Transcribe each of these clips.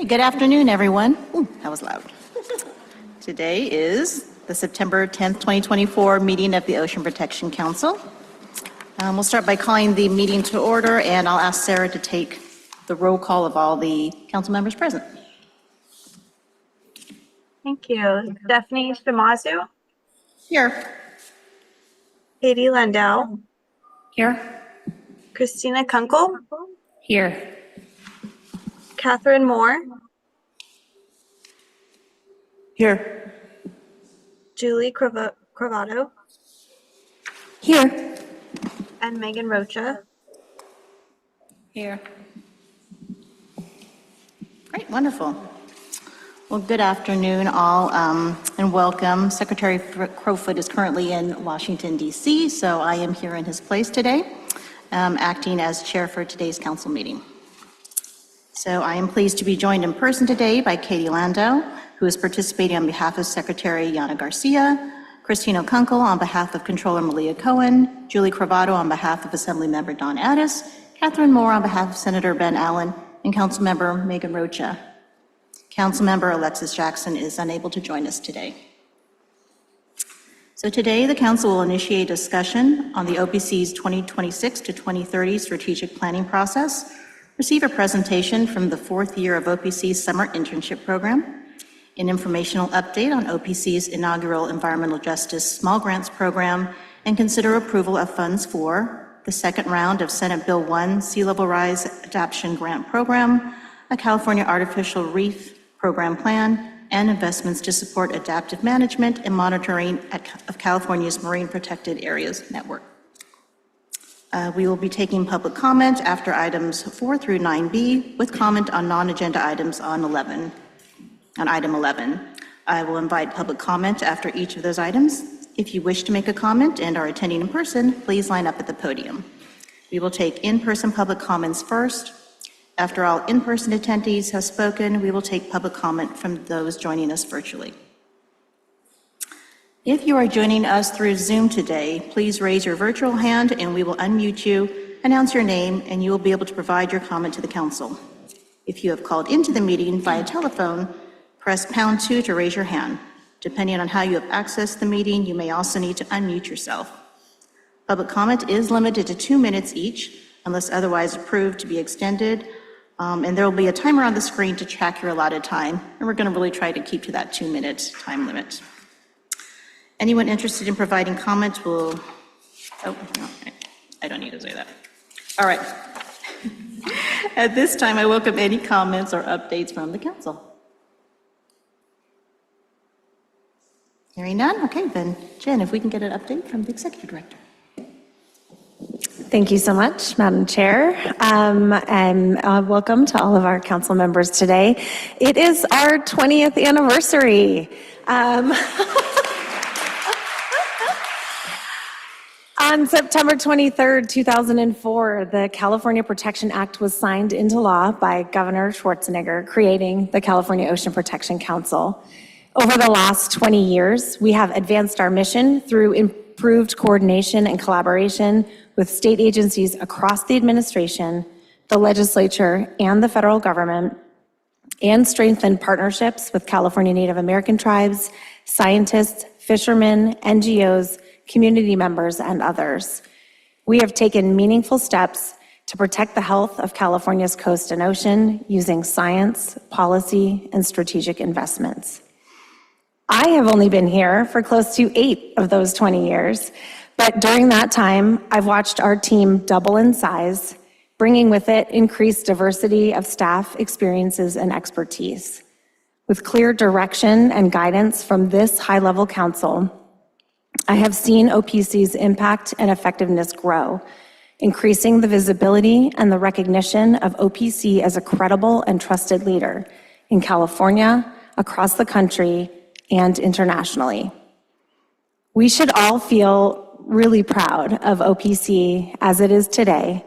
Good afternoon, everyone. Ooh, that was loud. Today is the September 10th, 2024 meeting of the Ocean Protection Council. We'll start by calling the meeting to order, and I'll ask Sarah to take the roll call of all the council members present. Thank you. Stephanie Shimizu. Here. Katie Landau. Here. Christina Kunkel. Here. Catherine Moore. Here. Julie Cravato. Here. And Megan Rocha. Here. Great, wonderful. Well, good afternoon, all, and welcome. Secretary Crowfoot is currently in Washington, D.C., so I am here in his place today, acting as chair for today's council meeting. So I am pleased to be joined in person today by Katie Landau, who is participating on behalf of Secretary Yana Garcia, Christina Kunkel on behalf of Controller Malia Cohen, Julie Cravato on behalf of Assemblymember Don Addis, Catherine Moore on behalf of Senator Ben Allen, and Councilmember Megan Rocha. Councilmember Alexis Jackson is unable to join us today. So today, the council will initiate discussion on the OPC's 2026 to 2030 strategic planning process, receive a presentation from the fourth year of OPC's summer internship program, an informational update on OPC's inaugural environmental justice small grants program, and consider approval of funds for the second round of Senate Bill 1 Sea Level Rise Adaptation Grant Program, a California Artificial Reef Program Plan, and investments to support adaptive management and monitoring of California's marine protected areas network. We will be taking public comment after items 4 through 9B, with comment on non-agenda items on item 11. I will invite public comment after each of those items. If you wish to make a comment and are attending in person, please line up at the podium. We will take in-person public comments first. After all in-person attendees have spoken, we will take public comment from those joining us virtually. If you are joining us through Zoom today, please raise your virtual hand and we will unmute you, announce your name, and you will be able to provide your comment to the council. If you have called into the meeting via telephone, press #2 to raise your hand. Depending on how you have accessed the meeting, you may also need to unmute yourself. Public comment is limited to 2 minutes each, unless otherwise approved to be extended. And there will be a timer on the screen to track your allotted time, and we're going to really try to keep to that 2-minute time limit. Anyone interested in providing comment will, oh, no, I don't need to say that. All right. At this time, I welcome any comments or updates from the council. Hearing none, okay, then Jen, if we can get an update from the executive director. Thank you so much, Madam Chair, and welcome to all of our council members today. It is our 20th anniversary. On September 23rd, 2004, the California Protection Act was signed into law by Governor Schwarzenegger, creating the California Ocean Protection Council. Over the last 20 years, we have advanced our mission through improved coordination and collaboration with state agencies across the administration, the legislature, and the federal government, and strengthened partnerships with California Native American tribes, scientists, fishermen, NGOs, community members, and others. We have taken meaningful steps to protect the health of California's coast and ocean using science, policy, and strategic investments. I have only been here for close to 8 of those 20 years, but during that time, I've watched our team double in size, bringing with it increased diversity of staff, experiences, and expertise. With clear direction and guidance from this high-level council, I have seen OPC's impact and effectiveness grow, increasing the visibility and the recognition of OPC as a credible and trusted leader in California, across the country, and internationally. We should all feel really proud of OPC as it is today,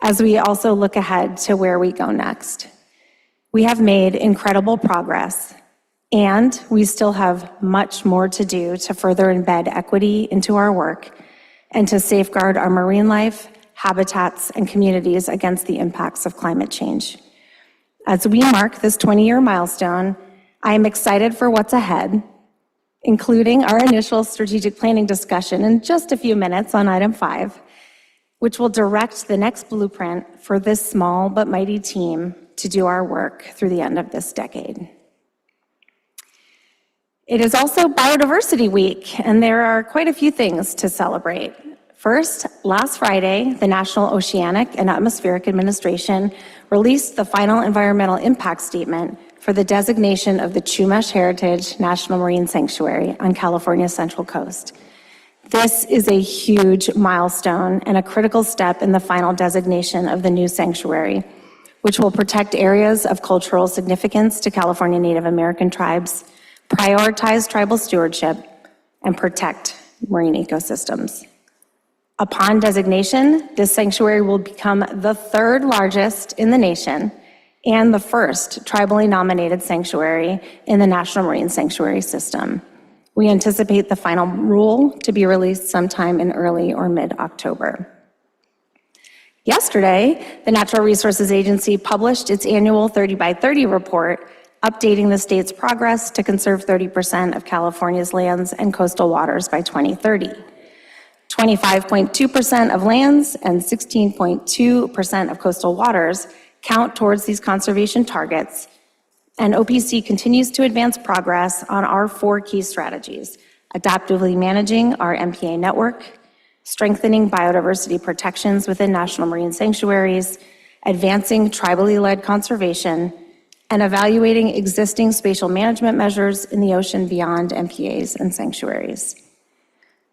as we also look ahead to where we go next. We have made incredible progress, and we still have much more to do to further embed equity into our work and to safeguard our marine life, habitats, and communities against the impacts of climate change. As we mark this 20-year milestone, I am excited for what's ahead, including our initial strategic planning discussion in just a few minutes on item 5, which will direct the next blueprint for this small but mighty team to do our work through the end of this decade. It is also Biodiversity Week, and there are quite a few things to celebrate. First, last Friday, the National Oceanic and Atmospheric Administration released the final environmental impact statement for the designation of the Chumash Heritage National Marine Sanctuary on California's Central Coast. This is a huge milestone and a critical step in the final designation of the new sanctuary, which will protect areas of cultural significance to California Native American tribes, prioritize tribal stewardship, and protect marine ecosystems. Upon designation, this sanctuary will become the 3rd largest in the nation and the first tribally nominated sanctuary in the National Marine Sanctuary System. We anticipate the final rule to be released sometime in early or mid-October. Yesterday, the Natural Resources Agency published its annual 30 by 30 report, updating the state's progress to conserve 30% of California's lands and coastal waters by 2030. 25.2% of lands and 16.2% of coastal waters count towards these conservation targets, and OPC continues to advance progress on our 4 key strategies: adaptively managing our MPA network, strengthening biodiversity protections within national marine sanctuaries, advancing tribally led conservation, and evaluating existing spatial management measures in the ocean beyond MPAs and sanctuaries.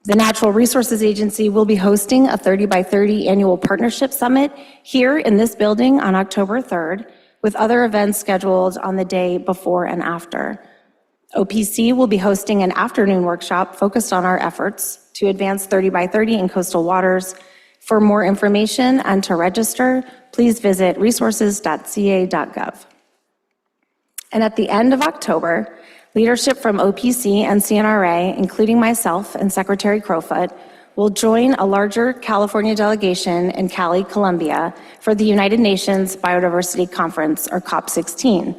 The Natural Resources Agency will be hosting a 30 by 30 annual partnership summit here in this building on October 3rd, with other events scheduled on the day before and after. OPC will be hosting an afternoon workshop focused on our efforts to advance 30 by 30 in coastal waters. For more information and to register, please visit resources.ca.gov. And at the end of October, leadership from OPC and CNRA, including myself and Secretary Crowfoot, will join a larger California delegation in Cali, Colombia, for the United Nations Biodiversity Conference, or COP16.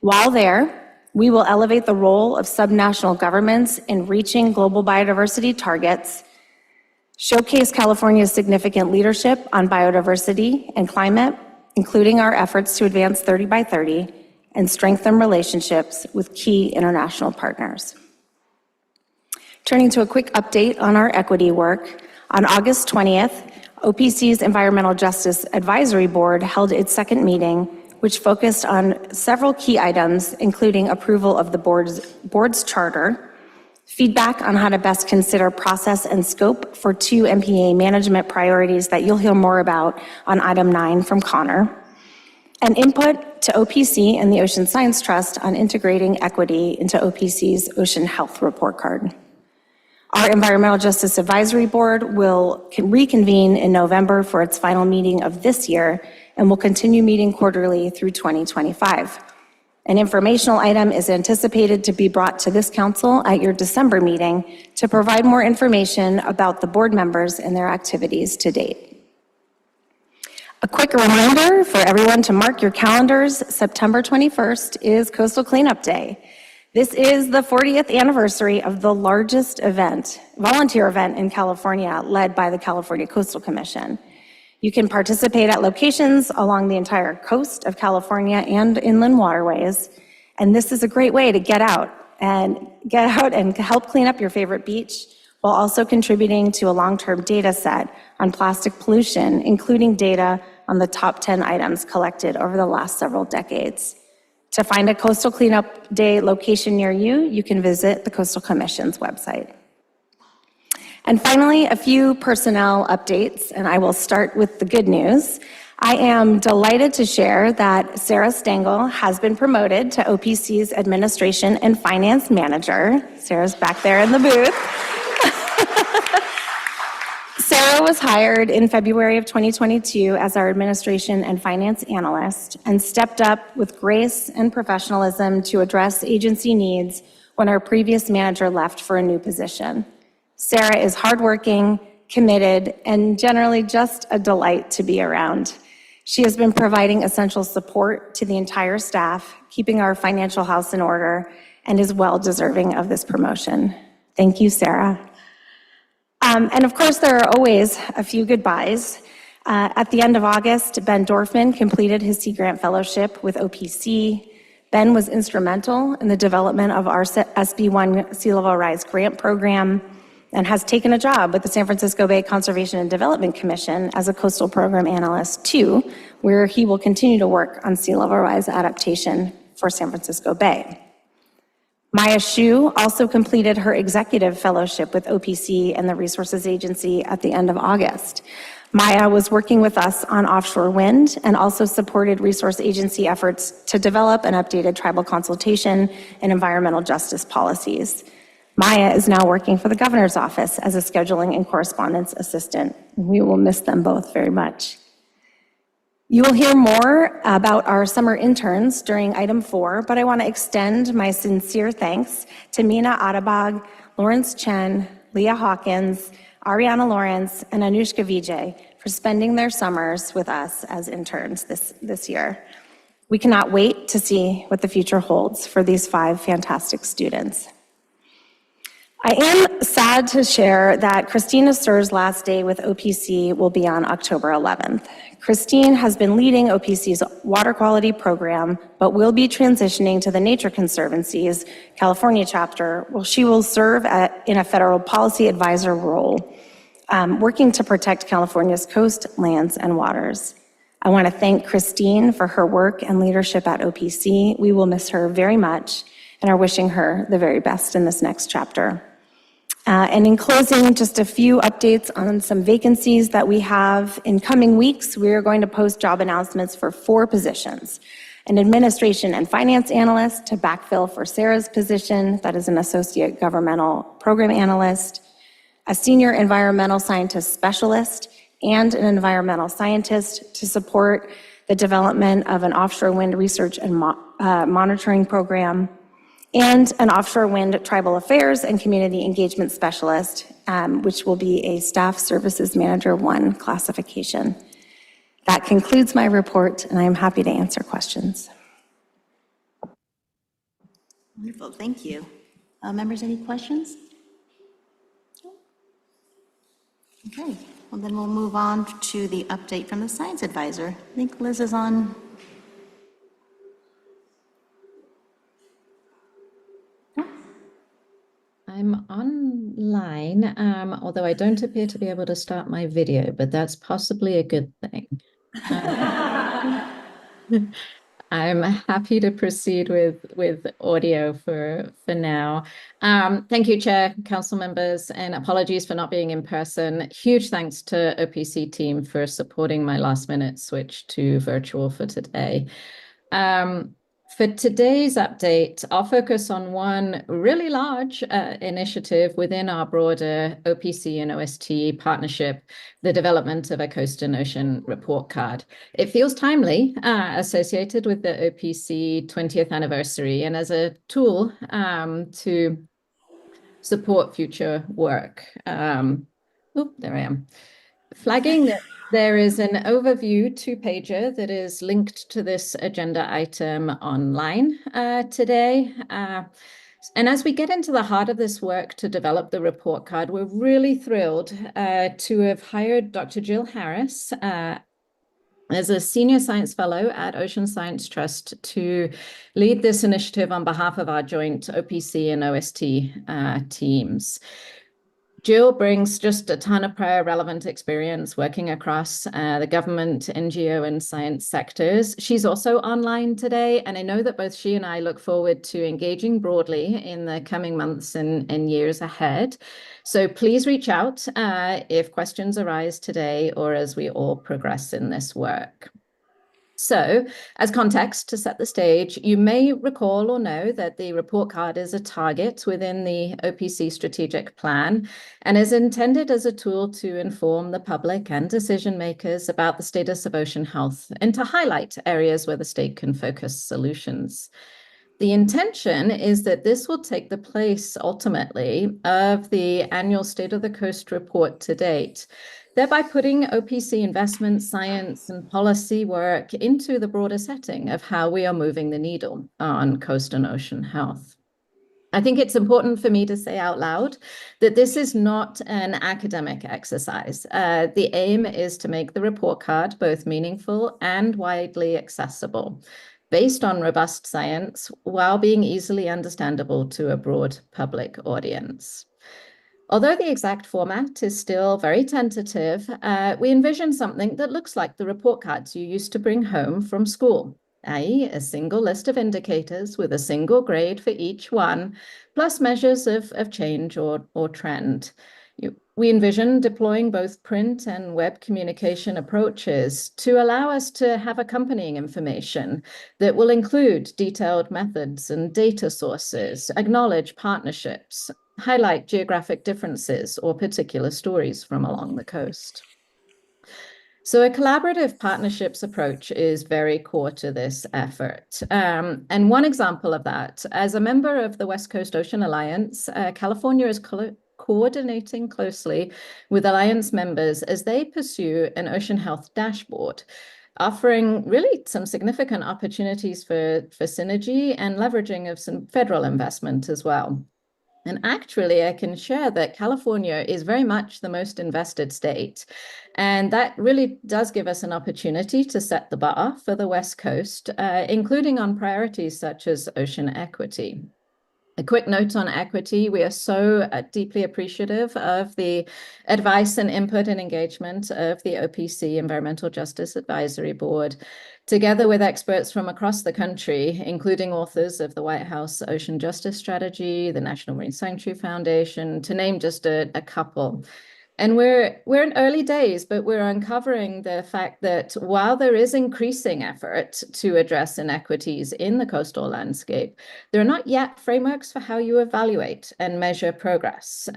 While there, we will elevate the role of subnational governments in reaching global biodiversity targets, showcase California's significant leadership on biodiversity and climate, including our efforts to advance 30 by 30, and strengthen relationships with key international partners. Turning to a quick update on our equity work, on August 20th, OPC's Environmental Justice Advisory Board held its 2nd meeting, which focused on several key items, including approval of the board's charter, feedback on how to best consider process and scope for 2 MPA management priorities that you'll hear more about on item 9 from Connor, and input to OPC and the Ocean Science Trust on integrating equity into OPC's Ocean Health Report Card. Our Environmental Justice Advisory Board will reconvene in November for its final meeting of this year and will continue meeting quarterly through 2025. An informational item is anticipated to be brought to this council at your December meeting to provide more information about the board members and their activities to date. A quick reminder for everyone to mark your calendars, September 21st is Coastal Cleanup Day. This is the 40th anniversary of the largest volunteer event in California, led by the California Coastal Commission. You can participate at locations along the entire coast of California and inland waterways, and this is a great way to get out and help clean up your favorite beach, while also contributing to a long-term data set on plastic pollution, including data on the top 10 items collected over the last several decades. To find a Coastal Cleanup Day location near you, you can visit the Coastal Commission's website. And finally, a few personnel updates, and I will start with the good news. I am delighted to share that Sarah Stengel has been promoted to OPC's Administration and Finance Manager. Sarah's back there in the booth. Sarah was hired in February of 2022 as our Administration and Finance Analyst and stepped up with grace and professionalism to address agency needs when our previous manager left for a new position. Sarah is hardworking, committed, and generally just a delight to be around. She has been providing essential support to the entire staff, keeping our financial house in order, and is well deserving of this promotion. Thank you, Sarah. And of course, there are always a few goodbyes. At the end of August, Ben Dorfman completed his Sea Grant Fellowship with OPC. Ben was instrumental in the development of our SB1 Sea Level Rise Grant Program and has taken a job with the San Francisco Bay Conservation and Development Commission as a Coastal Program Analyst too, where he will continue to work on sea level rise adaptation for San Francisco Bay. Maya Shu also completed her executive fellowship with OPC and the Resources Agency at the end of August. Maya was working with us on offshore wind and also supported Resource Agency efforts to develop an updated tribal consultation and environmental justice policies. Maya is now working for the governor's office as a scheduling and correspondence assistant. We will miss them both very much. You will hear more about our summer interns during item 4, but I want to extend my sincere thanks to Mina Adabag, Lawrence Chen, Leah Hawkins, Ariana Lawrence, and Anushka Vijay for spending their summers with us as interns this year. We cannot wait to see what the future holds for these 5 fantastic students. I am sad to share that Christina Sir's last day with OPC will be on October 11th. Christine has been leading OPC's water quality program, but will be transitioning to the Nature Conservancy's California chapter, where she will serve in a federal policy advisor role, working to protect California's coast, lands, and waters. I want to thank Christine for her work and leadership at OPC. We will miss her very much and are wishing her the very best in this next chapter. And in closing, just a few updates on some vacancies that we have. In coming weeks, we are going to post job announcements for 4 positions: an administration and finance analyst to backfill for Sarah's position, that is an associate governmental program analyst, a senior environmental scientist specialist, and an environmental scientist to support the development of an offshore wind research and monitoring program, and an offshore wind tribal affairs and community engagement specialist, which will be a staff services manager 1 classification. That concludes my report, and I am happy to answer questions. Wonderful, thank you. Members, any questions? Okay, well then we'll move on to the update from the science advisor. I think Liz is on. I'm online, although I don't appear to be able to start my video, but that's possibly a good thing. I'm happy to proceed with audio for now. Thank you, Chair, Council members, and apologies for not being in person. Huge thanks to OPC team for supporting my last minute switch to virtual for today. For today's update, I'll focus on one really large initiative within our broader OPC and OST partnership, the development of a Coast and Ocean report card. It feels timely, associated with the OPC 20th anniversary, and as a tool to support future work. There I am. Flagging that there is an overview 2-pager that is linked to this agenda item online today. And as we get into the heart of this work to develop the report card, we're really thrilled to have hired Dr. Jill Harris as a senior science fellow at Ocean Science Trust to lead this initiative on behalf of our joint OPC and OST teams. Jill brings just a ton of prior relevant experience working across the government, NGO, and science sectors. She's also online today, and I know that both she and I look forward to engaging broadly in the coming months and years ahead. So please reach out if questions arise today or as we all progress in this work. So, as context to set the stage, you may recall or know that the report card is a target within the OPC strategic plan and is intended as a tool to inform the public and decision makers about the status of ocean health and to highlight areas where the state can focus solutions. The intention is that this will take the place ultimately of the annual State of the Coast report to date, thereby putting OPC investment, science, and policy work into the broader setting of how we are moving the needle on coast and ocean health. I think it's important for me to say out loud that this is not an academic exercise. The aim is to make the report card both meaningful and widely accessible, based on robust science, while being easily understandable to a broad public audience. Although the exact format is still very tentative, we envision something that looks like the report cards you used to bring home from school, i.e. a single list of indicators with a single grade for each one, plus measures of change or trend. We envision deploying both print and web communication approaches to allow us to have accompanying information that will include detailed methods and data sources, acknowledge partnerships, highlight geographic differences or particular stories from along the coast. So a collaborative partnerships approach is very core to this effort. And one example of that, as a member of the West Coast Ocean Alliance, California is coordinating closely with Alliance members as they pursue an ocean health dashboard, offering really some significant opportunities for synergy and leveraging of some federal investment as well. And actually, I can share that California is very much the most invested state. And that really does give us an opportunity to set the bar for the West Coast, including on priorities such as ocean equity. A quick note on equity, we are so deeply appreciative of the advice and input and engagement of the OPC Environmental Justice Advisory Board, together with experts from across the country, including authors of the White House Ocean Justice Strategy, the National Marine Sanctuary Foundation, to name just a couple. And we're in early days, but we're uncovering the fact that while there is increasing effort to address inequities in the coastal landscape, there are not yet frameworks for how you evaluate and measure progress.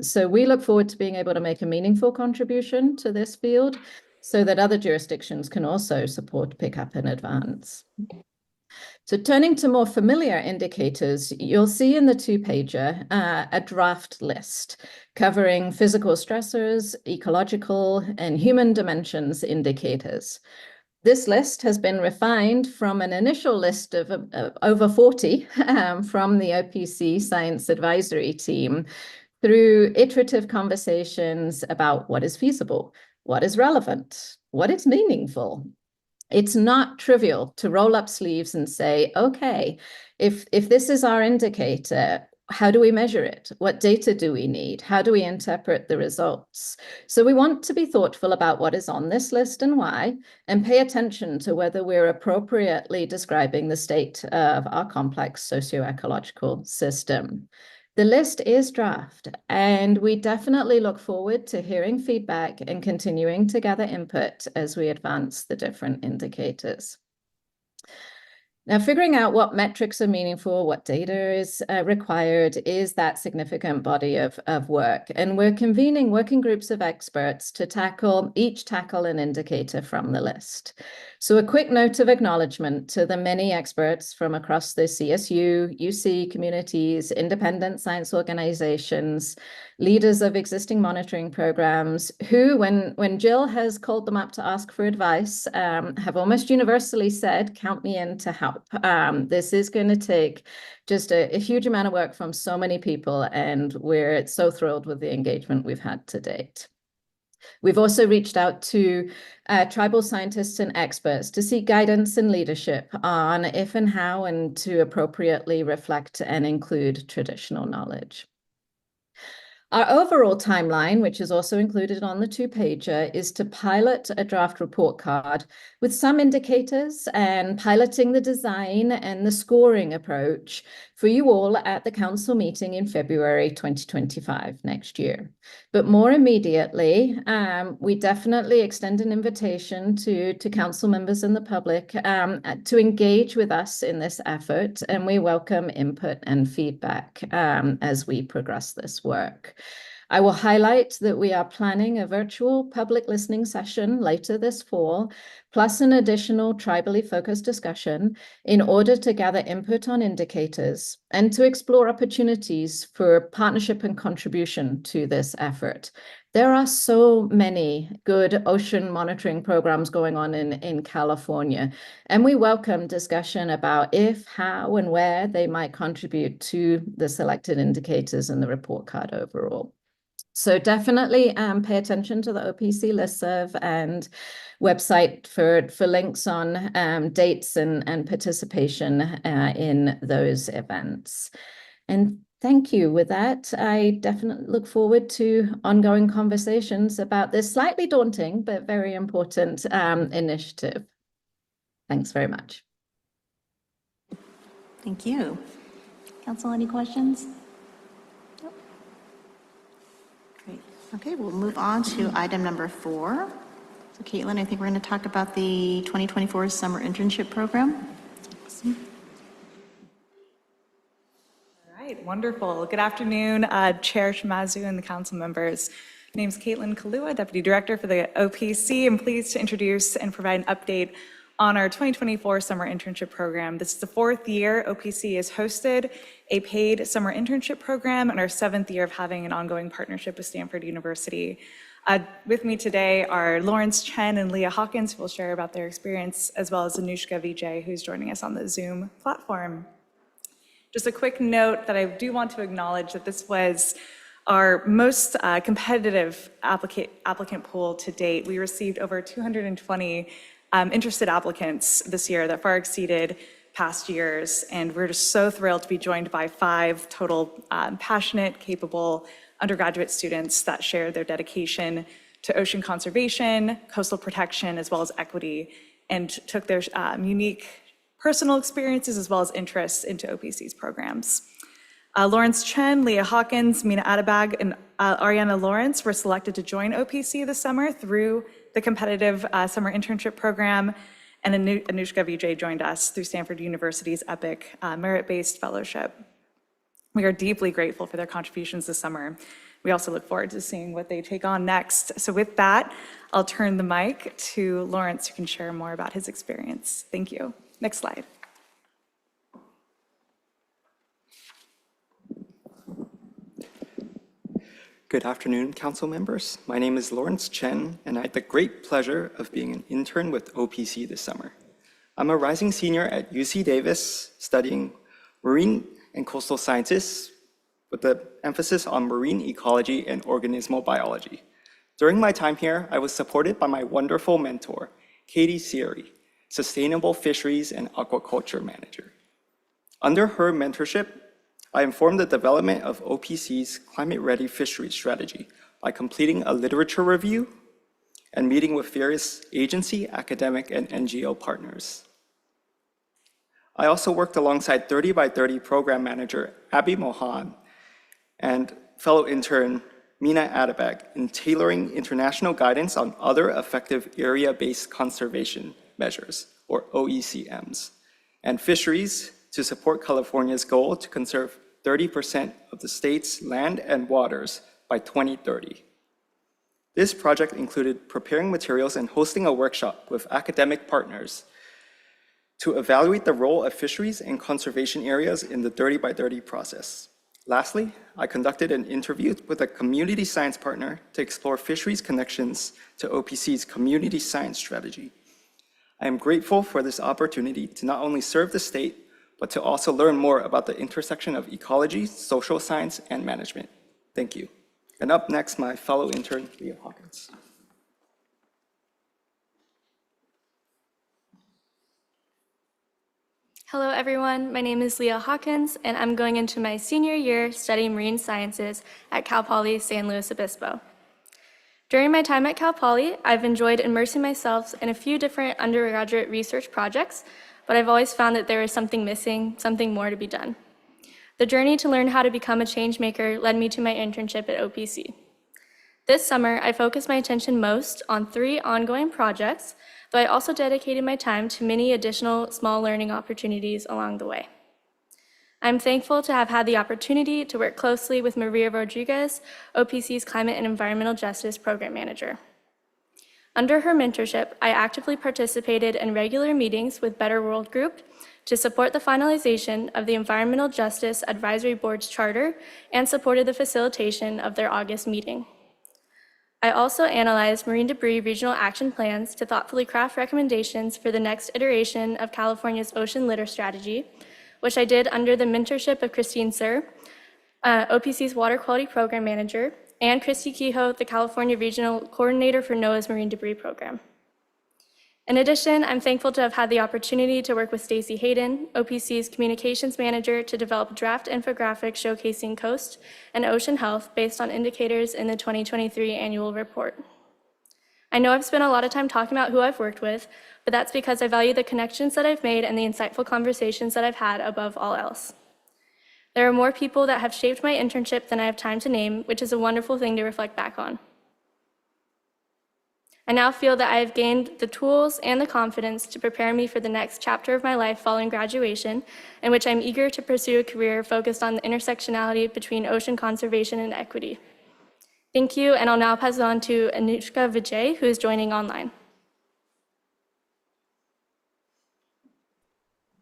So we look forward to being able to make a meaningful contribution to this field so that other jurisdictions can also support pickup and advance. So turning to more familiar indicators, you'll see in the two-pager a draft list covering physical stressors, ecological, and human dimensions indicators. This list has been refined from an initial list of over 40 from the OPC Science Advisory Team through iterative conversations about what is feasible, what is relevant, what is meaningful. It's not trivial to roll up sleeves and say, okay, if this is our indicator, how do we measure it? What data do we need? How do we interpret the results? So we want to be thoughtful about what is on this list and why, and pay attention to whether we're appropriately describing the state of our complex socio-ecological system. The list is draft, and we definitely look forward to hearing feedback and continuing to gather input as we advance the different indicators. Now, figuring out what metrics are meaningful, what data is required is that significant body of work. And we're convening working groups of experts to tackle an indicator from the list. So a quick note of acknowledgement to the many experts from across the CSU, UC communities, independent science organizations, leaders of existing monitoring programs, who, when Jill has called them up to ask for advice, have almost universally said, count me in to help. This is going to take just a huge amount of work from so many people, and we're so thrilled with the engagement we've had to date. We've also reached out to tribal scientists and experts to seek guidance and leadership on if and how and to appropriately reflect and include traditional knowledge. Our overall timeline, which is also included on the two-pager, is to pilot a draft report card with some indicators and piloting the design and the scoring approach for you all at the council meeting in February 2025 next year. But more immediately, we definitely extend an invitation to council members and the public to engage with us in this effort, and we welcome input and feedback as we progress this work. I will highlight that we are planning a virtual public listening session later this fall, plus an additional tribally focused discussion in order to gather input on indicators and to explore opportunities for partnership and contribution to this effort. There are so many good ocean monitoring programs going on in California, and we welcome discussion about if, how, and where they might contribute to the selected indicators and the report card overall. So definitely pay attention to the OPC listserv and website for links on dates and participation in those events. And thank you. With that, I definitely look forward to ongoing conversations about this slightly daunting but very important initiative. Thanks very much. Thank you. Council, any questions? Nope. Great. Okay, we'll move on to item number 4. So Kaitlyn, I think we're going to talk about the 2024 Summer Internship Program. Awesome. All right, wonderful. Good afternoon, Chair Shimazu and the council members. My name is Kaitlyn Kalua, Deputy Director for the OPC. I'm pleased to introduce and provide an update on our 2024 Summer Internship Program. This is the 4th year OPC has hosted a paid summer internship program and our 7th year of having an ongoing partnership with Stanford University. With me today are Lawrence Chen and Leah Hawkins, who will share about their experience, as well as Anushka Vijay, who's joining us on the Zoom platform. Just a quick note that I do want to acknowledge that this was our most competitive applicant pool to date. We received over 220 interested applicants this year that far exceeded past years, and we're just so thrilled to be joined by 5 total passionate, capable undergraduate students that share their dedication to ocean conservation, coastal protection, as well as equity, and took their unique personal experiences as well as interests into OPC's programs. Lawrence Chen, Leah Hawkins, Mina Adabag, and Ariana Lawrence were selected to join OPC this summer through the competitive summer internship program, and Anushka Vijay joined us through Stanford University's EPIC merit-based fellowship. We are deeply grateful for their contributions this summer. We also look forward to seeing what they take on next. So with that, I'll turn the mic to Lawrence, who can share more about his experience. Thank you. Next slide. Good afternoon, council members. My name is Lawrence Chen, and I had the great pleasure of being an intern with OPC this summer. I'm a rising senior at UC Davis, studying marine and coastal sciences with the emphasis on marine ecology and organismal biology. During my time here, I was supported by my wonderful mentor, Katie Siri, Sustainable Fisheries and Aquaculture Manager. Under her mentorship, I informed the development of OPC's climate-ready fisheries strategy by completing a literature review and meeting with various agency, academic, and NGO partners. I also worked alongside 30 by 30 program manager Abby Mohan and fellow intern Mina Adabag in tailoring international guidance on other effective area-based conservation measures, or OECMs, and fisheries to support California's goal to conserve 30% of the state's land and waters by 2030. This project included preparing materials and hosting a workshop with academic partners to evaluate the role of fisheries and conservation areas in the 30 by 30 process. Lastly, I conducted an interview with a community science partner to explore fisheries connections to OPC's community science strategy. I am grateful for this opportunity to not only serve the state, but to also learn more about the intersection of ecology, social science, and management. Thank you. And up next, my fellow intern, Leah Hawkins. Hello everyone, my name is Leah Hawkins and I'm going into my senior year studying marine sciences at Cal Poly San Luis Obispo. During my time at Cal Poly, I've enjoyed immersing myself in a few different undergraduate research projects, but I've always found that there is something missing, something more to be done. The journey to learn how to become a change maker led me to my internship at OPC. This summer, I focused my attention most on 3 ongoing projects, but I also dedicated my time to many additional small learning opportunities along the way. I'm thankful to have had the opportunity to work closely with Maria Rodriguez, OPC's Climate and Environmental Justice Program Manager. Under her mentorship, I actively participated in regular meetings with Better World Group to support the finalization of the Environmental Justice Advisory Board's charter and supported the facilitation of their August meeting. I also analyzed marine debris regional action plans to thoughtfully craft recommendations for the next iteration of California's ocean litter strategy, which I did under the mentorship of Christine Sir, OPC's Water Quality Program Manager, and Christy Kehoe, the California Regional Coordinator for NOAA's Marine Debris Program. In addition, I'm thankful to have had the opportunity to work with Stacy Hayden, OPC's Communications Manager, to develop draft infographics showcasing coast and ocean health based on indicators in the 2023 annual report. I know I've spent a lot of time talking about who I've worked with, but that's because I value the connections that I've made and the insightful conversations that I've had above all else. There are more people that have shaped my internship than I have time to name, which is a wonderful thing to reflect back on. I now feel that I have gained the tools and the confidence to prepare me for the next chapter of my life following graduation, in which I'm eager to pursue a career focused on the intersectionality between ocean conservation and equity. Thank you, and I'll now pass it on to Anushka Vijay, who is joining online.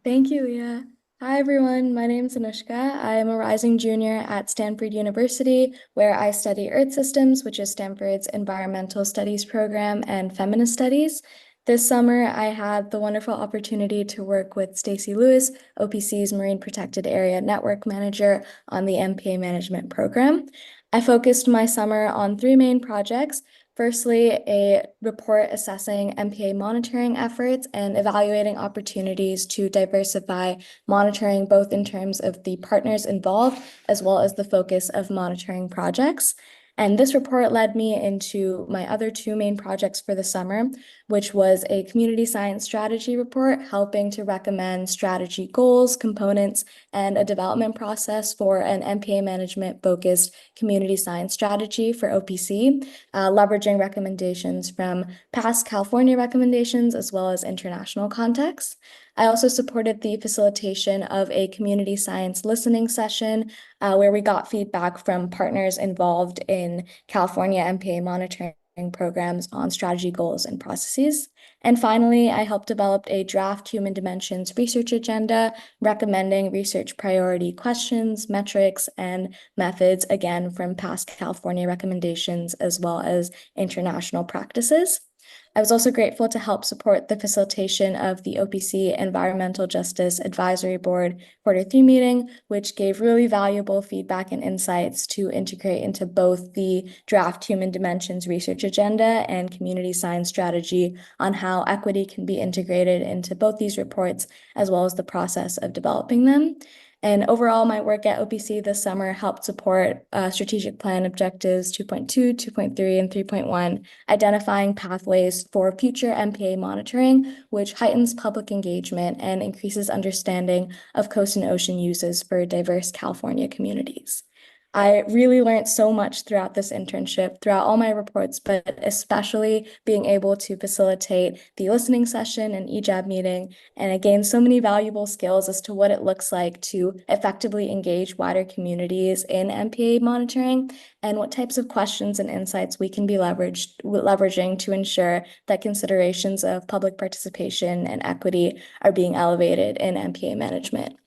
Thank you, Leah. Hi, everyone. My name is Anushka. I am a rising junior at Stanford University, where I study Earth Systems, which is Stanford's Environmental Studies program, and Feminist Studies. This summer, I had the wonderful opportunity to work with Stacy Lewis, OPC's Marine Protected Area Network Manager, on the MPA Management Program. I focused my summer on 3 main projects. Firstly, a report assessing MPA monitoring efforts and evaluating opportunities to diversify monitoring, both in terms of the partners involved as well as the focus of monitoring projects. And this report led me into my other 2 main projects for the summer, which was a community science strategy report, helping to recommend strategy goals, components, and a development process for an MPA management-focused community science strategy for OPC, leveraging recommendations from past California recommendations as well as international contexts. I also supported the facilitation of a community science listening session where we got feedback from partners involved in California MPA monitoring programs on strategy goals and processes. And finally, I helped develop a draft human dimensions research agenda, recommending research priority questions, metrics, and methods, again, from past California recommendations as well as international practices. I was also grateful to help support the facilitation of the OPC Environmental Justice Advisory Board Q3 meeting, which gave really valuable feedback and insights to integrate into both the draft human dimensions research agenda and community science strategy on how equity can be integrated into both these reports, as well as the process of developing them. And overall, my work at OPC this summer helped support strategic plan objectives 2.2, 2.3, and 3.1, identifying pathways for future MPA monitoring, which heightens public engagement and increases understanding of coast and ocean uses for diverse California communities. I really learned so much throughout this internship, throughout all my reports, but especially being able to facilitate the listening session and EJAB meeting. And I gained so many valuable skills as to what it looks like to effectively engage wider communities in MPA monitoring and what types of questions and insights we can be leveraging to ensure that considerations of public participation and equity are being elevated in MPA management.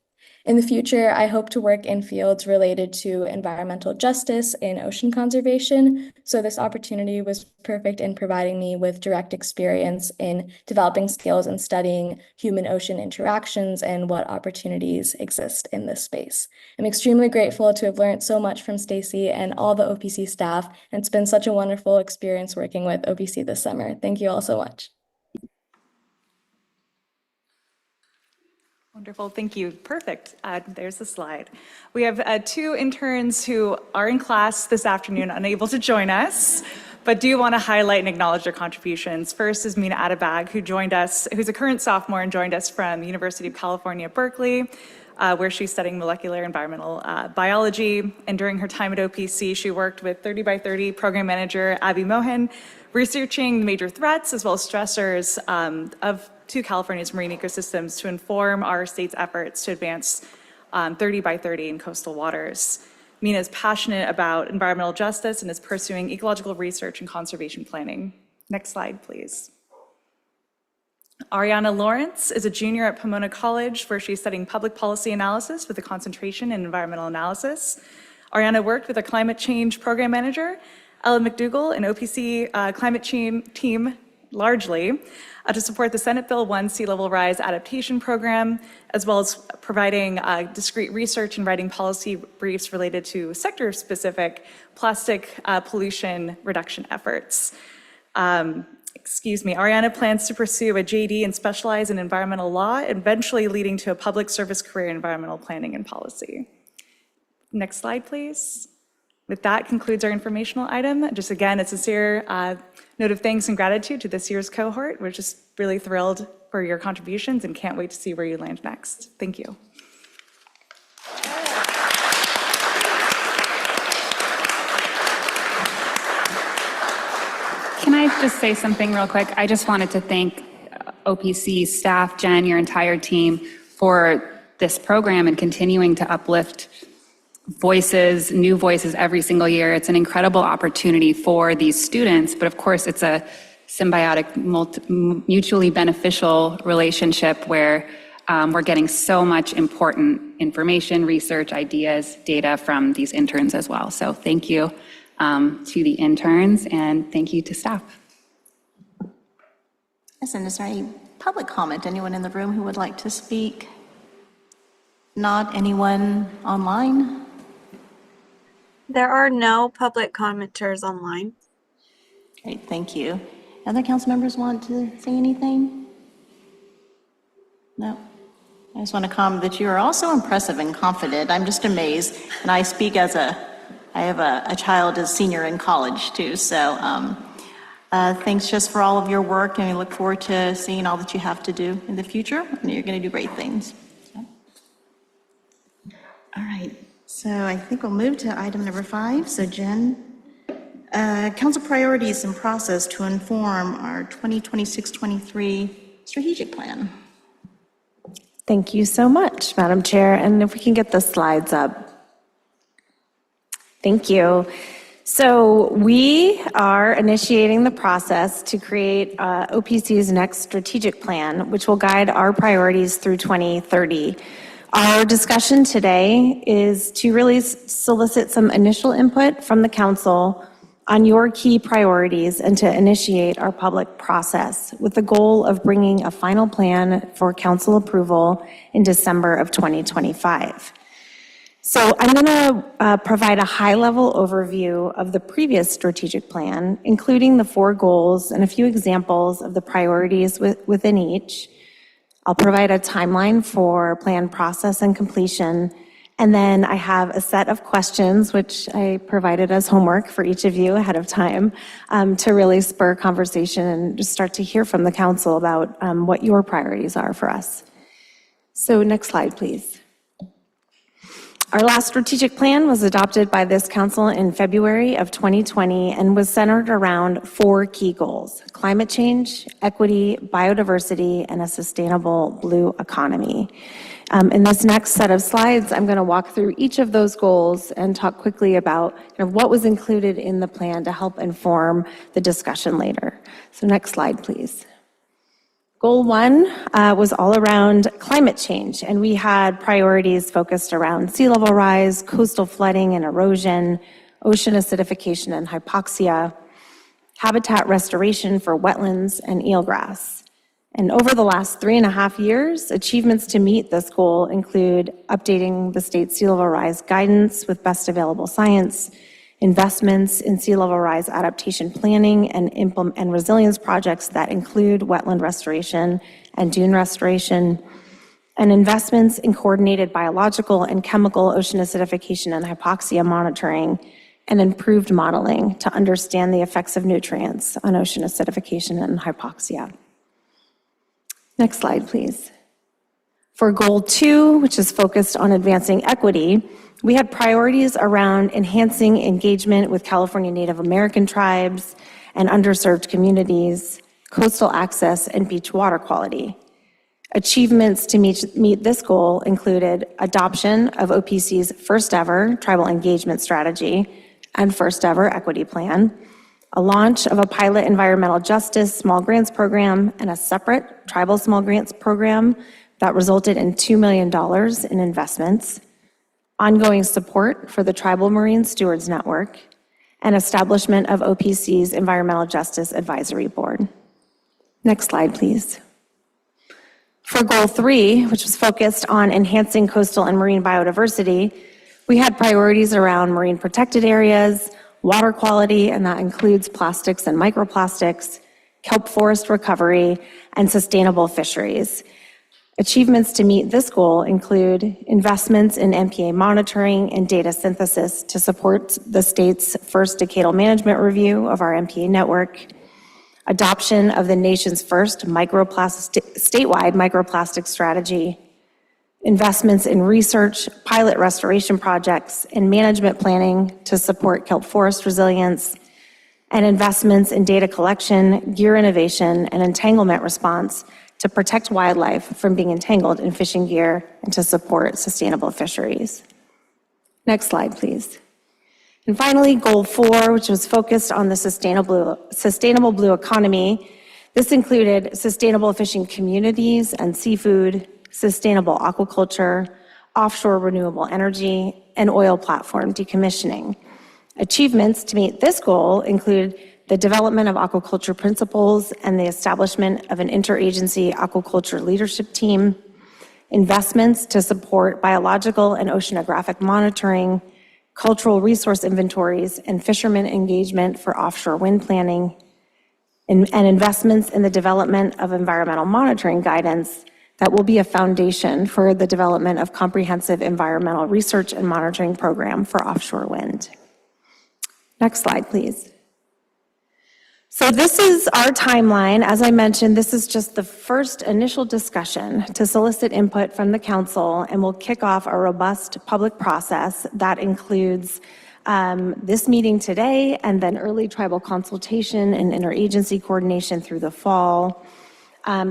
In the future, I hope to work in fields related to environmental justice and ocean conservation, so this opportunity was perfect in providing me with direct experience in developing skills and studying human-ocean interactions and what opportunities exist in this space. I'm extremely grateful to have learned so much from Stacy and all the OPC staff, and it's been such a wonderful experience working with OPC this summer. Thank you all so much. Wonderful, thank you. Perfect. There's the slide. We have 2 interns who are in class this afternoon, unable to join us, but do want to highlight and acknowledge their contributions. First is Mina Adabag, who joined us, who's a current sophomore and joined us from the University of California, Berkeley, where she's studying molecular environmental biology. And during her time at OPC, she worked with 30 by 30 program manager Abby Mohan, researching major threats as well as stressors to California's marine ecosystems to inform our state's efforts to advance 30 by 30 in coastal waters. Mina is passionate about environmental justice and is pursuing ecological research and conservation planning. Next slide, please. Ariana Lawrence is a junior at Pomona College, where she's studying public policy analysis with a concentration in environmental analysis. Ariana worked with a climate change program manager, Ellen McDougall, an OPC climate change team largely, to support the Senate Bill 1 Sea Level Rise Adaptation Program, as well as providing discrete research and writing policy briefs related to sector-specific plastic pollution reduction efforts. Ariana plans to pursue a JD and specialize in environmental law, eventually leading to a public service career in environmental planning and policy. Next slide, please. With that concludes our informational item. Just again, a sincere note of thanks and gratitude to this year's cohort. We're just really thrilled for your contributions and can't wait to see where you land next. Thank you. Can I just say something real quick? I just wanted to thank OPC staff, Jenn, your entire team, for this program and continuing to uplift voices, new voices every single year. It's an incredible opportunity for these students, but of course it's a symbiotic, mutually beneficial relationship where we're getting so much important information, research, ideas, data from these interns as well. So thank you to the interns and thank you to staff. Yes, and is there any public comment? Anyone in the room who would like to speak? Not anyone online? There are no public commenters online. Great, thank you. Other council members want to say anything? No? I just want to comment that you are also impressive and confident. I'm just amazed. And I speak as I have a child as senior in college too. So thanks just for all of your work, and we look forward to seeing all that you have to do in the future. And you're going to do great things. So. All right. So I think we'll move to item number 5. So Jenn, council priorities and process to inform our 2026-23 strategic plan. Thank you so much, Madam Chair. And if we can get the slides up. Thank you. So we are initiating the process to create OPC's next strategic plan, which will guide our priorities through 2030. Our discussion today is to really solicit some initial input from the council on your key priorities and to initiate our public process with the goal of bringing a final plan for council approval in December of 2025. So I'm going to provide a high-level overview of the previous strategic plan, including the 4 goals and a few examples of the priorities within each. I'll provide a timeline for plan process and completion, and then I have a set of questions, which I provided as homework for each of you ahead of time, to really spur conversation and just start to hear from the council about what your priorities are for us. So next slide, please. Our last strategic plan was adopted by this council in February of 2020 and was centered around 4 key goals: climate change, equity, biodiversity, and a sustainable blue economy. In this next set of slides, I'm going to walk through each of those goals and talk quickly about what was included in the plan to help inform the discussion later. So next slide, please. Goal 1 was all around climate change, and we had priorities focused around sea level rise, coastal flooding and erosion, ocean acidification and hypoxia, habitat restoration for wetlands and eelgrass. And over the last 3.5 years, achievements to meet this goal include updating the state sea level rise guidance with best available science, investments in sea level rise adaptation planning and resilience projects that include wetland restoration and dune restoration, and investments in coordinated biological and chemical ocean acidification and hypoxia monitoring, and improved modeling to understand the effects of nutrients on ocean acidification and hypoxia. Next slide, please. For goal 2, which is focused on advancing equity, we had priorities around enhancing engagement with California Native American tribes and underserved communities, coastal access, and beach water quality. Achievements to meet this goal included adoption of OPC's first ever tribal engagement strategy and first ever equity plan, a launch of a pilot environmental justice small grants program, and a separate tribal small grants program that resulted in $2 million in investments, ongoing support for the Tribal Marine Stewards Network, and establishment of OPC's Environmental Justice Advisory Board. Next slide, please. For Goal 3, which was focused on enhancing coastal and marine biodiversity, we had priorities around marine protected areas, water quality, and that includes plastics and microplastics, kelp forest recovery, and sustainable fisheries. Achievements to meet this goal include investments in MPA monitoring and data synthesis to support the state's first decadal management review of our MPA network, adoption of the nation's first statewide microplastic strategy, investments in research, pilot restoration projects, and management planning to support kelp forest resilience, and investments in data collection, gear innovation, and entanglement response to protect wildlife from being entangled in fishing gear and to support sustainable fisheries. Next slide, please. And finally, Goal 4, which was focused on the sustainable blue economy. This included sustainable fishing communities and seafood, sustainable aquaculture, offshore renewable energy, and oil platform decommissioning. Achievements to meet this goal include the development of aquaculture principles and the establishment of an interagency aquaculture leadership team, investments to support biological and oceanographic monitoring, cultural resource inventories, and fishermen engagement for offshore wind planning, and investments in the development of environmental monitoring guidance that will be a foundation for the development of comprehensive environmental research and monitoring program for offshore wind. Next slide, please. So this is our timeline. As I mentioned, this is just the first initial discussion to solicit input from the council, and we'll kick off a robust public process that includes this meeting today and then early tribal consultation and interagency coordination through the fall,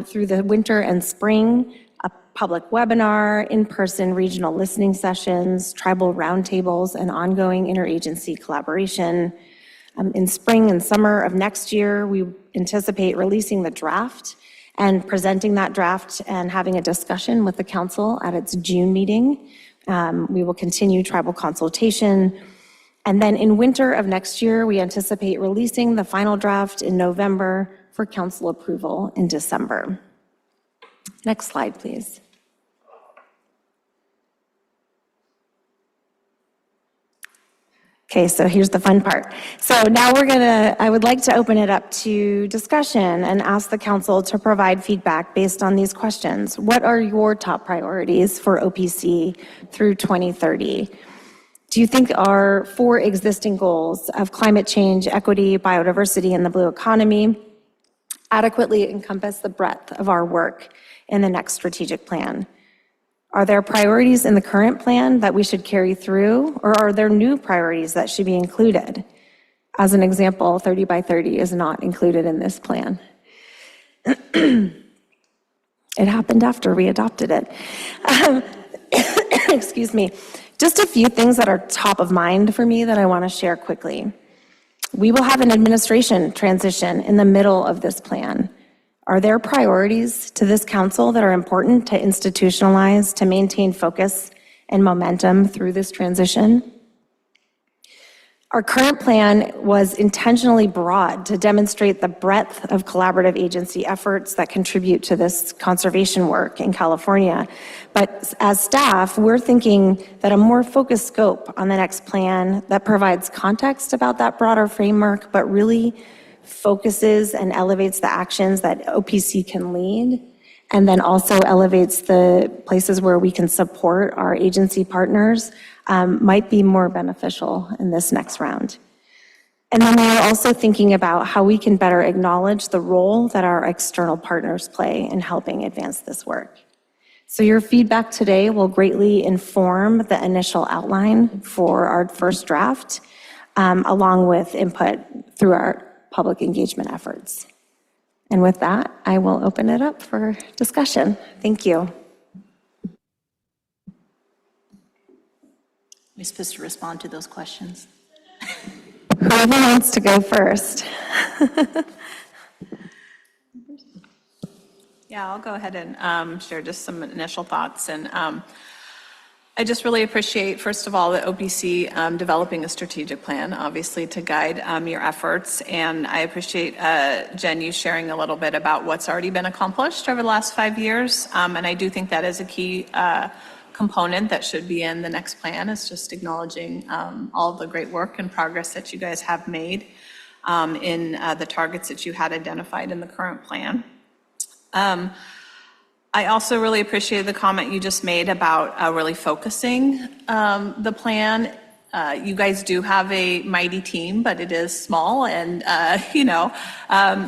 through the winter and spring, a public webinar, in-person regional listening sessions, tribal roundtables, and ongoing interagency collaboration. In spring and summer of next year, we anticipate releasing the draft and presenting that draft and having a discussion with the council at its June meeting. We will continue tribal consultation. And then in winter of next year, we anticipate releasing the final draft in November for council approval in December. Next slide, please. Okay, so here's the fun part. So now I would like to open it up to discussion and ask the council to provide feedback based on these questions. What are your top priorities for OPC through 2030? Do you think our 4 existing goals of climate change, equity, biodiversity, and the blue economy adequately encompass the breadth of our work in the next strategic plan? Are there priorities in the current plan that we should carry through, or are there new priorities that should be included? As an example, 30 by 30 is not included in this plan. It happened after we adopted it. Excuse me. Just a few things that are top of mind for me that I want to share quickly. We will have an administration transition in the middle of this plan. Are there priorities to this council that are important to institutionalize, to maintain focus and momentum through this transition? Our current plan was intentionally broad to demonstrate the breadth of collaborative agency efforts that contribute to this conservation work in California. But as staff, we're thinking that a more focused scope on the next plan that provides context about that broader framework, but really focuses and elevates the actions that OPC can lead, and then also elevates the places where we can support our agency partners, might be more beneficial in this next round. And then we're also thinking about how we can better acknowledge the role that our external partners play in helping advance this work. So your feedback today will greatly inform the initial outline for our first draft, along with input through our public engagement efforts. And with that, I will open it up for discussion. Thank you. We're supposed to respond to those questions. Whoever wants to go first. Yeah, I'll go ahead and share just some initial thoughts. And I just really appreciate, first of all, the OPC developing a strategic plan, obviously, to guide your efforts. And I appreciate, Jen, you sharing a little bit about what's already been accomplished over the last 5 years. And I do think that is a key component that should be in the next plan, is just acknowledging all of the great work and progress that you guys have made in the targets that you had identified in the current plan. I also really appreciated the comment you just made about really focusing the plan. You guys do have a mighty team, but it is small, and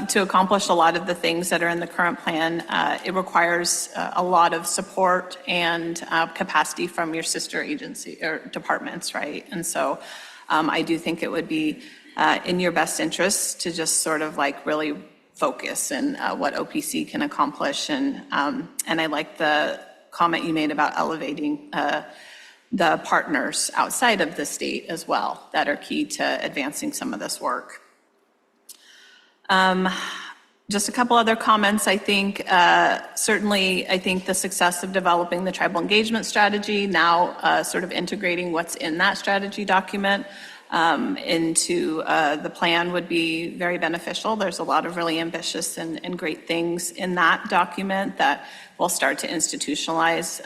to accomplish a lot of the things that are in the current plan, it requires a lot of support and capacity from your sister agency or departments, right? And so I do think it would be in your best interest to just sort of like really focus and what OPC can accomplish. And I like the comment you made about elevating the partners outside of the state as well that are key to advancing some of this work. Just a couple other comments. I think certainly I think the success of developing the tribal engagement strategy, now sort of integrating what's in that strategy document into the plan would be very beneficial. There's a lot of really ambitious and great things in that document that will start to institutionalize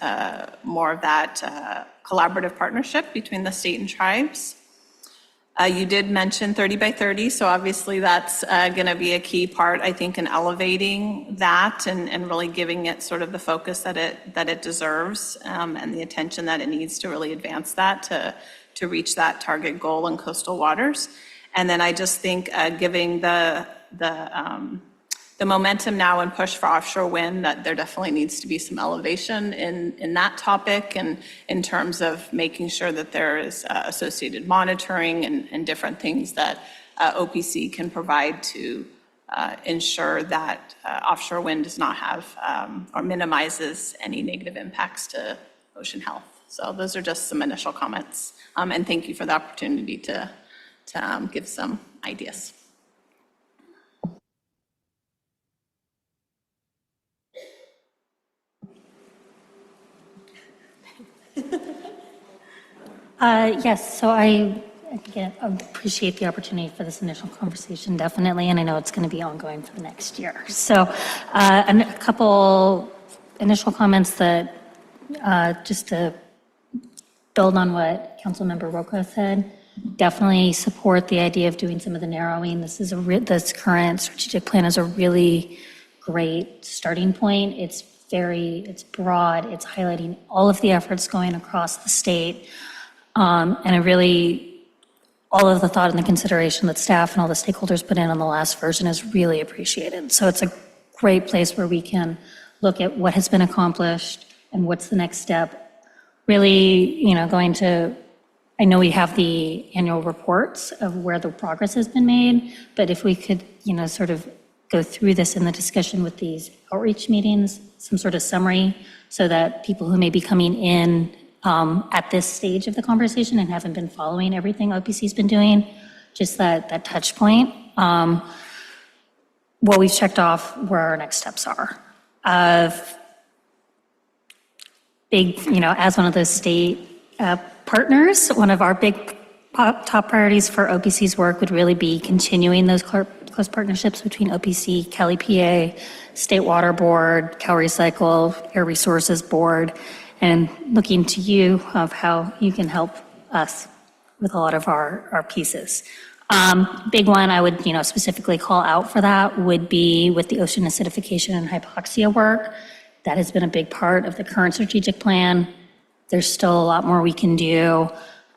more of that collaborative partnership between the state and tribes. You did mention 30 by 30, so obviously that's going to be a key part, I think, in elevating that and really giving it sort of the focus that it deserves and the attention that it needs to really advance that to reach that target goal in coastal waters. And then I just think giving the momentum now and push for offshore wind, that there definitely needs to be some elevation in that topic, and in terms of making sure that there is associated monitoring and different things that OPC can provide to ensure that offshore wind does not have or minimizes any negative impacts to ocean health. So those are just some initial comments. And thank you for the opportunity to give some ideas. Yes, so I again, appreciate the opportunity for this initial conversation, definitely, and I know it's going to be ongoing for the next year. So a couple initial comments that just to build on what Councilmember Roca said, definitely support the idea of doing some of the narrowing. This current strategic plan is a really great starting point. It's broad, it's highlighting all of the efforts going across the state. And all of the thought and the consideration that staff and all the stakeholders put in on the last version is really appreciated. So it's a great place where we can look at what has been accomplished and what's the next step. Really, I know we have the annual reports of where the progress has been made, but if we could, sort of go through this in the discussion with these outreach meetings, some sort of summary, so that people who may be coming in at this stage of the conversation and haven't been following everything OPC's been doing, just that touch point, what we've checked off, where our next steps are. As one of those state partners, one of our big top priorities for OPC's work would really be continuing those close partnerships between OPC, Cali PA, State Water Board, Cal Recycle, Air Resources Board, and looking to you of how you can help us with a lot of our pieces. Big one I would specifically call out for that would be with the ocean acidification and hypoxia work. That has been a big part of the current strategic plan. There's still a lot more we can do.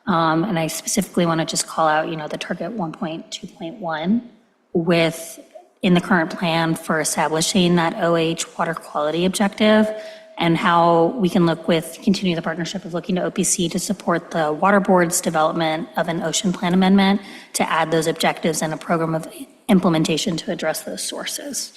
And I specifically want to just call out, the target 1.2.1 in the current plan for establishing that OH water quality objective, and how we can continue the partnership of looking to OPC to support the Water Board's development of an ocean plan amendment to add those objectives and a program of implementation to address those sources.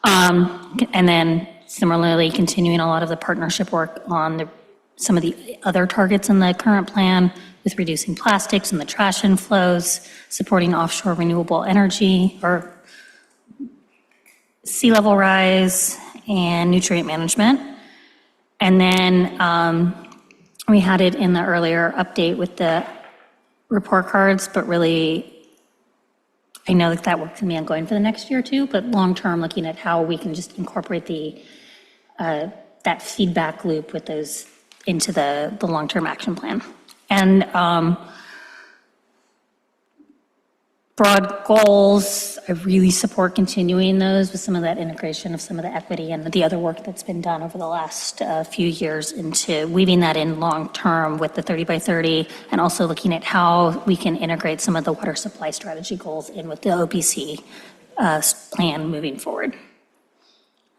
And then similarly, continuing a lot of the partnership work on some of the other targets in the current plan with reducing plastics and the trash inflows, supporting offshore renewable energy or sea level rise and nutrient management. And then we had it in the earlier update with the report cards, but really, I know that work can be ongoing for the next year or two, but long-term, looking at how we can just incorporate that feedback loop with those into the long-term action plan. And broad goals, I really support continuing those with some of that integration of some of the equity and the other work that's been done over the last few years into weaving that in long-term with the 30 by 30, and also looking at how we can integrate some of the water supply strategy goals in with the OPC plan moving forward.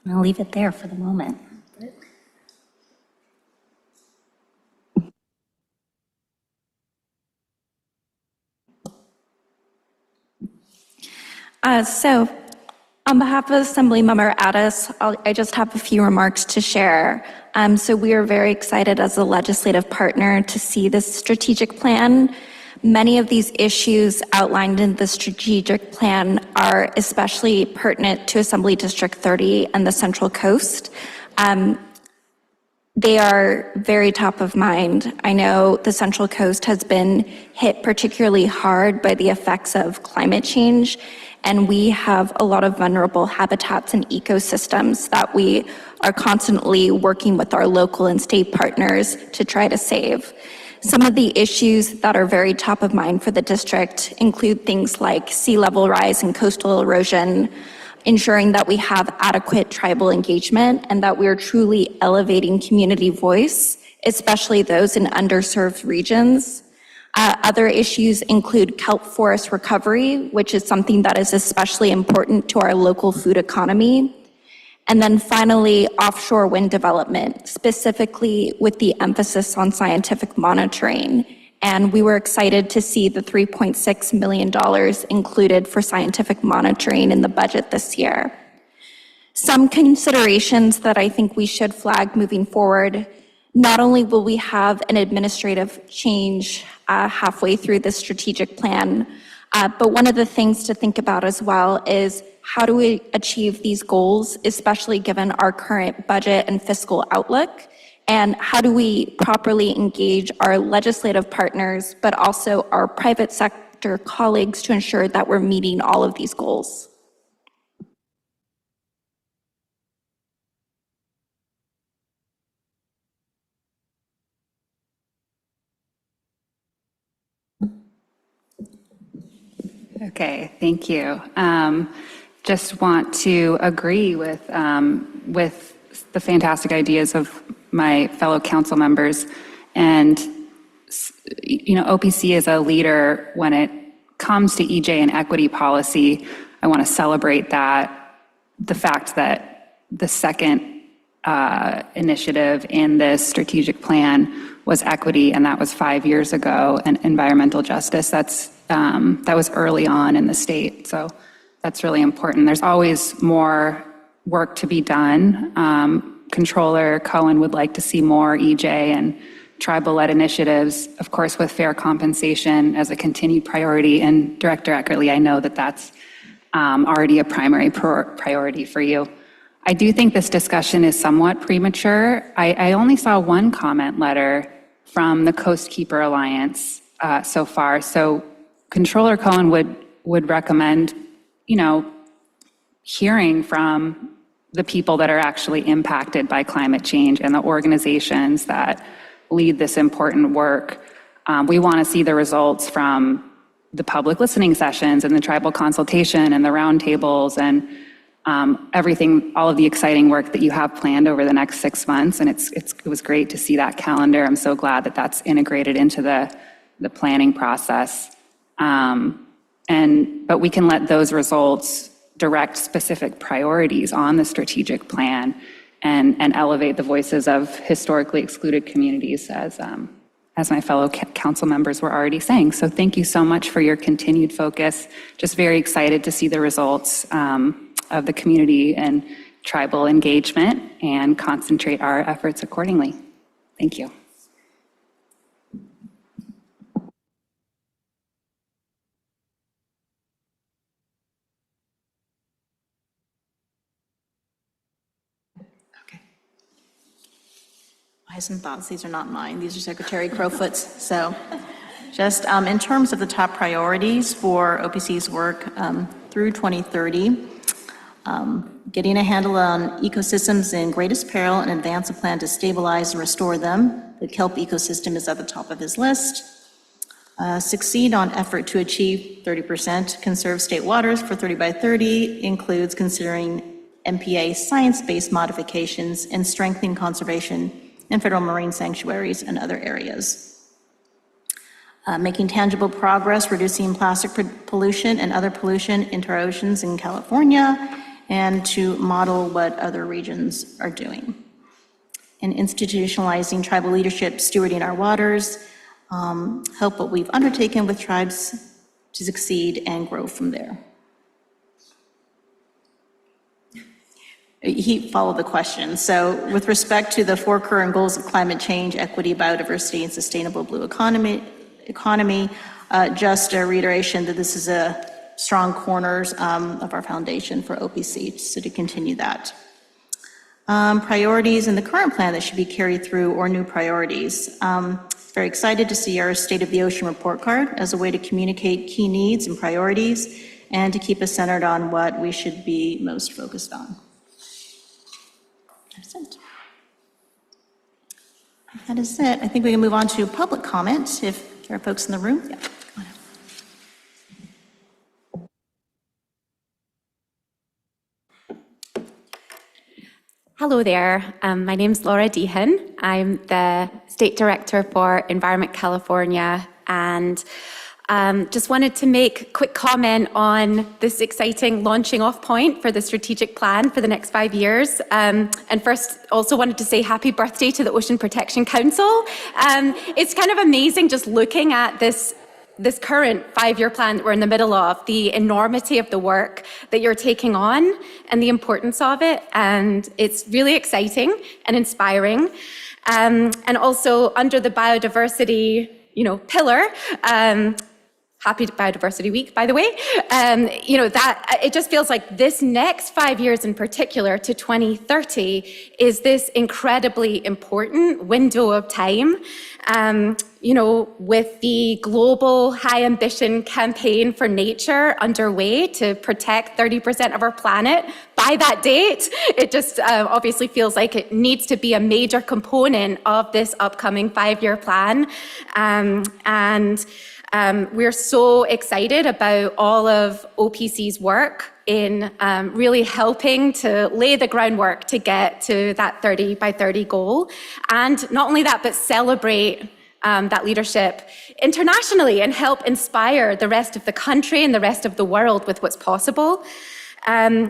And I'll leave it there for the moment. So on behalf of Assemblymember Addis, I just have a few remarks to share. So we are very excited as a legislative partner to see this strategic plan. Many of these issues outlined in the strategic plan are especially pertinent to Assembly District 30 and the Central Coast. They are very top of mind. I know the Central Coast has been hit particularly hard by the effects of climate change, and we have a lot of vulnerable habitats and ecosystems that we are constantly working with our local and state partners to try to save. Some of the issues that are very top of mind for the district include things like sea level rise and coastal erosion, ensuring that we have adequate tribal engagement and that we are truly elevating community voice, especially those in underserved regions. Other issues include kelp forest recovery, which is something that is especially important to our local food economy. And then finally, offshore wind development, specifically with the emphasis on scientific monitoring. And we were excited to see the $3.6 million included for scientific monitoring in the budget this year. Some considerations that I think we should flag moving forward: not only will we have an administrative change halfway through the strategic plan, but one of the things to think about as well is how do we achieve these goals, especially given our current budget and fiscal outlook, and how do we properly engage our legislative partners, but also our private sector colleagues to ensure that we're meeting all of these goals. Okay, thank you. Just want to agree with the fantastic ideas of my fellow council members. And, you know, OPC is a leader when it comes to EJ and equity policy. I want to celebrate that, the fact that the second initiative in this strategic plan was equity, and that was 5 years ago, and environmental justice. That was early on in the state, so that's really important. There's always more work to be done. Controller Cohen would like to see more EJ and tribal-led initiatives, of course, with fair compensation as a continued priority. And Director Eckerle, I know that that's already a primary priority for you. I do think this discussion is somewhat premature. I only saw one comment letter from the Coast Keeper Alliance so far. So Controller Cohen would recommend, you know, hearing from the people that are actually impacted by climate change and the organizations that lead this important work. We want to see the results from the public listening sessions and the tribal consultation and the roundtables and everything, all of the exciting work that you have planned over the next 6 months. And it was great to see that calendar. I'm so glad that that's integrated into the planning process. But we can let those results direct specific priorities on the strategic plan and elevate the voices of historically excluded communities, as my fellow council members were already saying. So thank you so much for your continued focus. Just very excited to see the results of the community and tribal engagement and concentrate our efforts accordingly. Thank you. Eyes and thoughts, these are not mine, these are Secretary Crowfoot's. So just in terms of the top priorities for OPC's work through 2030, getting a handle on ecosystems in greatest peril and advance a plan to stabilize and restore them. The kelp ecosystem is at the top of his list. Succeed on effort to achieve 30% conserved state waters for 30 by 30 includes considering MPA science-based modifications and strengthening conservation in federal marine sanctuaries and other areas. Making tangible progress, reducing plastic pollution and other pollution into our oceans in California, and to model what other regions are doing. And institutionalizing tribal leadership, stewarding our waters, help what we've undertaken with tribes to succeed and grow from there. He followed the question. So with respect to the 4 current goals of climate change, equity, biodiversity, and sustainable blue economy, just a reiteration that this is a strong corners of our foundation for OPC, so to continue that. Priorities in the current plan that should be carried through or new priorities. Very excited to see our State of the Ocean report card as a way to communicate key needs and priorities and to keep us centered on what we should be most focused on. That's it. That is it. I think we can move on to public comment if there are folks in the room. Yeah, come on up. Hello there. My name's Laura Deehan. I'm the State Director for Environment California, and just wanted to make a quick comment on this exciting launching off point for the strategic plan for the next 5 years. And first, also wanted to say happy birthday to the Ocean Protection Council. It's kind of amazing just looking at this current 5-year plan that we're in the middle of, the enormity of the work that you're taking on and the importance of it. And it's really exciting and inspiring. And also under the biodiversity, pillar, happy Biodiversity Week, by the way. That it just feels like this next 5 years in particular to 2030 is this incredibly important window of time. With the global high ambition campaign for nature underway to protect 30% of our planet by that date, it just obviously feels like it needs to be a major component of this upcoming 5-year plan. We're so excited about all of OPC's work in really helping to lay the groundwork to get to that 30 by 30 goal. And not only that, but celebrate that leadership internationally and help inspire the rest of the country and the rest of the world with what's possible. I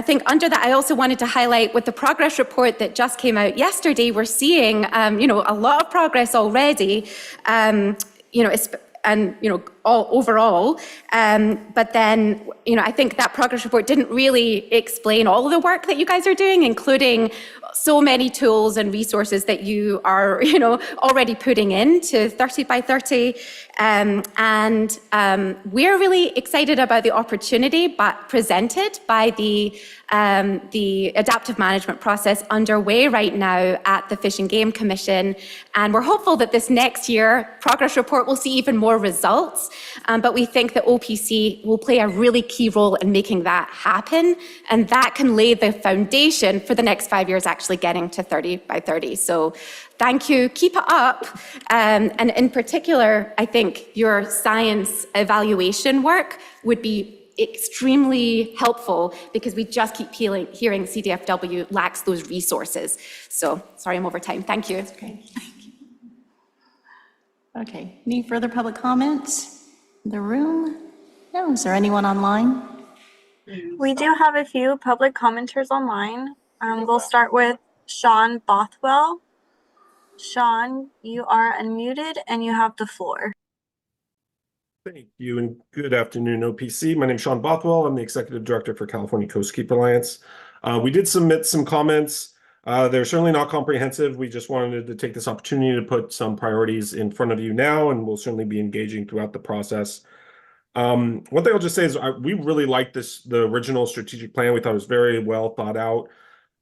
think under that, I also wanted to highlight with the progress report that just came out yesterday, we're seeing, a lot of progress already, all overall. But then, I think that progress report didn't really explain all of the work that you guys are doing, including so many tools and resources that you are, already putting into 30 by 30. We're really excited about the opportunity presented by the adaptive management process underway right now at the Fish and Game Commission. And we're hopeful that this next year progress report will see even more results. But we think that OPC will play a really key role in making that happen. And that can lay the foundation for the next 5 years actually getting to 30 by 30. So thank you. Keep it up. And in particular, I think your science evaluation work would be extremely helpful because we just keep hearing CDFW lacks those resources. So sorry, I'm over time. Thank you. Okay. Okay. Any further public comments in the room? No. Is there anyone online? We do have a few public commenters online. We'll start with Sean Bothwell. Sean, you are unmuted and you have the floor. Thank you and good afternoon, OPC. My name is Sean Bothwell. I'm the Executive Director for California Coastkeeper Alliance. We did submit some comments. They're certainly not comprehensive. We just wanted to take this opportunity to put some priorities in front of you now, and we'll certainly be engaging throughout the process. One thing I'll just say is we really liked the original strategic plan. We thought it was very well thought out.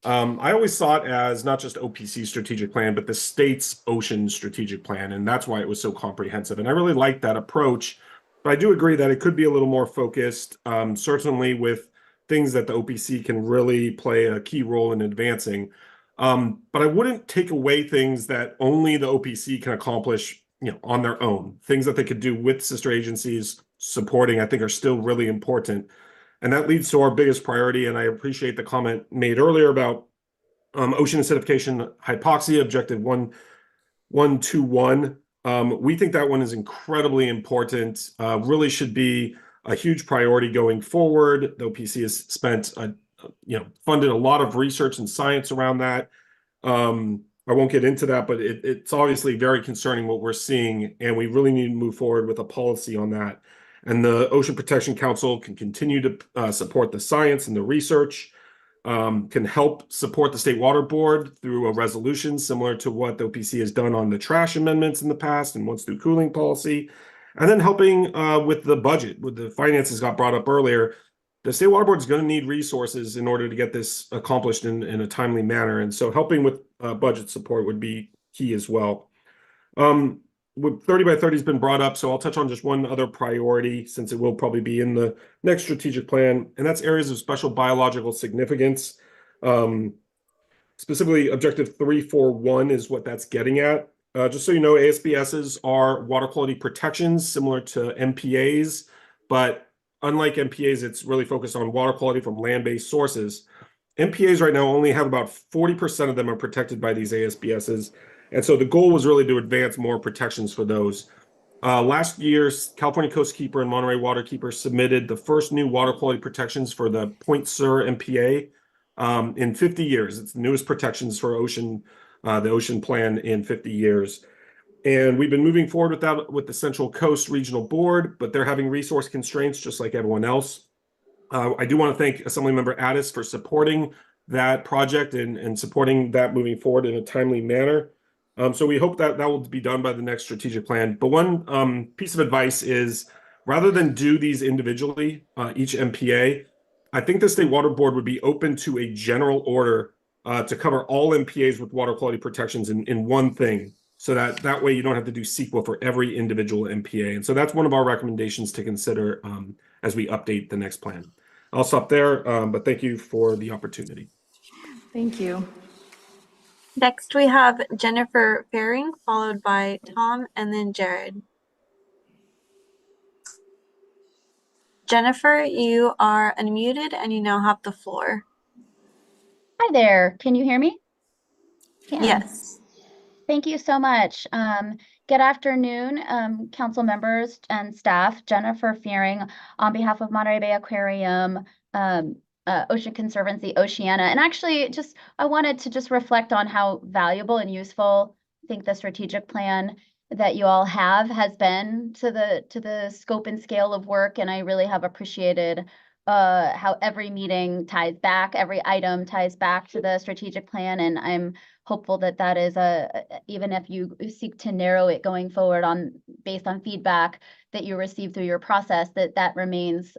I always saw it as not just OPC strategic plan, but the state's ocean strategic plan, and that's why it was so comprehensive. And I really like that approach, but I do agree that it could be a little more focused, certainly with things that the OPC can really play a key role in advancing. But I wouldn't take away things that only the OPC can accomplish, on their own. Things that they could do with sister agencies supporting, I think, are still really important. And that leads to our biggest priority. And I appreciate the comment made earlier about ocean acidification hypoxia, objective 121. We think that one is incredibly important, really should be a huge priority going forward. The OPC has spent, funded a lot of research and science around that. I won't get into that, but it's obviously very concerning what we're seeing, and we really need to move forward with a policy on that. And the Ocean Protection Council can continue to support the science and the research, can help support the State Water Board through a resolution similar to what the OPC has done on the trash amendments in the past and once through cooling policy. And then helping with the budget, with the finances got brought up earlier. The State Water Board is going to need resources in order to get this accomplished in a timely manner. And so helping with budget support would be key as well. With 30 by 30 has been brought up, so I'll touch on just one other priority since it will probably be in the next strategic plan, and that's areas of special biological significance. Specifically, objective 341 is what that's getting at. Just so you know, ASBSs are water quality protections similar to MPAs, but unlike MPAs, it's really focused on water quality from land-based sources. MPAs right now only have about 40% of them are protected by these ASBSs. And so the goal was really to advance more protections for those. Last year, California Coastkeeper and Monterey Waterkeeper submitted the first new water quality protections for the Point Sur MPA in 50 years. It's the newest protections for the ocean plan in 50 years. And we've been moving forward with that with the Central Coast Regional Board, but they're having resource constraints just like everyone else. I do want to thank Assemblymember Addis for supporting that project and supporting that moving forward in a timely manner. So we hope that will be done by the next strategic plan. But one piece of advice is rather than do these individually, each MPA, I think the State Water Board would be open to a general order to cover all MPAs with water quality protections in one thing. So that way you don't have to do CEQA for every individual MPA. And so that's one of our recommendations to consider as we update the next plan. I'll stop there, but thank you for the opportunity. Thank you. Next, we have Jennifer Faring, followed by Tom, and then Jared. Jennifer, you are unmuted and you now have the floor. Hi there. Can you hear me? Yes. Thank you so much. Good afternoon, council members and staff. Jennifer Fearing on behalf of Monterey Bay Aquarium, Ocean Conservancy, Oceana. And actually, I wanted to just reflect on how valuable and useful I think the strategic plan that you all has been to the scope and scale of work. And I really have appreciated how every meeting ties back, every item ties back to the strategic plan. And I'm hopeful that is even if you seek to narrow it going forward based on feedback that you receive through your process, that remains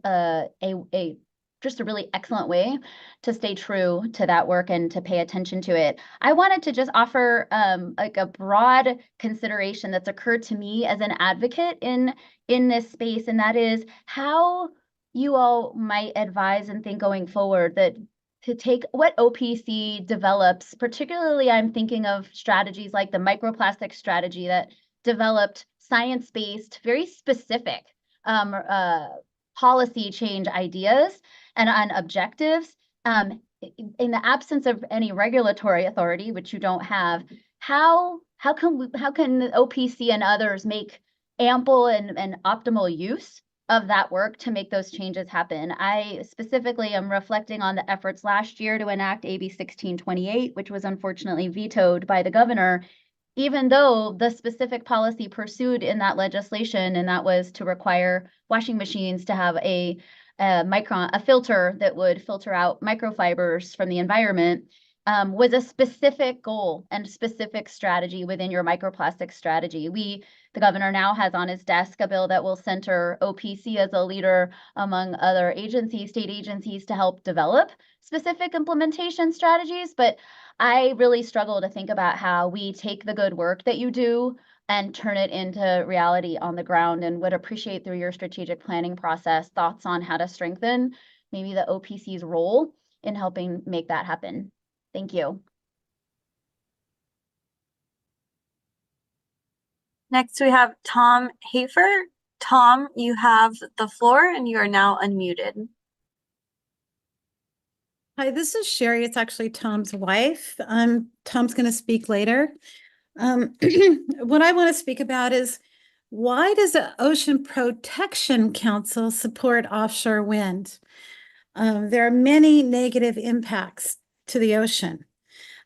just a really excellent way to stay true to that work and to pay attention to it. I wanted to just offer like a broad consideration that's occurred to me as an advocate in this space, and that is how you all might advise and think going forward that to take what OPC develops, particularly I'm thinking of strategies like the microplastic strategy that developed science-based, very specific policy change ideas and objectives. In the absence of any regulatory authority, which you don't have, how can the OPC and others make ample and optimal use of that work to make those changes happen? I specifically am reflecting on the efforts last year to enact AB 1628, which was unfortunately vetoed by the governor. even though the specific policy pursued in that legislation, and that was to require washing machines to have a filter that would filter out microfibers from the environment, was a specific goal and specific strategy within your microplastic strategy. The governor now has on his desk a bill that will center OPC as a leader among other agencies, state agencies, to help develop specific implementation strategies. But I really struggle to think about how we take the good work that you do and turn it into reality on the ground, and would appreciate through your strategic planning process thoughts on how to strengthen maybe the OPC's role in helping make that happen. Thank you. Next, we have Tom Hafer. Tom, you have the floor and you are now unmuted. Hi, this is Sherry. It's actually Tom's wife. Tom's going to speak later. What I want to speak about is, why does the Ocean Protection Council support offshore wind? There are many negative impacts to the ocean.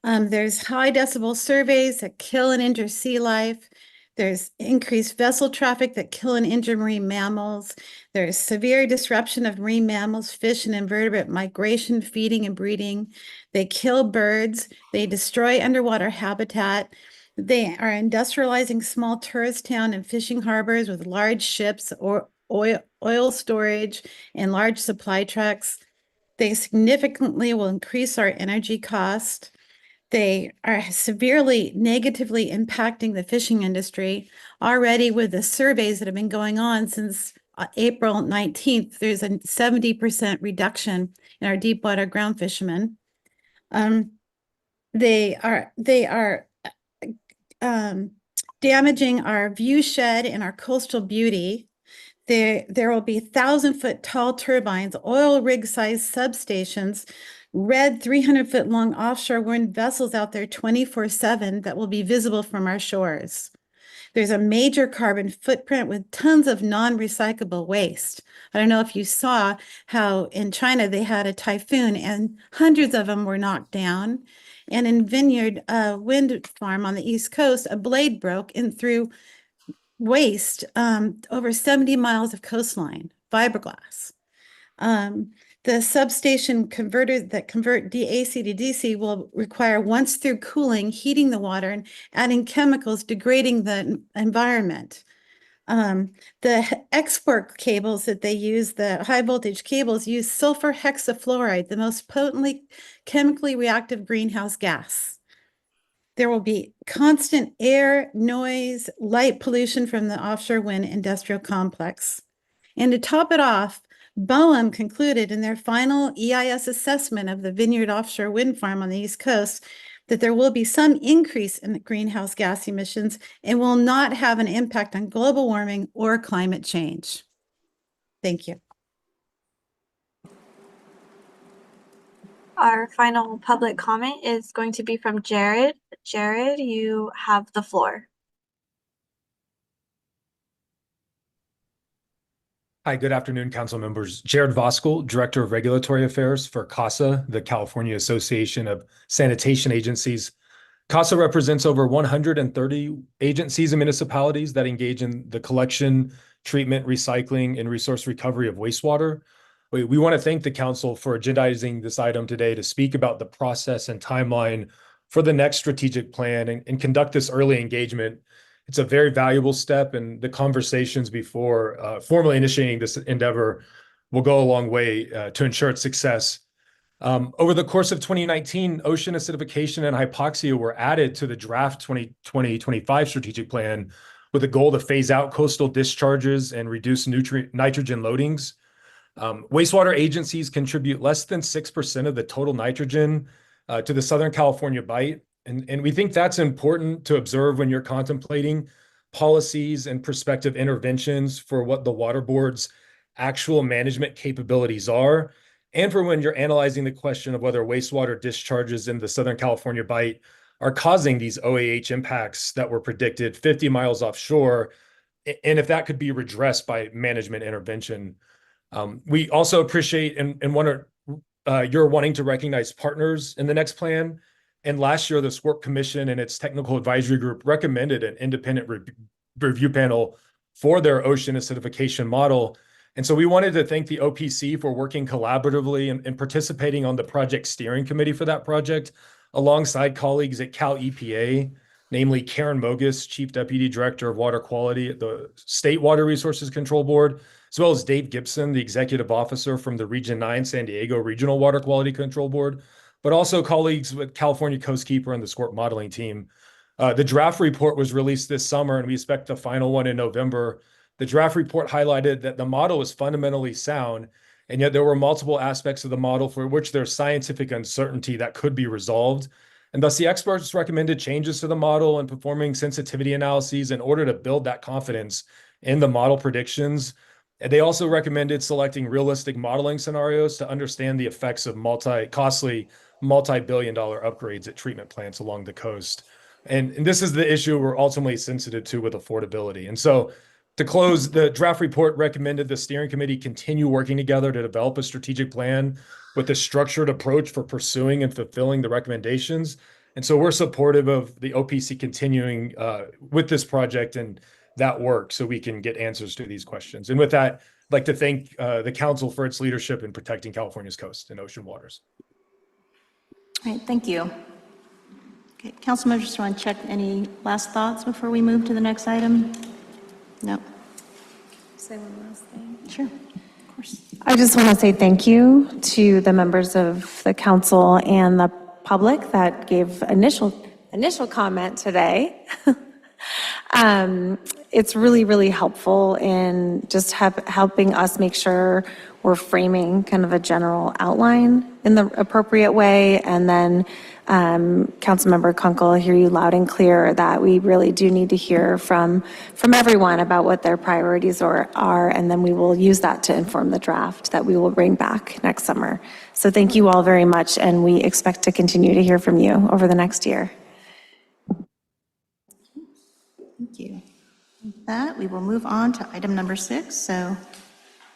There's high decibel surveys that kill and injure sea life. There's increased vessel traffic that kill and injure marine mammals. There's severe disruption of marine mammals, fish, and invertebrate migration, feeding, and breeding. They kill birds. They destroy underwater habitat. They are industrializing small tourist towns and fishing harbors with large ships or oil storage and large supply trucks. They significantly will increase our energy cost. They are severely negatively impacting the fishing industry. Already, with the surveys that have been going on since April 19th, there's a 70% reduction in our deep water ground fishermen. They are damaging our view shed and our coastal beauty. There will be 1,000-foot tall turbines, oil rig-sized substations, red 300-foot long offshore wind vessels out there 24/7 that will be visible from our shores. There's a major carbon footprint with tons of non-recyclable waste. I don't know if you saw how in China they had a typhoon and hundreds of them were knocked down. And in Vineyard Wind Farm on the East Coast, a blade broke and threw waste over 70 miles of coastline, fiberglass. The substation converters that convert AC to DC will require once through cooling, heating the water, and adding chemicals, degrading the environment. The export cables that they use, the high voltage cables, use sulfur hexafluoride, the most potently chemically reactive greenhouse gas. There will be constant air, noise, light pollution from the offshore wind industrial complex. And to top it off, BOEM concluded in their final EIS assessment of the Vineyard offshore wind farm on the East Coast that there will be some increase in the greenhouse gas emissions and will not have an impact on global warming or climate change. Thank you. Our final public comment is going to be from Jared. Jared, you have the floor. Hi, good afternoon, council members. Jared Voskuhl, Director of Regulatory Affairs for CASA, the California Association of Sanitation Agencies. CASA represents over 130 agencies and municipalities that engage in the collection, treatment, recycling, and resource recovery of wastewater. We want to thank the council for agendizing this item today to speak about the process and timeline for the next strategic plan and conduct this early engagement. It's a very valuable step, and the conversations before formally initiating this endeavor will go a long way to ensure its success. Over the course of 2019, ocean acidification and hypoxia were added to the draft 2020-25 strategic plan with a goal to phase out coastal discharges and reduce nitrogen loadings. Wastewater agencies contribute less than 6% of the total nitrogen to the Southern California Bight. And we think that's important to observe when you're contemplating policies and prospective interventions for what the water board's actual management capabilities are, and for when you're analyzing the question of whether wastewater discharges in the Southern California Bight are causing these OAH impacts that were predicted 50 miles offshore, and if that could be redressed by management intervention. We also appreciate and you're wanting to recognize partners in the next plan. And last year, the SWORP Commission and its technical advisory group recommended an independent review panel for their ocean acidification model. And so we wanted to thank the OPC for working collaboratively and participating on the project steering committee for that project, alongside colleagues at Cal EPA, namely Karen Mogus, Chief Deputy Director of Water Quality at the State Water Resources Control Board, as well as Dave Gibson, the Executive Officer from the Region 9 San Diego Regional Water Quality Control Board, but also colleagues with California Coastkeeper and the SWORP modeling team. The draft report was released this summer, and we expect the final one in November. The draft report highlighted that the model was fundamentally sound, and yet there were multiple aspects of the model for which there's scientific uncertainty that could be resolved. And thus the experts recommended changes to the model and performing sensitivity analyses in order to build that confidence in the model predictions. And they also recommended selecting realistic modeling scenarios to understand the effects of costly multi-billion-dollar upgrades at treatment plants along the coast. And this is the issue we're ultimately sensitive to with affordability. And so to close, the draft report recommended the steering committee continue working together to develop a strategic plan with a structured approach for pursuing and fulfilling the recommendations. And so we're supportive of the OPC continuing with this project and that work so we can get answers to these questions. And with that, I'd like to thank the council for its leadership in protecting California's coast and ocean waters. All right, thank you. Okay, council members, just want to check any last thoughts before we move to the next item? No. Say one last thing. Sure, of course. I just want to say thank you to the members of the council and the public that gave initial comment today. It's really, really helpful in just helping us make sure we're framing kind of a general outline in the appropriate way. And then Councilmember Kunkel, I hear you loud and clear that we really do need to hear from everyone about what their priorities are, and then we will use that to inform the draft that we will bring back next summer. So thank you all very much, and we expect to continue to hear from you over the next year. Thank you. With that, we will move on to item number 6. So,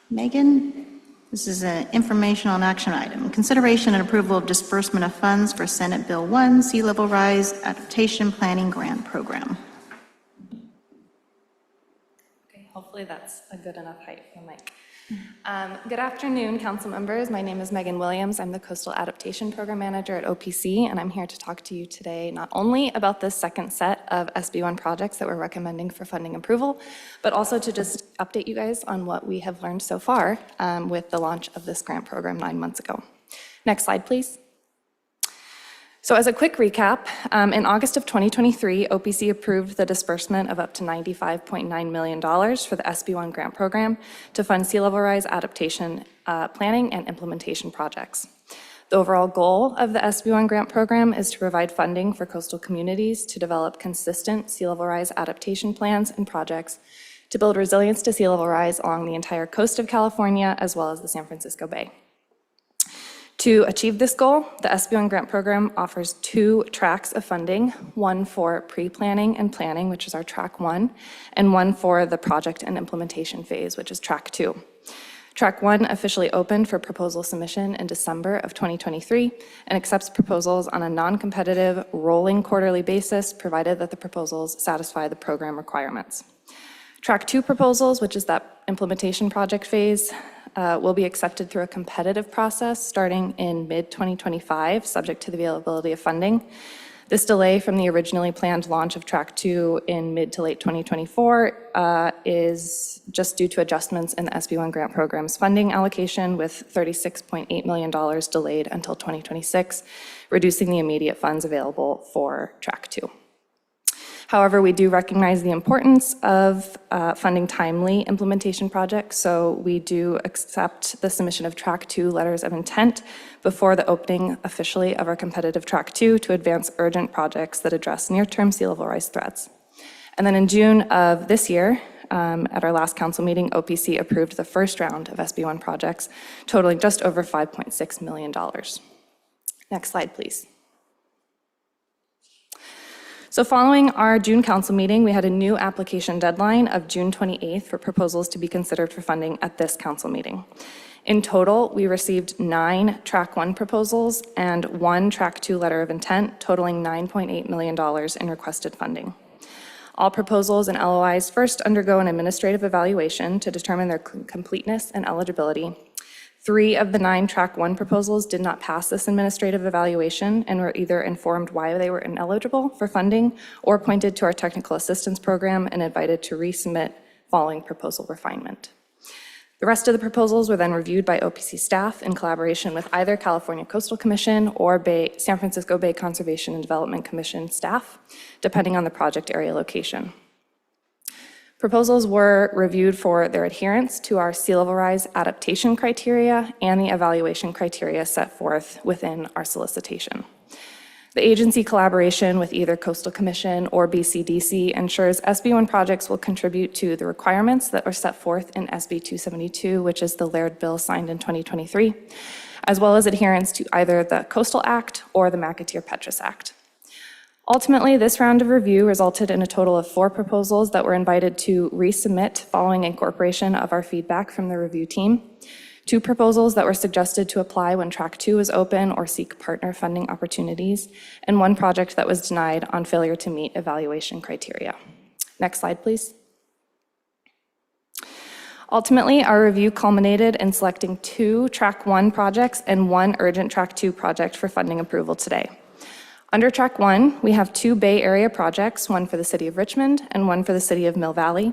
Megan, this is an informational and action item. Consideration and approval of disbursement of funds for Senate Bill 1, Sea Level Rise Adaptation Planning Grant Program. Okay, hopefully that's a good enough height for the mic. Good afternoon, council members. My name is Megan Williams. I'm the Coastal Adaptation Program Manager at OPC, and I'm here to talk to you today not only about the second set of SB1 projects that we're recommending for funding approval, but also to just update you guys on what we have learned so far with the launch of this grant program 9 months ago. Next slide, please. So as a quick recap, in August of 2023, OPC approved the disbursement of up to $95.9 million for the SB1 grant program to fund sea level rise adaptation planning and implementation projects. The overall goal of the SB1 grant program is to provide funding for coastal communities to develop consistent sea level rise adaptation plans and projects to build resilience to sea level rise along the entire coast of California, as well as the San Francisco Bay. To achieve this goal, the SB1 grant program offers 2 tracks of funding, one for pre-planning and planning, which is our track 1, and one for the project and implementation phase, which is track 2. Track 1 officially opened for proposal submission in December of 2023 and accepts proposals on a non-competitive rolling quarterly basis, provided that the proposals satisfy the program requirements. Track 2 proposals, which is that implementation project phase, will be accepted through a competitive process starting in mid-2025, subject to the availability of funding. This delay from the originally planned launch of Track 2 in mid to late 2024 is just due to adjustments in the SB1 grant program's funding allocation, with $36.8 million delayed until 2026, reducing the immediate funds available for Track 2. However, we do recognize the importance of funding timely implementation projects, so we do accept the submission of Track 2 letters of intent before the opening officially of our competitive Track 2 to advance urgent projects that address near-term sea level rise threats. And then in June of this year, at our last council meeting, OPC approved the first round of SB1 projects, totaling just over $5.6 million. Next slide, please. So following our June council meeting, we had a new application deadline of June 28th for proposals to be considered for funding at this council meeting. In total, we received 9 Track 1 proposals and 1 Track 2 letter of intent, totaling $9.8 million in requested funding. All proposals and LOIs first undergo an administrative evaluation to determine their completeness and eligibility. 3 of the 9 Track 1 proposals did not pass this administrative evaluation and were either informed why they were ineligible for funding or pointed to our technical assistance program and invited to resubmit following proposal refinement. The rest of the proposals were then reviewed by OPC staff in collaboration with either California Coastal Commission or San Francisco Bay Conservation and Development Commission staff, depending on the project area location. Proposals were reviewed for their adherence to our sea level rise adaptation criteria and the evaluation criteria set forth within our solicitation. The agency collaboration with either Coastal Commission or BCDC ensures SB1 projects will contribute to the requirements that are set forth in SB 272, which is the Laird Bill signed in 2023, as well as adherence to either the Coastal Act or the McAteer-Petras Act. Ultimately, this round of review resulted in a total of 4 proposals that were invited to resubmit following incorporation of our feedback from the review team, 2 proposals that were suggested to apply when Track 2 was open or seek partner funding opportunities, and 1 project that was denied on failure to meet evaluation criteria. Next slide, please. Ultimately, our review culminated in selecting 2 Track 1 projects and 1 urgent Track 2 project for funding approval today. Under Track 1, we have 2 Bay Area projects, one for the City of Richmond and one for the City of Mill Valley.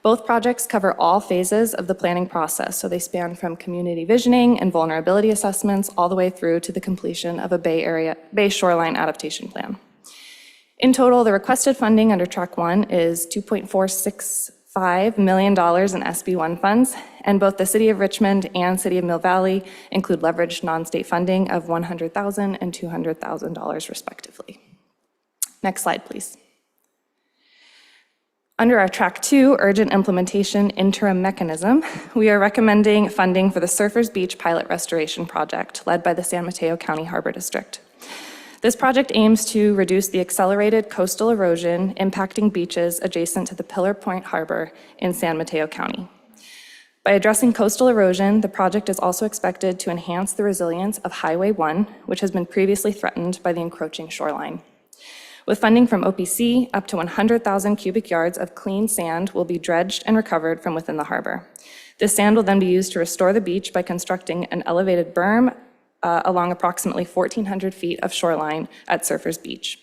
Both projects cover all phases of the planning process, so they span from community visioning and vulnerability assessments all the way through to the completion of a Bay Shoreline Adaptation Plan. In total, the requested funding under Track 1 is $2.465 million in SB1 funds, and both the City of Richmond and City of Mill Valley include leveraged non-state funding of $100,000 and $200,000 respectively. Next slide, please. Under our Track 2 Urgent Implementation Interim Mechanism, we are recommending funding for the Surfers Beach Pilot Restoration Project, led by the San Mateo County Harbor District. This project aims to reduce the accelerated coastal erosion impacting beaches adjacent to the Pillar Point Harbor in San Mateo County. By addressing coastal erosion, the project is also expected to enhance the resilience of Highway 1, which has been previously threatened by the encroaching shoreline. With funding from OPC, up to 100,000 cubic yards of clean sand will be dredged and recovered from within the harbor. This sand will then be used to restore the beach by constructing an elevated berm along approximately 1,400 feet of shoreline at Surfers Beach.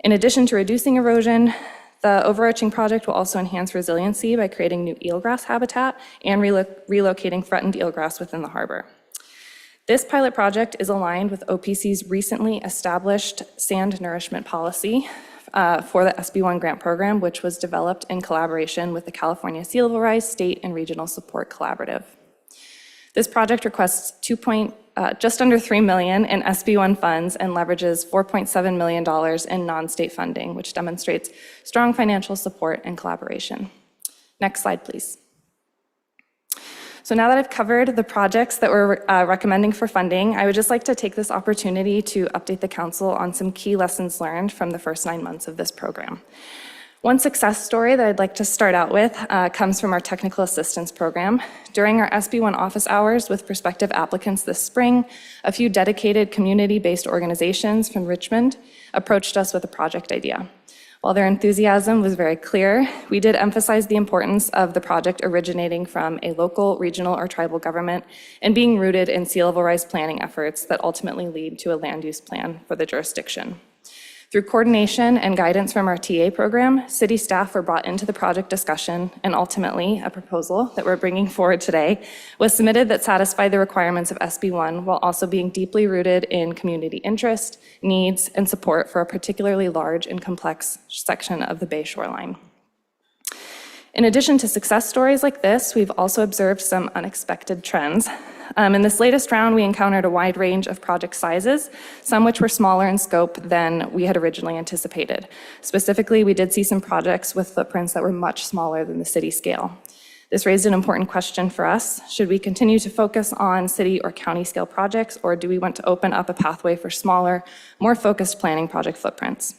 In addition to reducing erosion, the overarching project will also enhance resiliency by creating new eelgrass habitat and relocating threatened eelgrass within the harbor. This pilot project is aligned with OPC's recently established sand nourishment policy for the SB1 grant program, which was developed in collaboration with the California Sea Level Rise State and Regional Support Collaborative. This project requests just under $3 million in SB1 funds and leverages $4.7 million in non-state funding, which demonstrates strong financial support and collaboration. Next slide, please. So now that I've covered the projects that we're recommending for funding, I would just like to take this opportunity to update the council on some key lessons learned from the first 9 months of this program. One success story that I'd like to start out with comes from our technical assistance program. During our SB1 office hours with prospective applicants this spring, a few dedicated community-based organizations from Richmond approached us with a project idea. While their enthusiasm was very clear, we did emphasize the importance of the project originating from a local, regional, or tribal government and being rooted in sea level rise planning efforts that ultimately lead to a land use plan for the jurisdiction. Through coordination and guidance from our TA program, city staff were brought into the project discussion, and ultimately, a proposal that we're bringing forward today was submitted that satisfied the requirements of SB1 while also being deeply rooted in community interest, needs, and support for a particularly large and complex section of the Bay shoreline. In addition to success stories like this, we've also observed some unexpected trends. In this latest round, we encountered a wide range of project sizes, some which were smaller in scope than we had originally anticipated. Specifically, we did see some projects with footprints that were much smaller than the city scale. This raised an important question for us. Should we continue to focus on city or county scale projects, or do we want to open up a pathway for smaller, more focused planning project footprints?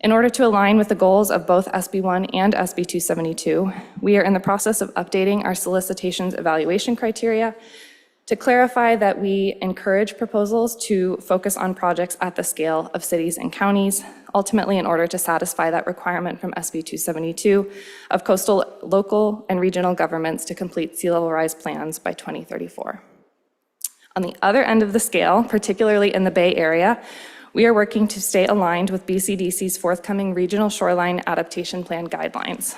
In order to align with the goals of both SB1 and SB 272, we are in the process of updating our solicitations evaluation criteria To clarify that we encourage proposals to focus on projects at the scale of cities and counties, ultimately in order to satisfy that requirement from SB 272 of coastal, local, and regional governments to complete sea level rise plans by 2034. On the other end of the scale, particularly in the Bay Area, we are working to stay aligned with BCDC's forthcoming Regional Shoreline Adaptation Plan guidelines.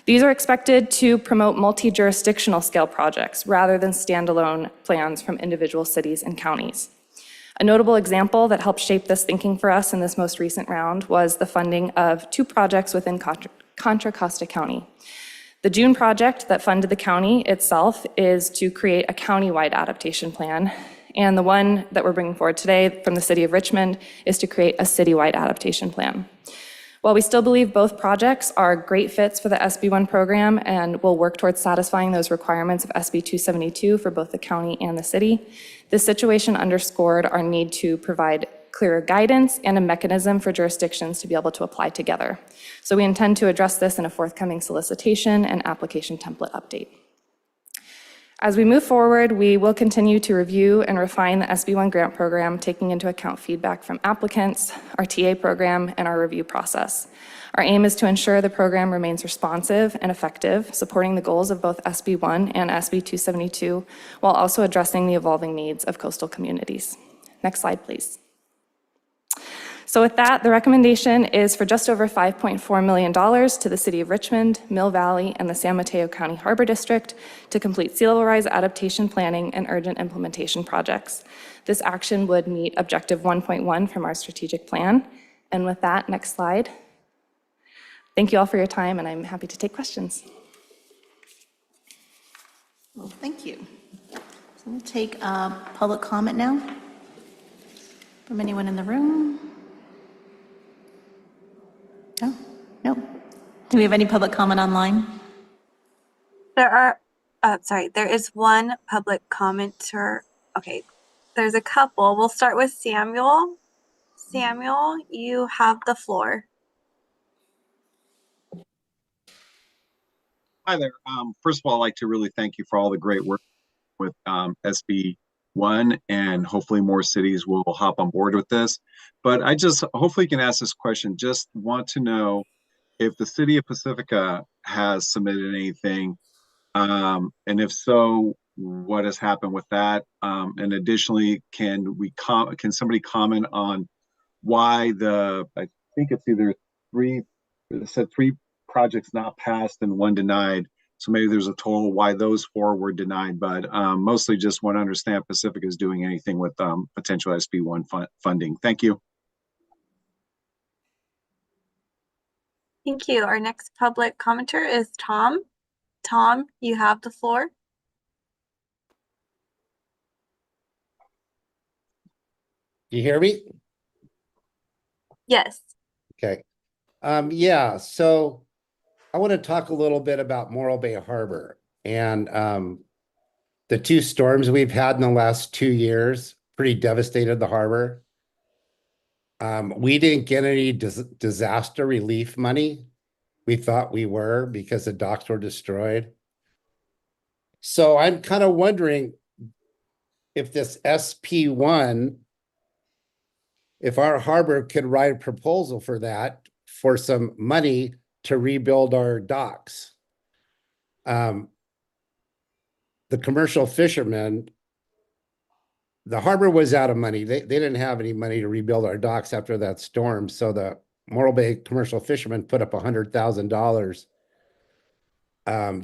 These are expected to promote multi-jurisdictional scale projects rather than standalone plans from individual cities and counties. A notable example that helped shape this thinking for us in this most recent round was the funding of 2 projects within Contra Costa County. The June project that funded the county itself is to create a county-wide adaptation plan, and the one that we're bringing forward today from the city of Richmond is to create a citywide adaptation plan. While we still believe both projects are great fits for the SB1 program and will work towards satisfying those requirements of SB 272 for both the county and the city, this situation underscored our need to provide clearer guidance and a mechanism for jurisdictions to be able to apply together. So we intend to address this in a forthcoming solicitation and application template update. As we move forward, we will continue to review and refine the SB1 grant program, taking into account feedback from applicants, our TA program, and our review process. Our aim is to ensure the program remains responsive and effective, supporting the goals of both SB1 and SB 272, while also addressing the evolving needs of coastal communities. Next slide, please. So with that, the recommendation is for just over $5.4 million to the City of Richmond, Mill Valley, and the San Mateo County Harbor District to complete sea level rise adaptation planning and urgent implementation projects. This action would meet Objective 1.1 from our strategic plan. And with that, next slide. Thank you all for your time, and I'm happy to take questions. Well, thank you. So we'll take public comment now from anyone in the room. No? No. Do we have any public comment online? There is one public commenter. Okay, there's a couple. We'll start with Samuel. Samuel, you have the floor. Hi there. First of all, I'd like to really thank you for all the great work with SB1, and hopefully more cities will hop on board with this. But I just, hopefully you can ask this question, just want to know if the city of Pacifica has submitted anything, and if so, what has happened with that? And additionally, can somebody comment on why I think it's either three projects not passed and 1 denied. So maybe there's a total why those 4 were denied, but mostly just want to understand if Pacifica is doing anything with potential SB1 funding. Thank you. Thank you. Our next public commenter is Tom. Tom, you have the floor. You hear me? Yes. Okay. Yeah, so I want to talk a little bit about Morro Bay Harbor and the 2 storms we've had in the last 2 years pretty devastated the harbor. We didn't get any disaster relief money. We thought we were because the docks were destroyed. So I'm kind of wondering if this SP1, if our harbor could write a proposal for that, for some money to rebuild our docks. The commercial fishermen, the harbor was out of money. They didn't have any money to rebuild our docks after that storm. So the Morro Bay commercial fishermen put up $100,000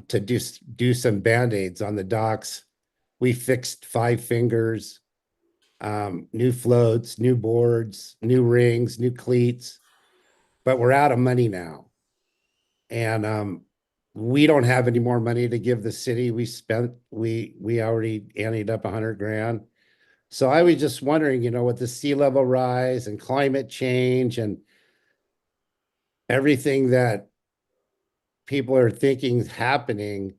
to do some Band-Aids on the docks. We fixed 5 fingers, new floats, new boards, new rings, new cleats, but we're out of money now. And we don't have any more money to give the city. We already anteed up 100 grand. So I was just wondering, with the sea level rise and climate change and everything that people are thinking is happening,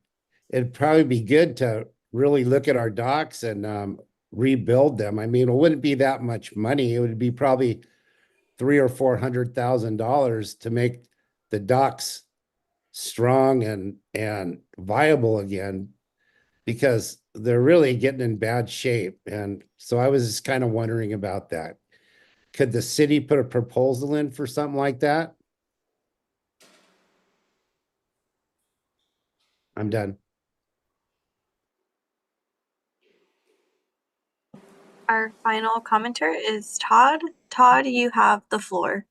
it'd probably be good to really look at our docks and rebuild them. I mean, it wouldn't be that much money. It would be probably $300,000 or $400,000 to make the docks strong and viable again, because they're really getting in bad shape. And so I was just kind of wondering about that. Could the city put a proposal in for something like that? I'm done. Our final commenter is Todd. Todd, you have the floor.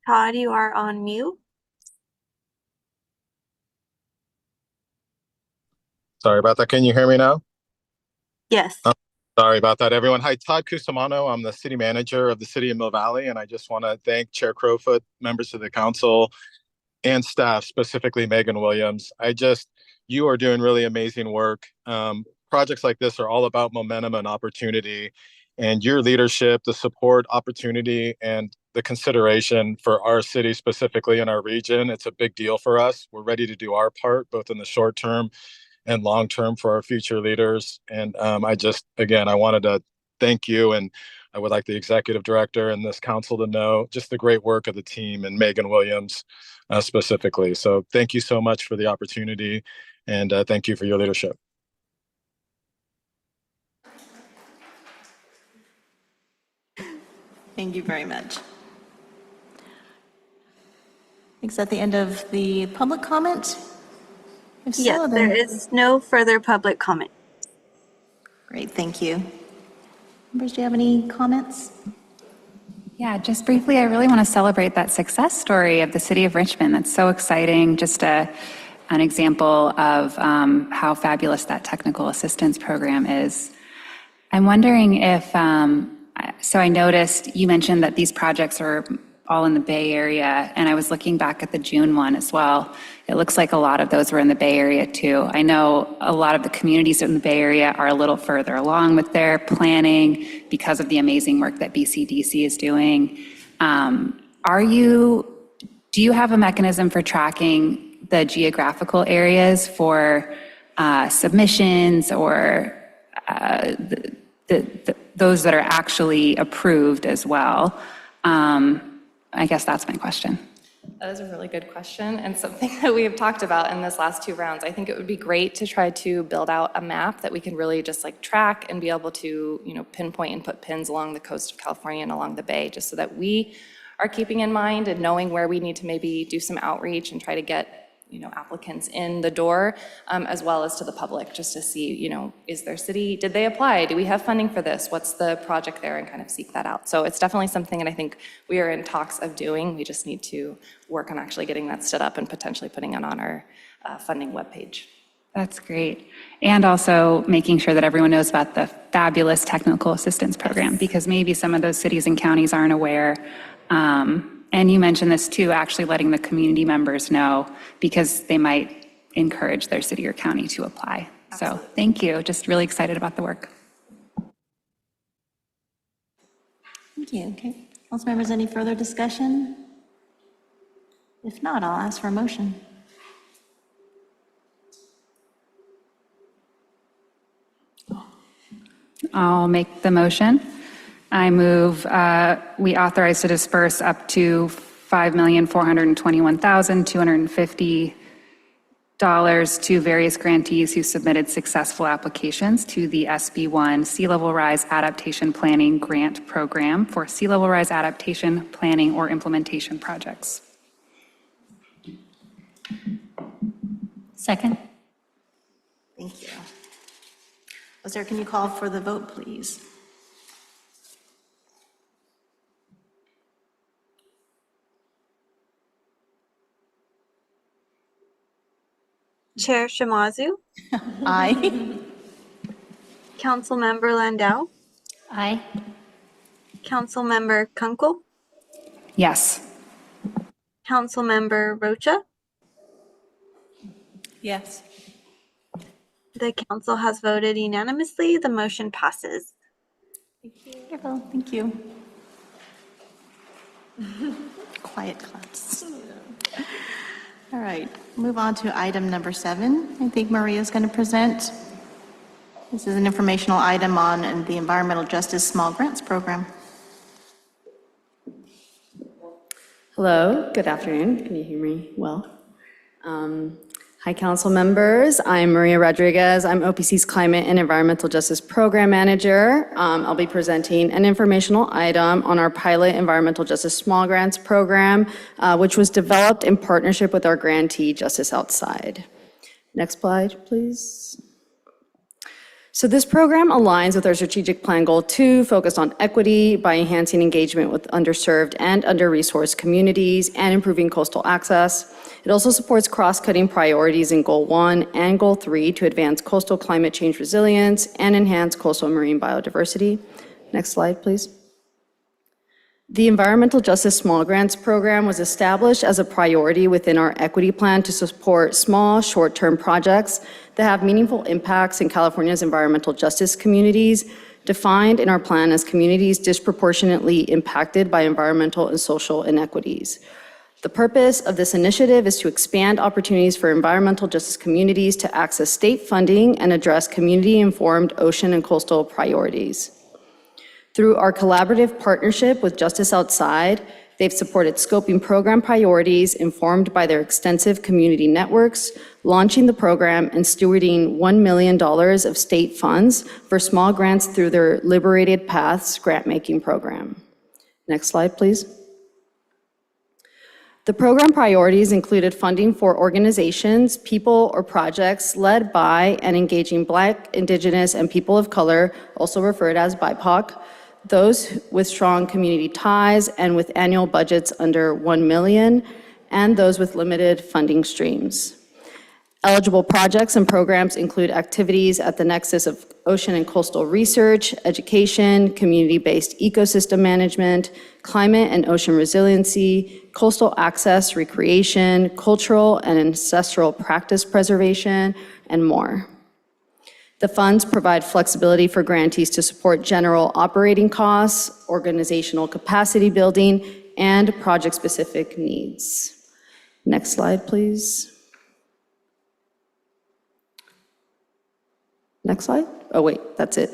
Todd, you are on mute. Sorry about that. Can you hear me now? Yes. Sorry about that, everyone. Hi, Todd Cusimano. I'm the city manager of the city of Mill Valley, and I just want to thank Chair Crowfoot, members of the council, and staff, specifically Megan Williams. You are doing really amazing work. Projects like this are all about momentum and opportunity, and your leadership, the support, opportunity, and the consideration for our city, specifically in our region. It's a big deal for us. We're ready to do our part, both in the short term and long term for our future leaders. And I wanted to thank you, and I would like the executive director and this council to know just the great work of the team and Megan Williams specifically. So thank you so much for the opportunity, and thank you for your leadership. Thank you very much. Is that the end of the public comment? If so, Yes, there is no further public comment. Great, thank you. Members, do you have any comments? Yeah, just briefly, I really want to celebrate that success story of the city of Richmond. That's so exciting. Just an example of how fabulous that technical assistance program is. I'm wondering if, so I noticed you mentioned that these projects are all in the Bay Area, and I was looking back at the June one as well. It looks like a lot of those were in the Bay Area too. I know a lot of the communities in the Bay Area are a little further along with their planning because of the amazing work that BCDC is doing. Do you have a mechanism for tracking the geographical areas for submissions or those that are actually approved as well? I guess that's my question. That is a really good question and something that we have talked about in this last 2 rounds. I think it would be great to try to build out a map that we can really just like track and be able to, pinpoint and put pins along the coast of California and along the Bay, just so that we are keeping in mind and knowing where we need to maybe do some outreach and try to get applicants in the door, as well as to the public, just to see, is their city, did they apply? Do we have funding for this? What's the project there? And kind of seek that out. So it's definitely something, and I think we are in talks of doing. We just need to work on actually getting that stood up and potentially putting it on our funding webpage. That's great. And also making sure that everyone knows about the fabulous technical assistance program, because maybe some of those cities and counties aren't aware. And you mentioned this too, actually letting the community members know, because they might encourage their city or county to apply. Absolutely. So thank you. Just really excited about the work. Thank you. Okay. Council members, any further discussion? If not, I'll ask for a motion. I'll make the motion. I move we authorize to disperse up to $5,421,250 to various grantees who submitted successful applications to the SB1 Sea Level Rise Adaptation Planning Grant Program for sea level rise adaptation planning or implementation projects. Second. Thank you. Sarah, can you call for the vote, please? Chair Shimazu? Aye. Councilmember Landau? Aye. Councilmember Kunkel? Yes. Councilmember Rocha? Yes. The council has voted unanimously. The motion passes. Wonderful. Thank you. Quiet claps. All right, move on to item number 7. I think Maria's going to present. This is an informational item on the Environmental Justice Small Grants Program. Hello, good afternoon. Can you hear me well? Hi, council members. I'm Maria Rodriguez. I'm OPC's Climate and Environmental Justice Program Manager. I'll be presenting an informational item on our pilot environmental justice small grants program, which was developed in partnership with our grantee, Justice Outside. Next slide, please. So this program aligns with our strategic plan goal 2, focused on equity by enhancing engagement with underserved and under-resourced communities and improving coastal access. It also supports cross-cutting priorities in goal 1 and goal 3 to advance coastal climate change resilience and enhance coastal marine biodiversity. Next slide, please. The Environmental Justice Small Grants Program was established as a priority within our equity plan to support small, short-term projects that have meaningful impacts in California's environmental justice communities, defined in our plan as communities disproportionately impacted by environmental and social inequities. The purpose of this initiative is to expand opportunities for environmental justice communities to access state funding and address community-informed ocean and coastal priorities. Through our collaborative partnership with Justice Outside, they've supported scoping program priorities informed by their extensive community networks, launching the program and stewarding $1 million of state funds for small grants through their Liberated Paths grant-making program. Next slide, please. The program priorities included funding for organizations, people, or projects led by and engaging Black, Indigenous, and people of color, also referred as BIPOC, those with strong community ties and with annual budgets under $1 million, and those with limited funding streams. Eligible projects and programs include activities at the nexus of ocean and coastal research, education, community-based ecosystem management, climate and ocean resiliency, coastal access, recreation, cultural and ancestral practice preservation, and more. The funds provide flexibility for grantees to support general operating costs, organizational capacity building, and project-specific needs. Next slide, please. Next slide? Oh, wait, that's it.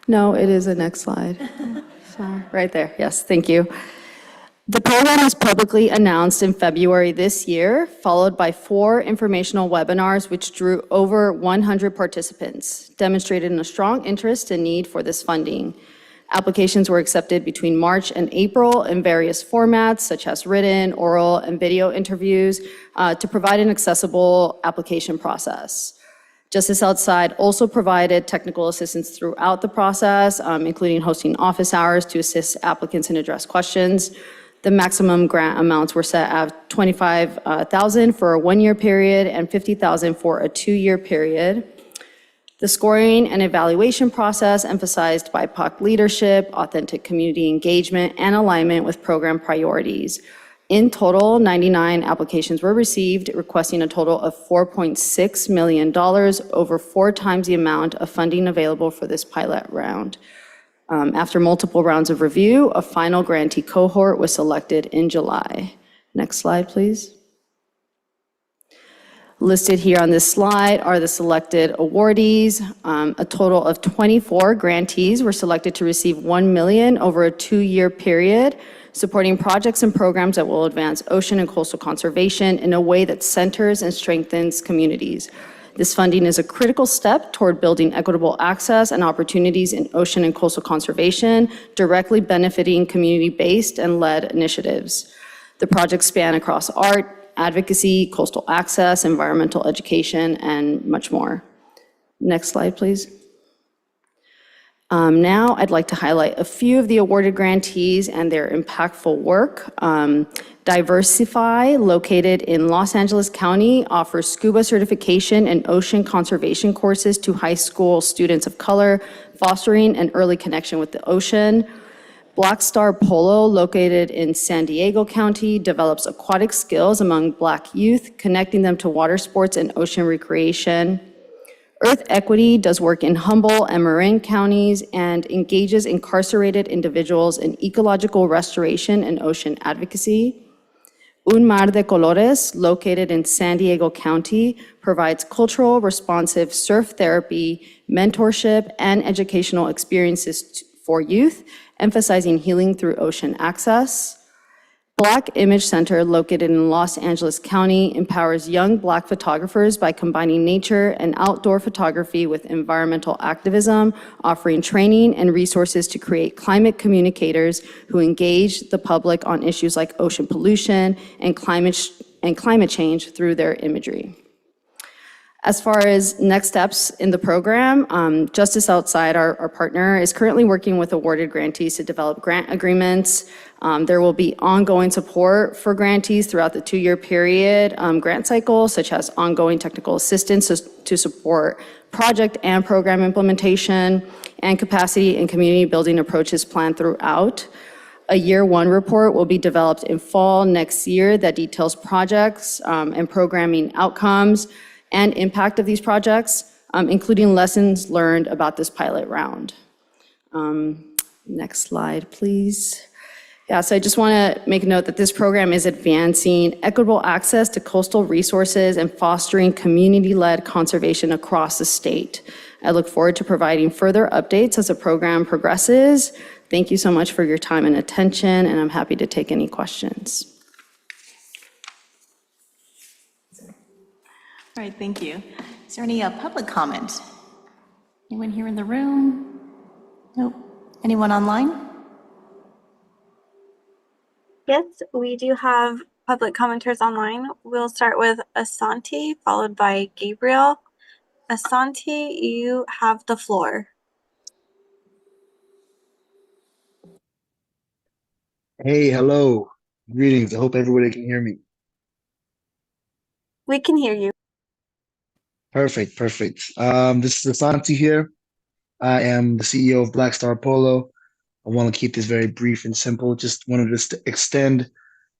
No, it is a next slide. So, right there, yes, thank you. The program was publicly announced in February this year, followed by 4 informational webinars, which drew over 100 participants, demonstrating a strong interest and need for this funding. Applications were accepted between March and April in various formats, such as written, oral, and video interviews, to provide an accessible application process. Justice Outside also provided technical assistance throughout the process, including hosting office hours to assist applicants and address questions. The maximum grant amounts were set at $25,000 for a 1-year period and $50,000 for a 2-year period. The scoring and evaluation process emphasized BIPOC leadership, authentic community engagement, and alignment with program priorities. In total, 99 applications were received, requesting a total of $4.6 million, over 4 times the amount of funding available for this pilot round. After multiple rounds of review, a final grantee cohort was selected in July. Next slide, please. Listed here on this slide are the selected awardees. A total of 24 grantees were selected to receive $1 million over a 2-year period, supporting projects and programs that will advance ocean and coastal conservation in a way that centers and strengthens communities. This funding is a critical step toward building equitable access and opportunities in ocean and coastal conservation, directly benefiting community-based and led initiatives. The projects span across art, advocacy, coastal access, environmental education, and much more. Next slide, please. Now, I'd like to highlight a few of the awarded grantees and their impactful work. Diversify, located in Los Angeles County, offers scuba certification and ocean conservation courses to high school students of color, fostering an early connection with the ocean. Black Star Polo, located in San Diego County, develops aquatic skills among Black youth, connecting them to water sports and ocean recreation. Earth Equity does work in Humboldt and Marin counties and engages incarcerated individuals in ecological restoration and ocean advocacy. Un Mar de Colores, located in San Diego County, provides cultural responsive surf therapy, mentorship, and educational experiences for youth, emphasizing healing through ocean access. Black Image Center, located in Los Angeles County, empowers young Black photographers by combining nature and outdoor photography with environmental activism, offering training and resources to create climate communicators who engage the public on issues like ocean pollution and climate change through their imagery. As far as next steps in the program, Justice Outside, our partner, is currently working with awarded grantees to develop grant agreements. There will be ongoing support for grantees throughout the 2-year period grant cycle, such as ongoing technical assistance to support project and program implementation, and capacity and community building approaches planned throughout. A year 1 report will be developed in fall next year that details projects and programming outcomes and impact of these projects, including lessons learned about this pilot round. Next slide, please. Yeah, so I just want to make a note that this program is advancing equitable access to coastal resources and fostering community-led conservation across the state. I look forward to providing further updates as the program progresses. Thank you so much for your time and attention, and I'm happy to take any questions. All right, thank you. Is there any public comment? Anyone here in the room? Nope. Anyone online? Yes, we do have public commenters online. We'll start with Asante, followed by Gabriel. Asante, you have the floor. Hey, hello. Greetings. I hope everybody can hear me. We can hear you. Perfect, perfect. This is Asante here. I am the CEO of Black Star Polo. I want to keep this very brief and simple. Just wanted to extend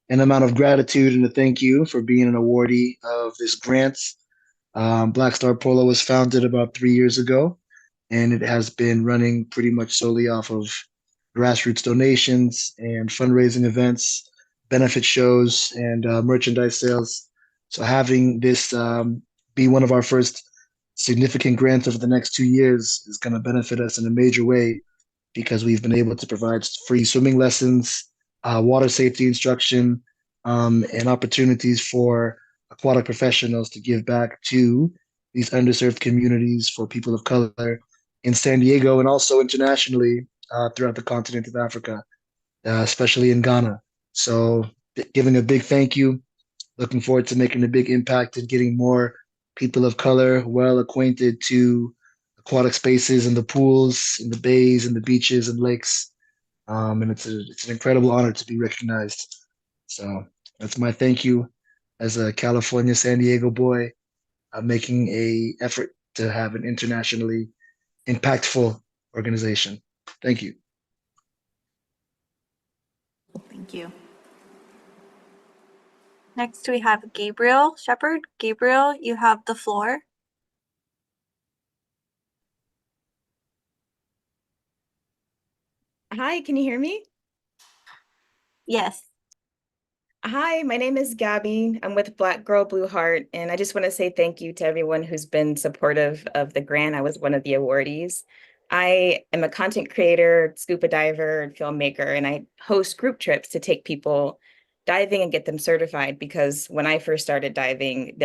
an amount of gratitude and a thank you for being an awardee of this grant. Black Star Polo was founded about 3 years ago, and it has been running pretty much solely off of grassroots donations and fundraising events, benefit shows, and merchandise sales. So having this be one of our first significant grants over the next 2 years is going to benefit us in a major way because we've been able to provide free swimming lessons, water safety instruction, and opportunities for aquatic professionals to give back to these underserved communities for people of color in San Diego and also internationally throughout the continent of Africa, especially in Ghana. So giving a big thank you, looking forward to making a big impact and getting more people of color well acquainted to aquatic spaces and the pools and the bays and the beaches and lakes. And it's an incredible honor to be recognized. So that's my thank you as a California, San Diego boy, making a effort to have an internationally impactful organization. Thank you. Thank you. Next, we have Gabriel Shepard. Gabriel, you have the floor. Hi, can you hear me? Yes. Hi, my name is Gabby. I'm with Black Girl Blue Heart, and I just want to say thank you to everyone who's been supportive of the grant. I was one of the awardees. I am a content creator, scuba diver, and filmmaker, and I host group trips to take people diving and get them certified because when I first started diving,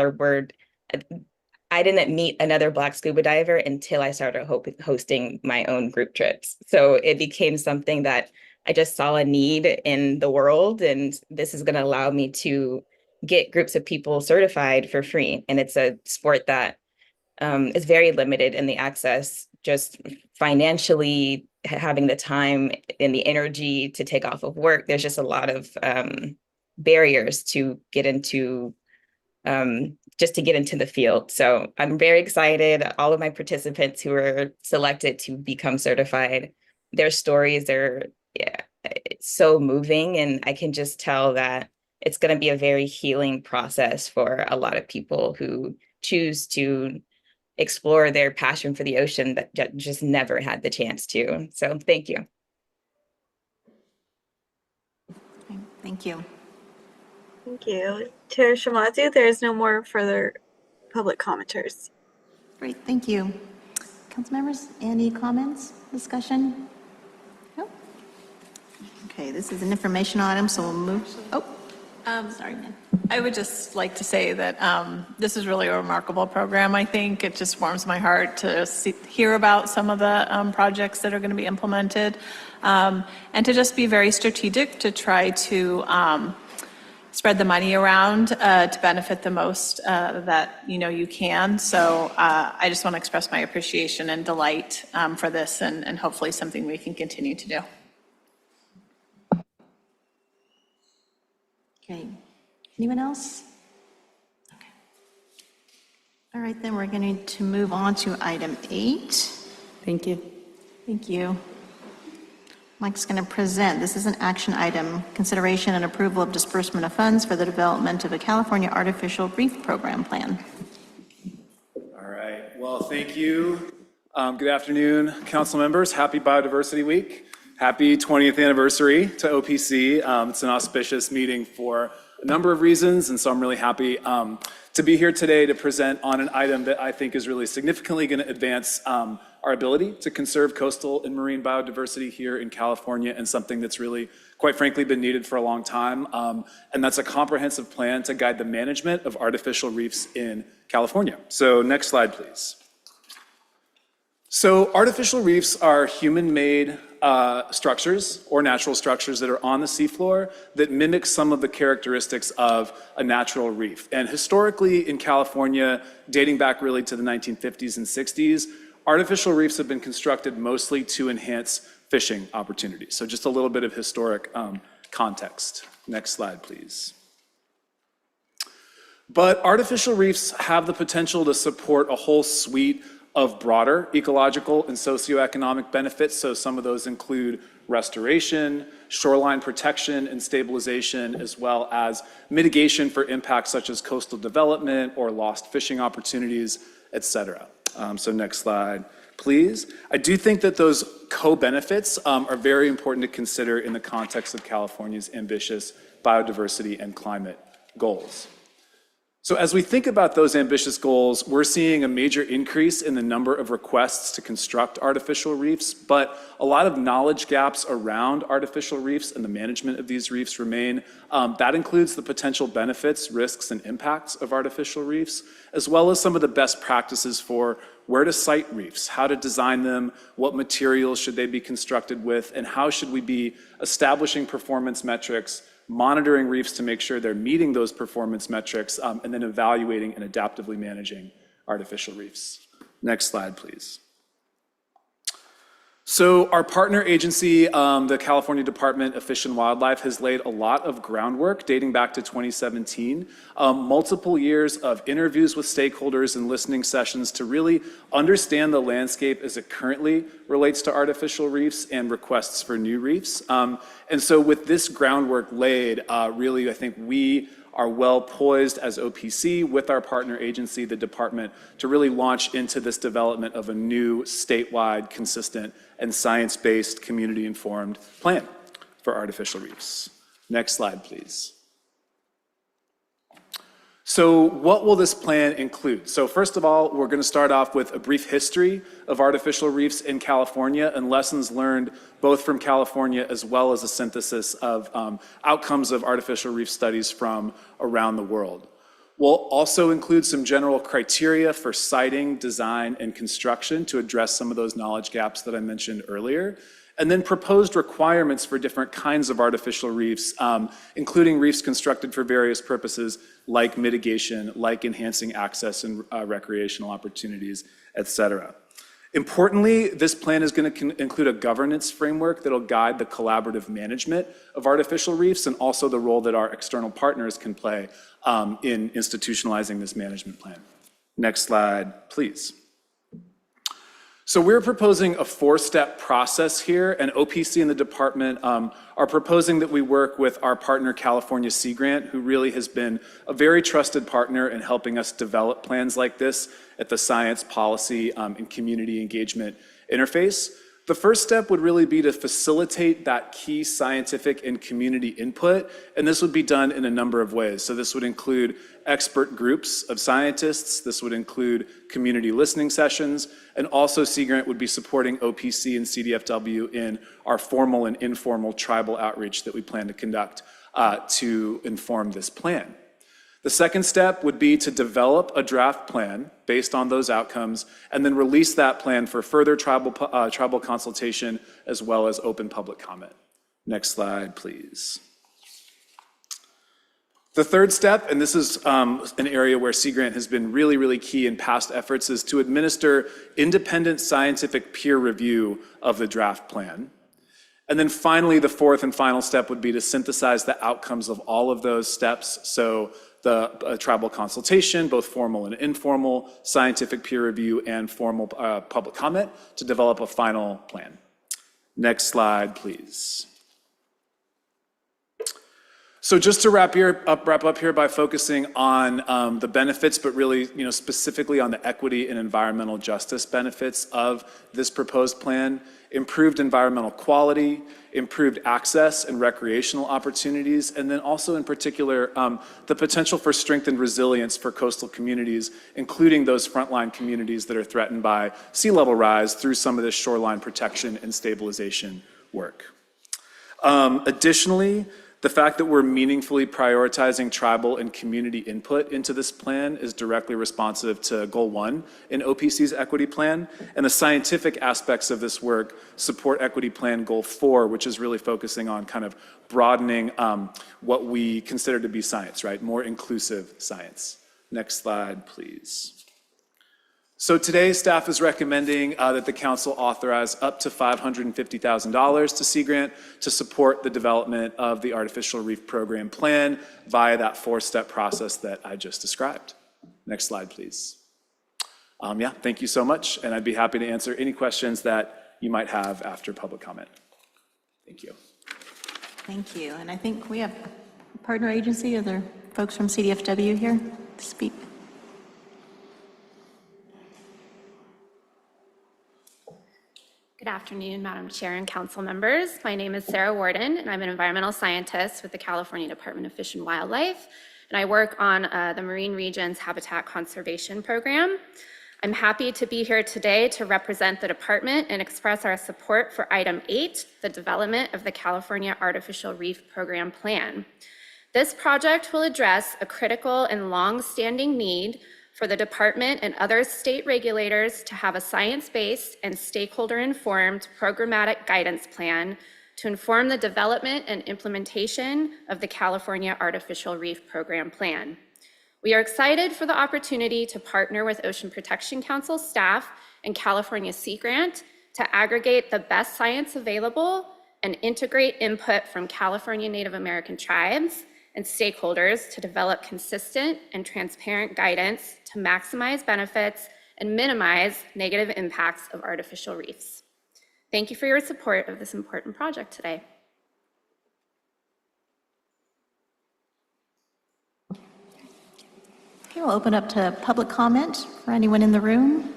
I didn't meet another Black scuba diver until I started hosting my own group trips. So it became something that I just saw a need in the world, and this is going to allow me to get groups of people certified for free. And it's a sport that is very limited in the access, just financially having the time and the energy to take off of work. There's just a lot of barriers to get into just to get into the field. So I'm very excited. All of my participants who were selected to become certified, their stories are so moving. And I can just tell that it's going to be a very healing process for a lot of people who choose to explore their passion for the ocean that just never had the chance to. So thank you. Thank you. Thank you. Chair Shimazu, there is no more further public commenters. Great, thank you. Council members, any comments, discussion? Okay, this is an informational item, so we'll move. Oh, sorry, Jen. I would just like to say that this is really a remarkable program, I think. It just warms my heart to hear about some of the projects that are going to be implemented, and to just be very strategic to try to spread the money around to benefit the most that you can. So I just want to express my appreciation and delight for this, and hopefully something we can continue to do. Okay. Anyone else? Okay. All right, then we're going to move on to item 8. Thank you. Thank you. Mike's going to present. This is an action item, consideration and approval of disbursement of funds for the development of a California Artificial Reef Program Plan. All right, well, thank you. Good afternoon, council members. Happy Biodiversity Week. Happy 20th anniversary to OPC. It's an auspicious meeting for a number of reasons, and so I'm really happy to be here today to present on an item that I think is really significantly going to advance our ability to conserve coastal and marine biodiversity here in California, and something that's really, quite frankly, been needed for a long time. And that's a comprehensive plan to guide the management of artificial reefs in California. So next slide, please. So artificial reefs are human-made structures or natural structures that are on the seafloor that mimic some of the characteristics of a natural reef. And historically in California, dating back really to the 1950s and 60s, artificial reefs have been constructed mostly to enhance fishing opportunities. So just a little bit of historic context. Next slide, please. But artificial reefs have the potential to support a whole suite of broader ecological and socioeconomic benefits. So some of those include restoration, shoreline protection and stabilization, as well as mitigation for impacts such as coastal development or lost fishing opportunities, et cetera. So next slide, please. I do think that those co-benefits are very important to consider in the context of California's ambitious biodiversity and climate goals. So as we think about those ambitious goals, we're seeing a major increase in the number of requests to construct artificial reefs, but a lot of knowledge gaps around artificial reefs and the management of these reefs remain. That includes the potential benefits, risks, and impacts of artificial reefs, as well as some of the best practices for where to site reefs, how to design them, what materials should they be constructed with, and how should we be establishing performance metrics, monitoring reefs to make sure they're meeting those performance metrics, and then evaluating and adaptively managing artificial reefs. Next slide, please. So our partner agency, the California Department of Fish and Wildlife, has laid a lot of groundwork dating back to 2017, multiple years of interviews with stakeholders and listening sessions to really understand the landscape as it currently relates to artificial reefs and requests for new reefs. And so with this groundwork laid, really, I think we are well poised as OPC with our partner agency, the department, to really launch into this development of a new statewide, consistent, and science-based, community-informed plan for artificial reefs. Next slide, please. So what will this plan include? So first of all, we're going to start off with a brief history of artificial reefs in California and lessons learned both from California as well as a synthesis of outcomes of artificial reef studies from around the world. We'll also include some general criteria for siting, design, and construction to address some of those knowledge gaps that I mentioned earlier. And then proposed requirements for different kinds of artificial reefs, including reefs constructed for various purposes like mitigation, like enhancing access and recreational opportunities, et cetera. Importantly, this plan is going to include a governance framework that will guide the collaborative management of artificial reefs and also the role that our external partners can play in institutionalizing this management plan. Next slide, please. So we're proposing a 4-step process here, and OPC and the department are proposing that we work with our partner California Sea Grant, who really has been a very trusted partner in helping us develop plans like this at the science, policy, and community engagement interface. The first step would really be to facilitate that key scientific and community input, and this would be done in a number of ways. So this would include expert groups of scientists, this would include community listening sessions, and also Sea Grant would be supporting OPC and CDFW in our formal and informal tribal outreach that we plan to conduct to inform this plan. The second step would be to develop a draft plan based on those outcomes and then release that plan for further tribal consultation as well as open public comment. Next slide, please. The third step, and this is an area where Sea Grant has been really, really key in past efforts, is to administer independent scientific peer review of the draft plan. And then finally, the fourth and final step would be to synthesize the outcomes of all of those steps. So the tribal consultation, both formal and informal, scientific peer review, and formal public comment to develop a final plan. Next slide, please. So just to wrap up here by focusing on the benefits, but really, specifically on the equity and environmental justice benefits of this proposed plan: improved environmental quality, improved access and recreational opportunities, and then also in particular, the potential for strengthened resilience for coastal communities, including those frontline communities that are threatened by sea level rise through some of this shoreline protection and stabilization work. Additionally, the fact that we're meaningfully prioritizing tribal and community input into this plan is directly responsive to Goal 1 in OPC's equity plan, and the scientific aspects of this work support equity plan Goal 4, which is really focusing on kind of broadening what we consider to be science, right? More inclusive science. Next slide, please. So today, staff is recommending that the council authorize up to $550,000 to Sea Grant to support the development of the Artificial Reef Program plan via that four-step process that I just described. Next slide, please. Thank you so much, and I'd be happy to answer any questions that you might have after public comment. Thank you. Thank you, and I think we have a partner agency. Are there folks from CDFW here to speak? Good afternoon, Madam Chair and council members. My name is Sarah Warden, and I'm an environmental scientist with the California Department of Fish and Wildlife, and I work on the Marine Region's Habitat Conservation Program. I'm happy to be here today to represent the department and express our support for Item 8, the development of the California Artificial Reef Program Plan. This project will address a critical and long-standing need for the department and other state regulators to have a science-based and stakeholder-informed programmatic guidance plan to inform the development and implementation of the California Artificial Reef Program Plan. We are excited for the opportunity to partner with Ocean Protection Council staff and California Sea Grant to aggregate the best science available and integrate input from California Native American tribes and stakeholders to develop consistent and transparent guidance to maximize benefits and minimize negative impacts of artificial reefs. Thank you for your support of this important project today. Okay, we'll open up to public comment for anyone in the room.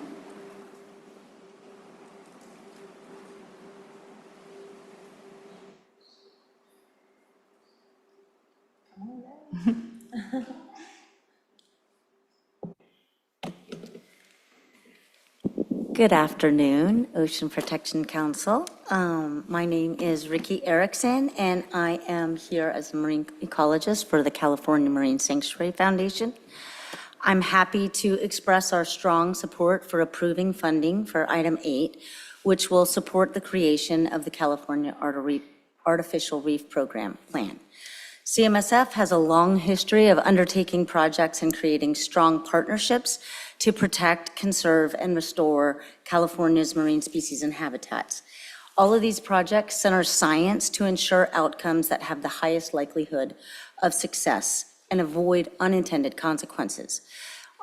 Good afternoon, Ocean Protection Council. My name is Ricky Erickson, and I am here as a marine ecologist for the California Marine Sanctuary Foundation. I'm happy to express our strong support for approving funding for Item 8, which will support the creation of the California Artificial Reef Program Plan. CMSF has a long history of undertaking projects and creating strong partnerships to protect, conserve, and restore California's marine species and habitats. All of these projects center science to ensure outcomes that have the highest likelihood of success and avoid unintended consequences.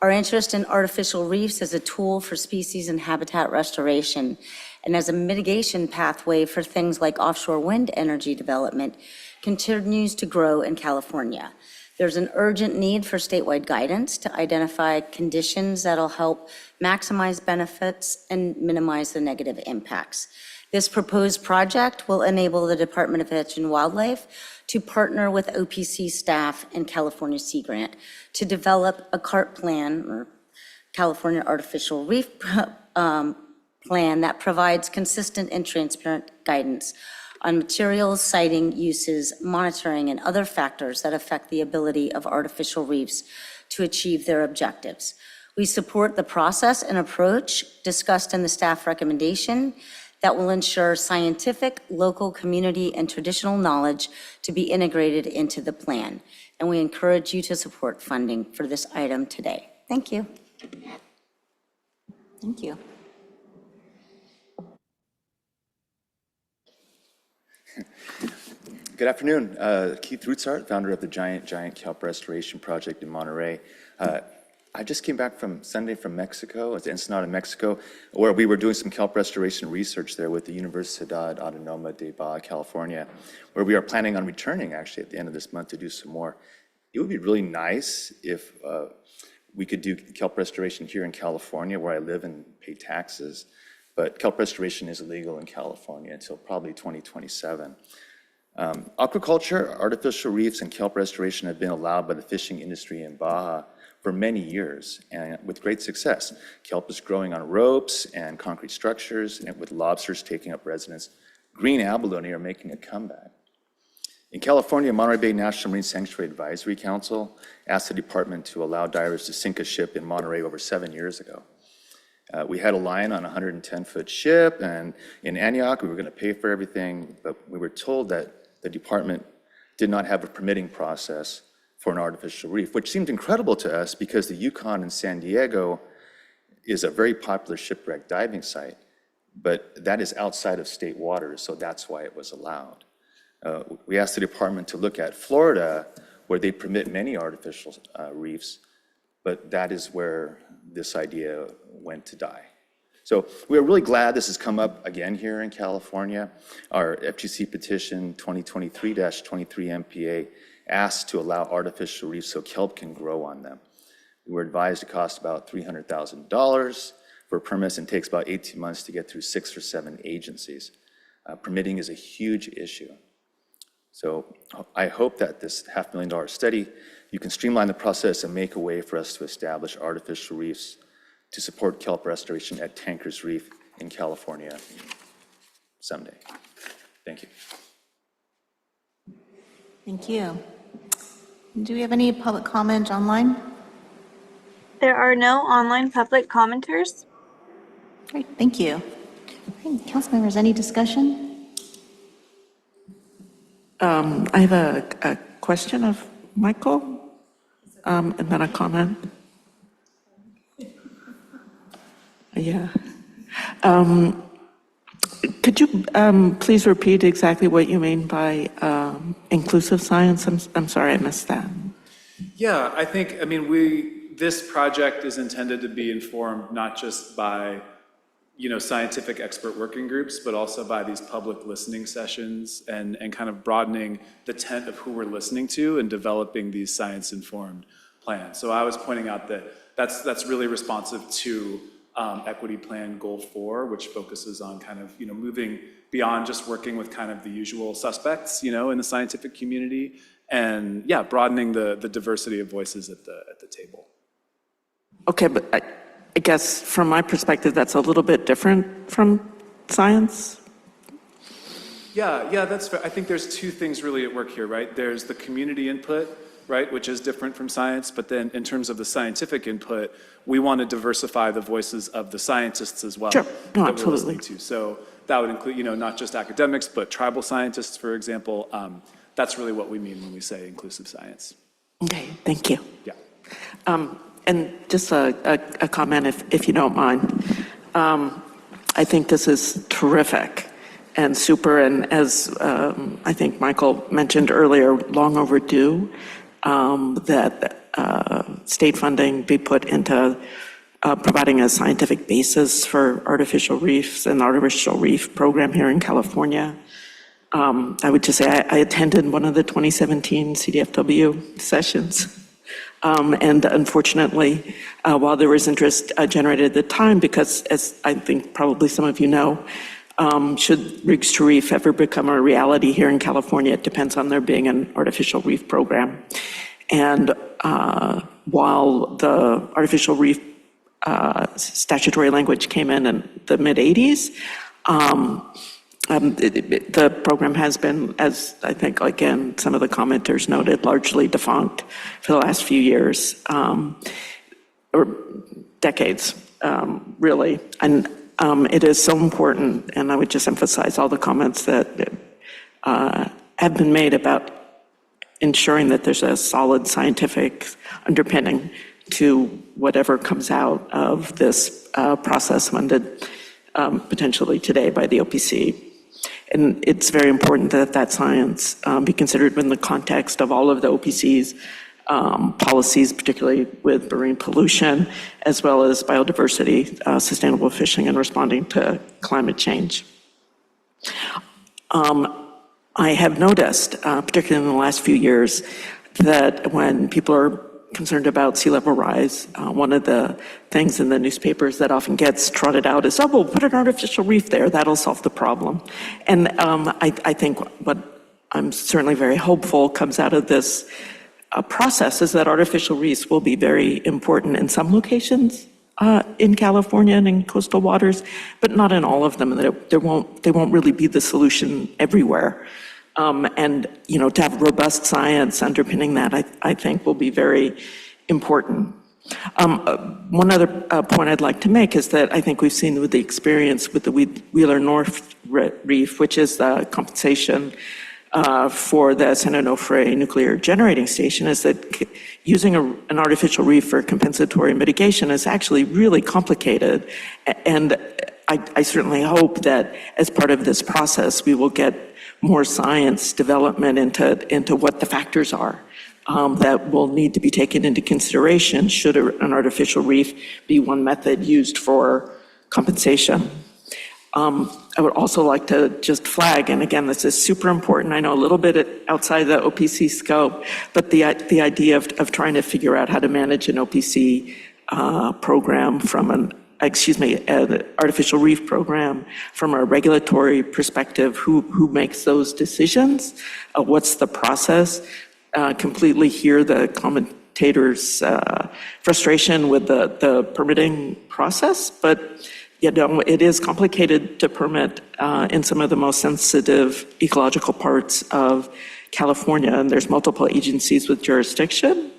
Our interest in artificial reefs as a tool for species and habitat restoration and as a mitigation pathway for things like offshore wind energy development continues to grow in California. There's an urgent need for statewide guidance to identify conditions that'll help maximize benefits and minimize the negative impacts. This proposed project will enable the Department of Fish and Wildlife to partner with OPC staff and California Sea Grant to develop a CART plan, or California Artificial Reef plan, that provides consistent and transparent guidance on materials, siting, uses, monitoring, and other factors that affect the ability of artificial reefs to achieve their objectives. We support the process and approach discussed in the staff recommendation that will ensure scientific, local, community, and traditional knowledge to be integrated into the plan. And we encourage you to support funding for this item today. Thank you. Thank you. Good afternoon. Keith Rutzart, founder of the Giant Kelp Restoration Project in Monterey. I just came back from Sunday from Mexico, it's Ensenada, Mexico, where we were doing some kelp restoration research there with the Universidad Autónoma de Baja California, where we are planning on returning actually at the end of this month to do some more. It would be really nice if we could do kelp restoration here in California, where I live and pay taxes, but kelp restoration is illegal in California until probably 2027. Aquaculture, artificial reefs, and kelp restoration have been allowed by the fishing industry in Baja for many years, and with great success. Kelp is growing on ropes and concrete structures, and with lobsters taking up residence. Green abalone are making a comeback. In California, Monterey Bay National Marine Sanctuary Advisory Council asked the department to allow divers to sink a ship in Monterey over 7 years ago. We had a line on a 110-foot ship, and in Antioch, we were going to pay for everything, but we were told that the department did not have a permitting process for an artificial reef, which seemed incredible to us because the Yukon in San Diego is a very popular shipwreck diving site, but that is outside of state waters, so that's why it was allowed. We asked the department to look at Florida, where they permit many artificial reefs, but that is where this idea went to die. So we're really glad this has come up again here in California. Our FGC petition 2023-23 MPA asks to allow artificial reefs so kelp can grow on them. We were advised it costs about $300,000 for permits and takes about 18 months to get through 6 or 7 agencies. Permitting is a huge issue. So I hope that this $500,000 study, you can streamline the process and make a way for us to establish artificial reefs to support kelp restoration at Tankers Reef in California someday. Thank you. Thank you. Do we have any public comment online? There are no online public commenters. Great, thank you. Okay, council members, any discussion? I have a question of Michael, and then a comment. Yeah. Could you please repeat exactly what you mean by inclusive science? I'm sorry, I missed that. Yeah, I mean, this project is intended to be informed not just by, scientific expert working groups, but also by these public listening sessions and kind of broadening the tent of who we're listening to and developing these science-informed plans. So I was pointing out that that's really responsive to Equity Plan Goal 4, which focuses on kind of, moving beyond just working with kind of the usual suspects, in the scientific community, and yeah, broadening the diversity of voices at the table. Okay, but I guess from my perspective, that's a little bit different from science. Yeah, that's fair. I think there's two things really at work here, right? There's the community input, right, which is different from science, but then in terms of the scientific input, we want to diversify the voices of the scientists as well. Sure, no, that absolutely. We're listening to. So that would include, not just academics, but tribal scientists, for example. That's really what we mean when we say inclusive science. Okay, thank you. Yeah. And just a comment, if you don't mind. I think this is terrific and super, and as I think Michael mentioned earlier, long overdue, that state funding be put into providing a scientific basis for artificial reefs and the artificial reef program here in California. I would just say I attended one of the 2017 CDFW sessions. And unfortunately, while there was interest generated at the time, because as I think probably some of you know, Should Rigs to Reef ever become a reality here in California, it depends on there being an artificial reef program. And while the artificial reef statutory language came in the mid-'80s, the program has been, as I think, again, some of the commenters noted, largely defunct for the last few years, or decades, really. And it is so important, and I would just emphasize all the comments that have been made about ensuring that there's a solid scientific underpinning to whatever comes out of this process funded potentially today by the OPC. And it's very important that that science be considered in the context of all of the OPC's policies, particularly with marine pollution, as well as biodiversity, sustainable fishing, and responding to climate change. I have noticed, particularly in the last few years, that when people are concerned about sea level rise, one of the things in the newspapers that often gets trotted out is, oh, we'll put an artificial reef there, that'll solve the problem. And I think what I'm certainly very hopeful comes out of this process is that artificial reefs will be very important in some locations in California and in coastal waters, but not in all of them. And they won't really be the solution everywhere. And, you know, to have robust science underpinning that, I think will be very important. One other point I'd like to make is that I think we've seen with the experience with the Wheeler North Reef, which is the compensation for the San Onofre nuclear generating station, is that using an artificial reef for compensatory mitigation is actually really complicated. And I certainly hope that as part of this process, we will get more science development into what the factors are that will need to be taken into consideration should an artificial reef be one method used for compensation. I would also like to just flag, and again, this is super important, I know a little bit outside the OPC scope, but the idea of trying to figure out how to manage an OPC program from an artificial reef program from a regulatory perspective, who makes those decisions, what's the process, completely hear the commentators' frustration with the permitting process, but you know, it is complicated to permit in some of the most sensitive ecological parts of California, and there's multiple agencies with jurisdiction,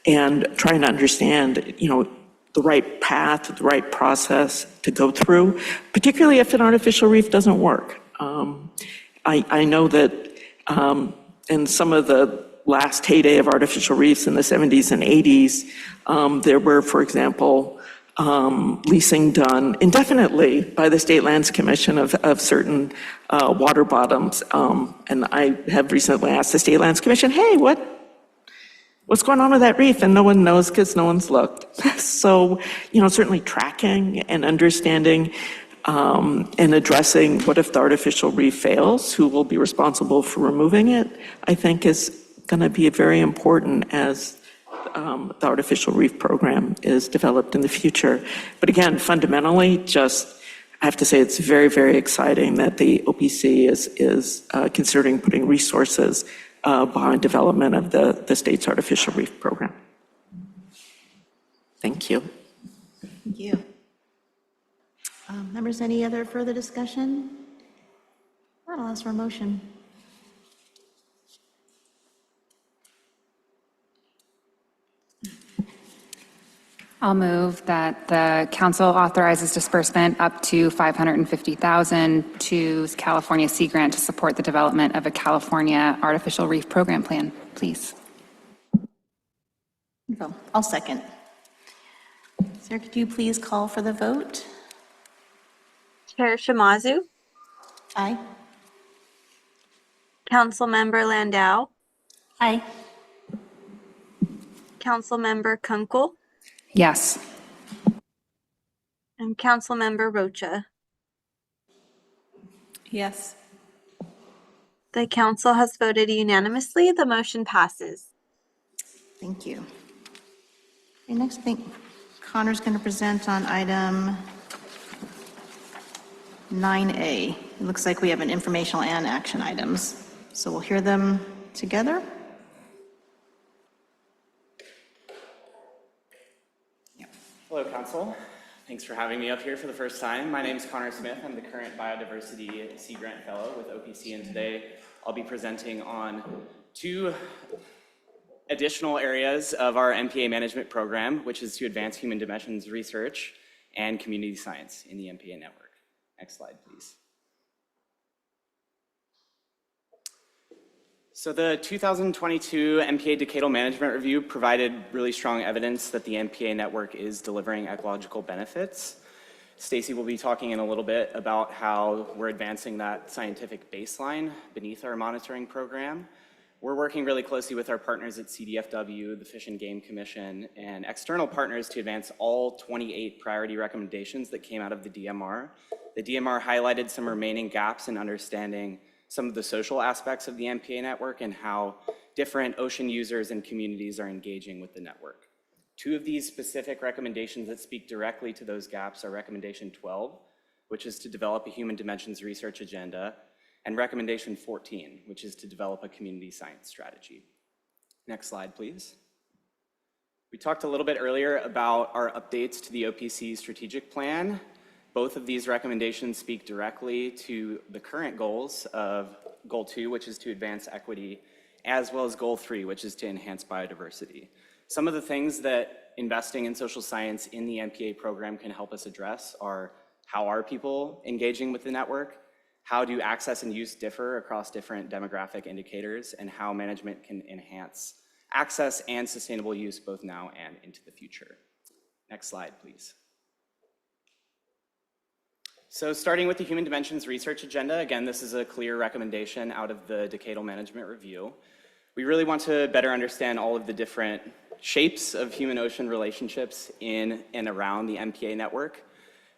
and trying to understand, you know, the right path, the right process to go through, particularly if an artificial reef doesn't work. I know that in some of the last heyday of artificial reefs in the 70s and 80s, there were, for example, leasing done indefinitely by the State Lands Commission of certain water bottoms. And I have recently asked the State Lands Commission, hey, what's going on with that reef? And no one knows because no one's looked. So, you know, certainly tracking and understanding and addressing what if the artificial reef fails, who will be responsible for removing it, I think is going to be very important as the artificial reef program is developed in the future. But again, fundamentally, I have to say it's very, very exciting that the OPC is considering putting resources behind development of the state's artificial reef program. Thank you. Thank you. Members, any other further discussion? I'll ask for a motion. I'll move that the council authorizes disbursement up to $550,000 to California Sea Grant to support the development of a California Artificial Reef Program Plan, please. I'll second. Sarah, could you please call for the vote? Chair Shimazu, Aye. Councilmember Landau, Aye. Councilmember Kunkel, Yes. and Councilmember Rocha. Yes. The council has voted unanimously. The motion passes. Thank you. Okay, next thing, Connor's going to present on item 9A. It looks like we have an informational and action items. So we'll hear them together. Hello, Council. Thanks for having me up here for the first time. My name is Connor Smith. I'm the current Biodiversity Sea Grant Fellow with OPC, and today I'll be presenting on 2 additional areas of our MPA management program, which is to advance human dimensions research and community science in the MPA network. Next slide, please. So the 2022 MPA Decadal Management Review provided really strong evidence that the MPA network is delivering ecological benefits. Stacy will be talking in a little bit about how we're advancing that scientific baseline beneath our monitoring program. We're working really closely with our partners at CDFW, the Fish and Game Commission, and external partners to advance all 28 priority recommendations that came out of the DMR. The DMR highlighted some remaining gaps in understanding some of the social aspects of the MPA network and how different ocean users and communities are engaging with the network. 2 of these specific recommendations that speak directly to those gaps are Recommendation 12, which is to develop a human dimensions research agenda, and Recommendation 14, which is to develop a community science strategy. Next slide, please. We talked a little bit earlier about our updates to the OPC strategic plan. Both of these recommendations speak directly to the current goals of Goal 2, which is to advance equity, as well as Goal 3, which is to enhance biodiversity. Some of the things that investing in social science in the MPA program can help us address are how are people engaging with the network, how do access and use differ across different demographic indicators, and how management can enhance access and sustainable use both now and into the future. Next slide, please. So starting with the Human Dimensions Research Agenda, again, this is a clear recommendation out of the Decadal Management Review. We really want to better understand all of the different shapes of human-ocean relationships in and around the MPA network.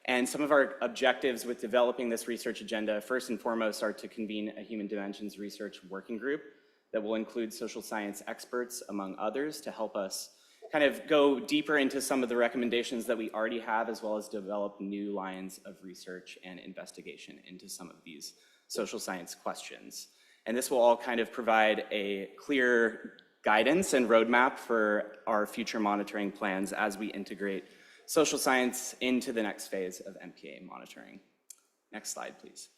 And some of our objectives with developing this research agenda, first and foremost, are to convene a Human Dimensions Research Working Group that will include social science experts, among others, to help us kind of go deeper into some of the recommendations that we already have, as well as develop new lines of research and investigation into some of these social science questions. And this will all kind of provide a clear guidance and roadmap for our future monitoring plans as we integrate social science into the next phase of MPA monitoring. Next slide, please.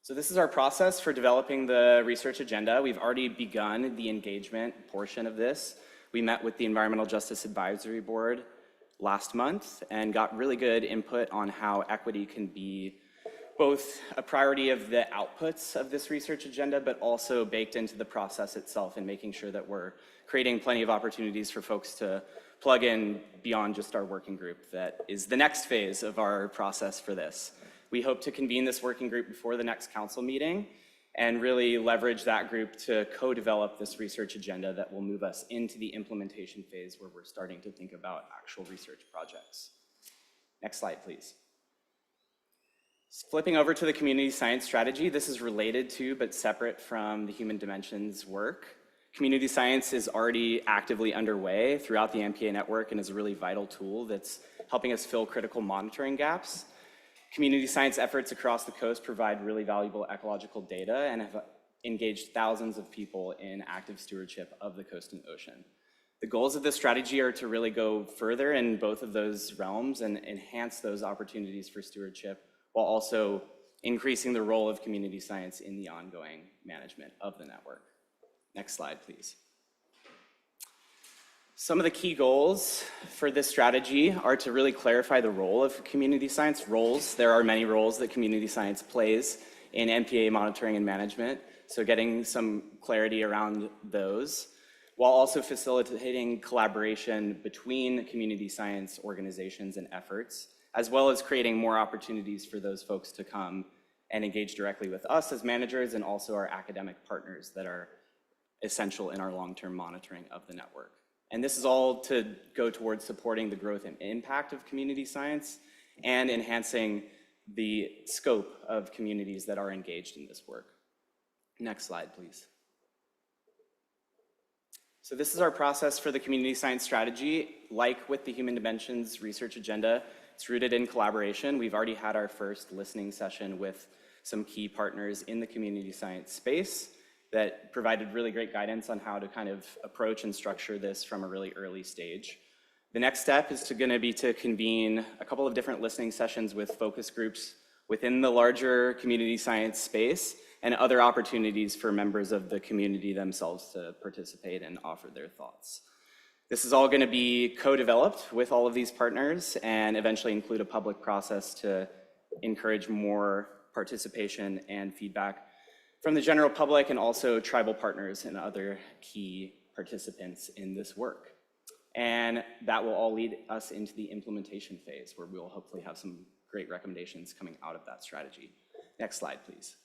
So this is our process for developing the research agenda. We've already begun the engagement portion of this. We met with the Environmental Justice Advisory Board last month and got really good input on how equity can be both a priority of the outputs of this research agenda, but also baked into the process itself and making sure that we're creating plenty of opportunities for folks to plug in beyond just our working group. That is the next phase of our process for this. We hope to convene this working group before the next council meeting and really leverage that group to co-develop this research agenda that will move us into the implementation phase where we're starting to think about actual research projects. Next slide, please. Flipping over to the community science strategy, this is related to but separate from the human dimensions work. Community science is already actively underway throughout the MPA network and is a really vital tool that's helping us fill critical monitoring gaps. Community science efforts across the coast provide really valuable ecological data and have engaged thousands of people in active stewardship of the coast and ocean. The goals of this strategy are to really go further in both of those realms and enhance those opportunities for stewardship while also increasing the role of community science in the ongoing management of the network. Next slide, please. Some of the key goals for this strategy are to really clarify the role of community science roles. There are many roles that community science plays in MPA monitoring and management, so getting some clarity around those, while also facilitating collaboration between community science organizations and efforts, as well as creating more opportunities for those folks to come and engage directly with us as managers and also our academic partners that are essential in our long-term monitoring of the network. And this is all to go towards supporting the growth and impact of community science and enhancing the scope of communities that are engaged in this work. Next slide, please. So this is our process for the community science strategy. Like with the Human Dimensions Research Agenda, it's rooted in collaboration. We've already had our first listening session with some key partners in the community science space that provided really great guidance on how to kind of approach and structure this from a really early stage. The next step is going to be to convene a couple of different listening sessions with focus groups within the larger community science space and other opportunities for members of the community themselves to participate and offer their thoughts. This is all going to be co-developed with all of these partners and eventually include a public process to encourage more participation and feedback from the general public and also tribal partners and other key participants in this work. And that will all lead us into the implementation phase, where we will hopefully have some great recommendations coming out of that strategy. Next slide, please.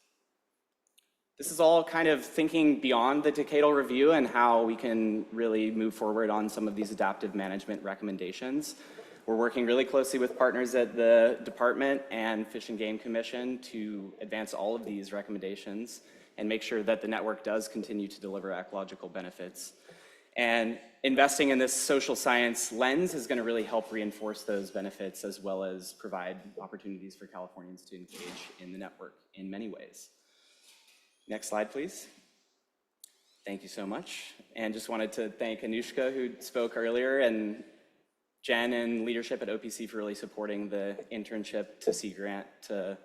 This is all kind of thinking beyond the decadal review and how we can really move forward on some of these adaptive management recommendations. We're working really closely with partners at the department and Fish and Game Commission to advance all of these recommendations and make sure that the network does continue to deliver ecological benefits. And investing in this social science lens is going to really help reinforce those benefits as well as provide opportunities for Californians to engage in the network in many ways. Next slide, please. Thank you so much. And just wanted to thank Anushka, who spoke earlier, and Jenn and leadership at OPC for really supporting the internship to sea grant to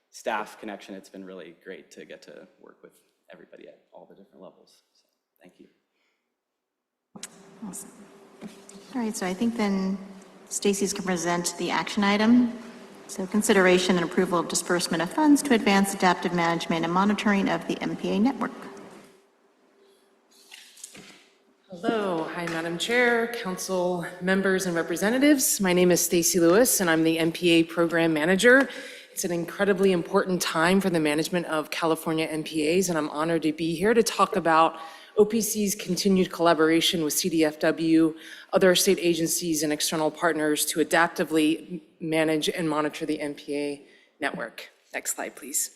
staff connection. It's been really great to get to work with everybody at all the different levels. So, thank you. Awesome. All right, so I think then Stacy's can present the action item. So consideration and approval of disbursement of funds to advance adaptive management and monitoring of the MPA network. Hello, hi Madam Chair, council members and representatives. My name is Stacy Lewis and I'm the MPA Program Manager. It's an incredibly important time for the management of California MPAs, and I'm honored to be here to talk about OPC's continued collaboration with CDFW, other state agencies and external partners to adaptively manage and monitor the MPA network. Next slide, please.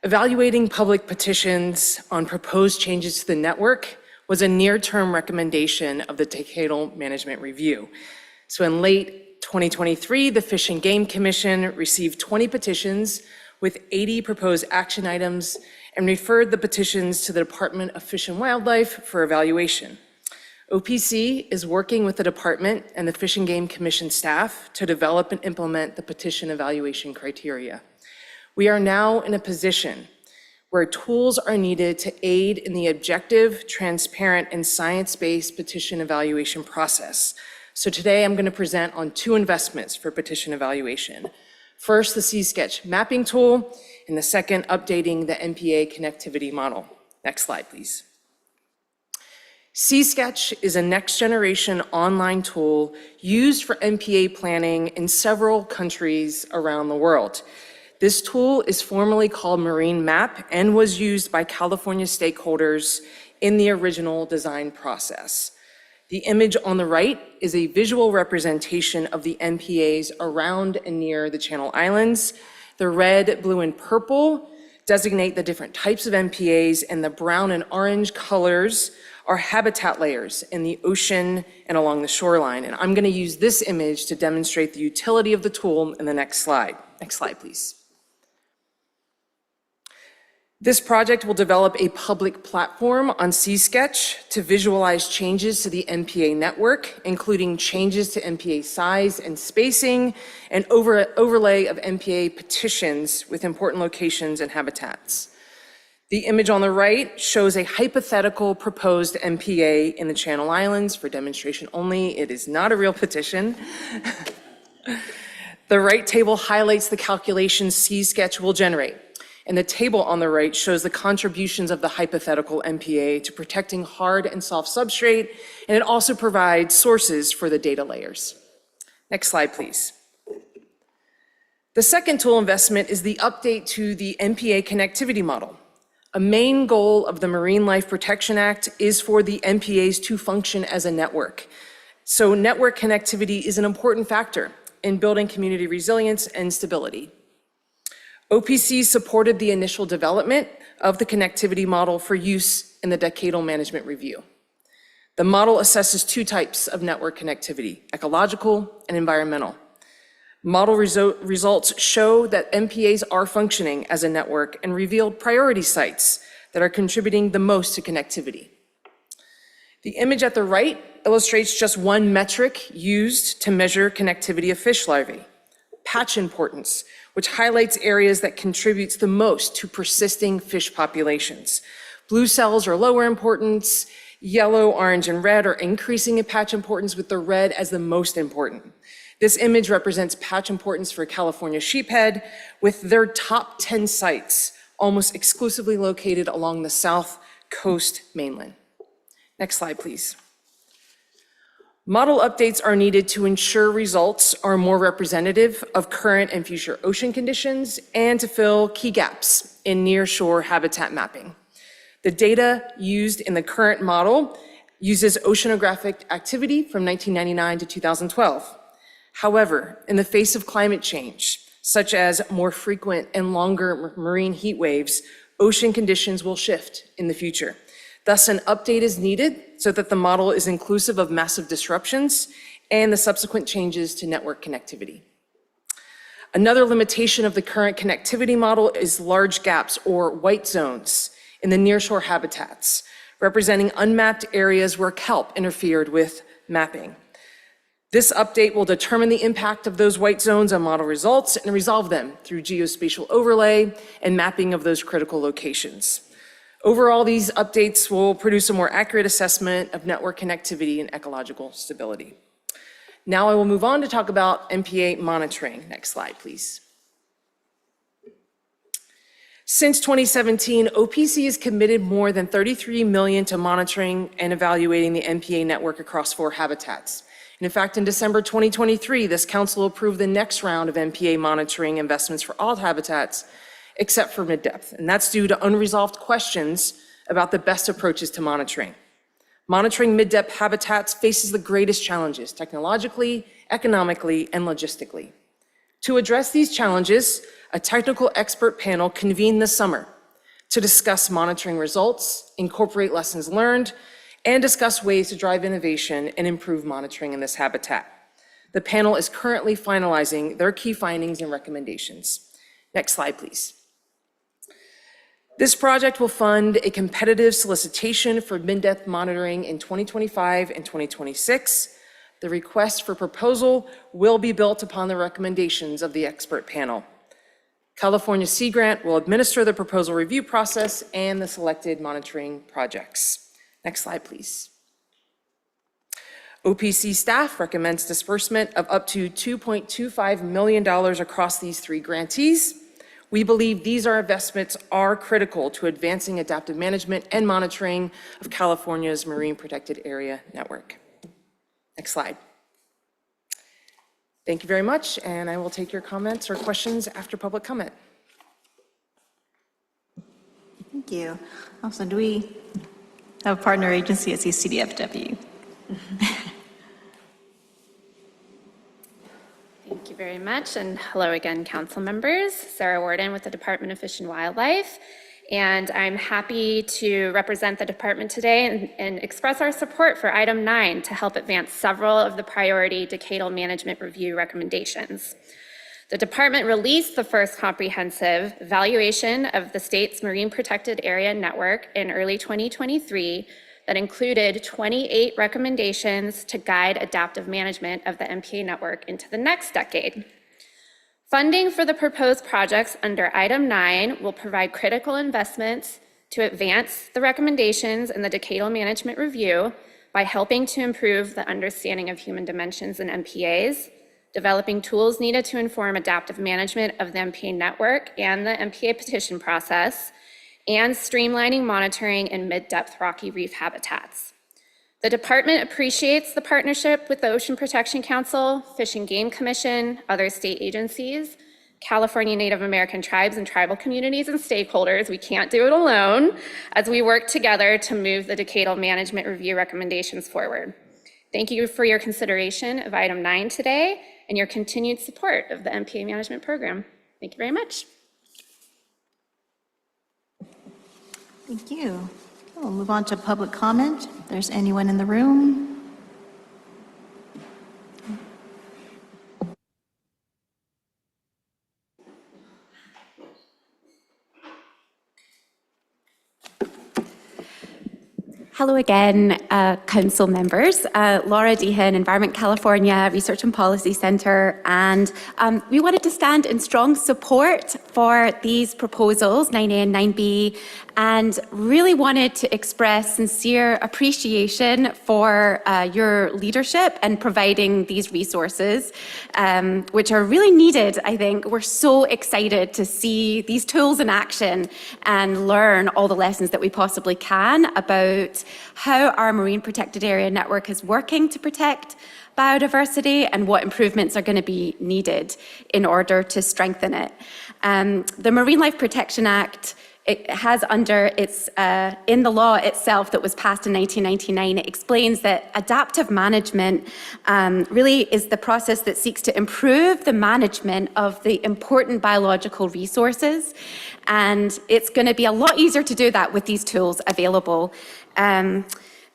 Evaluating public petitions on proposed changes to the network was a near-term recommendation of the Decadal Management Review. So in late 2023, the Fish and Game Commission received 20 petitions with 80 proposed action items and referred the petitions to the Department of Fish and Wildlife for evaluation. OPC is working with the department and the Fish and Game Commission staff to develop and implement the petition evaluation criteria. We are now in a position where tools are needed to aid in the objective, transparent, and science-based petition evaluation process. So today I'm going to present on 2 investments for petition evaluation. First, the C-Sketch mapping tool, and the second, updating the MPA connectivity model. Next slide, please. C-Sketch is a next-generation online tool used for MPA planning in several countries around the world. This tool is formally called Marine Map and was used by California stakeholders in the original design process. The image on the right is a visual representation of the MPAs around and near the Channel Islands. The red, blue, and purple designate the different types of MPAs, and the brown and orange colors are habitat layers in the ocean and along the shoreline. And I'm going to use this image to demonstrate the utility of the tool in the next slide. Next slide, please. This project will develop a public platform on C-Sketch to visualize changes to the MPA network, including changes to MPA size and spacing, and overlay of MPA petitions with important locations and habitats. The image on the right shows a hypothetical proposed MPA in the Channel Islands for demonstration only. It is not a real petition. The right table highlights the calculations C-Sketch will generate. And the table on the right shows the contributions of the hypothetical MPA to protecting hard and soft substrate, and it also provides sources for the data layers. Next slide, please. The second tool investment is the update to the MPA connectivity model. A main goal of the Marine Life Protection Act is for the MPAs to function as a network. So network connectivity is an important factor in building community resilience and stability. OPC supported the initial development of the connectivity model for use in the Decadal Management Review. The model assesses two types of network connectivity, ecological and environmental. Model results show that MPAs are functioning as a network and revealed priority sites that are contributing the most to connectivity. The image at the right illustrates just one metric used to measure connectivity of fish larvae, patch importance, which highlights areas that contributes the most to persisting fish populations. Blue cells are lower importance, yellow, orange, and red are increasing in patch importance, with the red as the most important. This image represents patch importance for California sheephead, with their top 10 sites almost exclusively located along the South Coast mainland. Next slide, please. Model updates are needed to ensure results are more representative of current and future ocean conditions and to fill key gaps in nearshore habitat mapping. The data used in the current model uses oceanographic activity from 1999 to 2012. However, in the face of climate change, such as more frequent and longer marine heat waves, ocean conditions will shift in the future. Thus, an update is needed so that the model is inclusive of massive disruptions and the subsequent changes to network connectivity. Another limitation of the current connectivity model is large gaps or white zones in the nearshore habitats, representing unmapped areas where kelp interfered with mapping. This update will determine the impact of those white zones on model results and resolve them through geospatial overlay and mapping of those critical locations. Overall, these updates will produce a more accurate assessment of network connectivity and ecological stability. Now I will move on to talk about MPA monitoring. Next slide, please. Since 2017, OPC has committed more than $33 million to monitoring and evaluating the MPA network across 4 habitats. And in fact, in December 2023, this council approved the next round of MPA monitoring investments for all habitats except for mid-depth. And that's due to unresolved questions about the best approaches to monitoring. Monitoring mid-depth habitats faces the greatest challenges technologically, economically, and logistically. To address these challenges, a technical expert panel convened this summer to discuss monitoring results, incorporate lessons learned, and discuss ways to drive innovation and improve monitoring in this habitat. The panel is currently finalizing their key findings and recommendations. Next slide, please. This project will fund a competitive solicitation for mid-depth monitoring in 2025 and 2026. The request for proposal will be built upon the recommendations of the expert panel. California Sea Grant will administer the proposal review process and the selected monitoring projects. Next slide, please. OPC staff recommends disbursement of up to $2.25 million across these 3 grantees. We believe these investments are critical to advancing adaptive management and monitoring of California's marine protected area network. Next slide. Thank you very much, and I will take your comments or questions after public comment. Thank you. Also, do we have a partner agency as the CDFW? Thank you very much, and hello again, council members. Sarah Warden with the Department of Fish and Wildlife, and I'm happy to represent the department today and express our support for item 9 to help advance several of the priority decadal management review recommendations. The department released the first comprehensive evaluation of the state's marine protected area network in early 2023 that included 28 recommendations to guide adaptive management of the MPA network into the next decade. Funding for the proposed projects under item 9 will provide critical investments to advance the recommendations in the decadal management review by helping to improve the understanding of human dimensions in MPAs, developing tools needed to inform adaptive management of the MPA network and the MPA petition process, and streamlining monitoring in mid-depth rocky reef habitats. The department appreciates the partnership with the Ocean Protection Council, Fish and Game Commission, other state agencies, California Native American tribes and tribal communities and stakeholders. We can't do it alone as we work together to move the decadal management review recommendations forward. Thank you for your consideration of item 9 today and your continued support of the MPA management program. Thank you very much. Thank you. We'll move on to public comment. If there's anyone in the room. Hello again, council members. Laura Dehan, Environment California Research and Policy Centre, and we wanted to stand in strong support for these proposals, 9A and 9B, and really wanted to express sincere appreciation for your leadership and providing these resources, which are really needed, I think. We're so excited to see these tools in action and learn all the lessons that we possibly can about how our marine protected area network is working to protect biodiversity and what improvements are going to be needed in order to strengthen it. The Marine Life Protection Act, it has under its, in the law itself that was passed in 1999, it explains that adaptive management really is the process that seeks to improve the management of the important biological resources. And it's going to be a lot easier to do that with these tools available.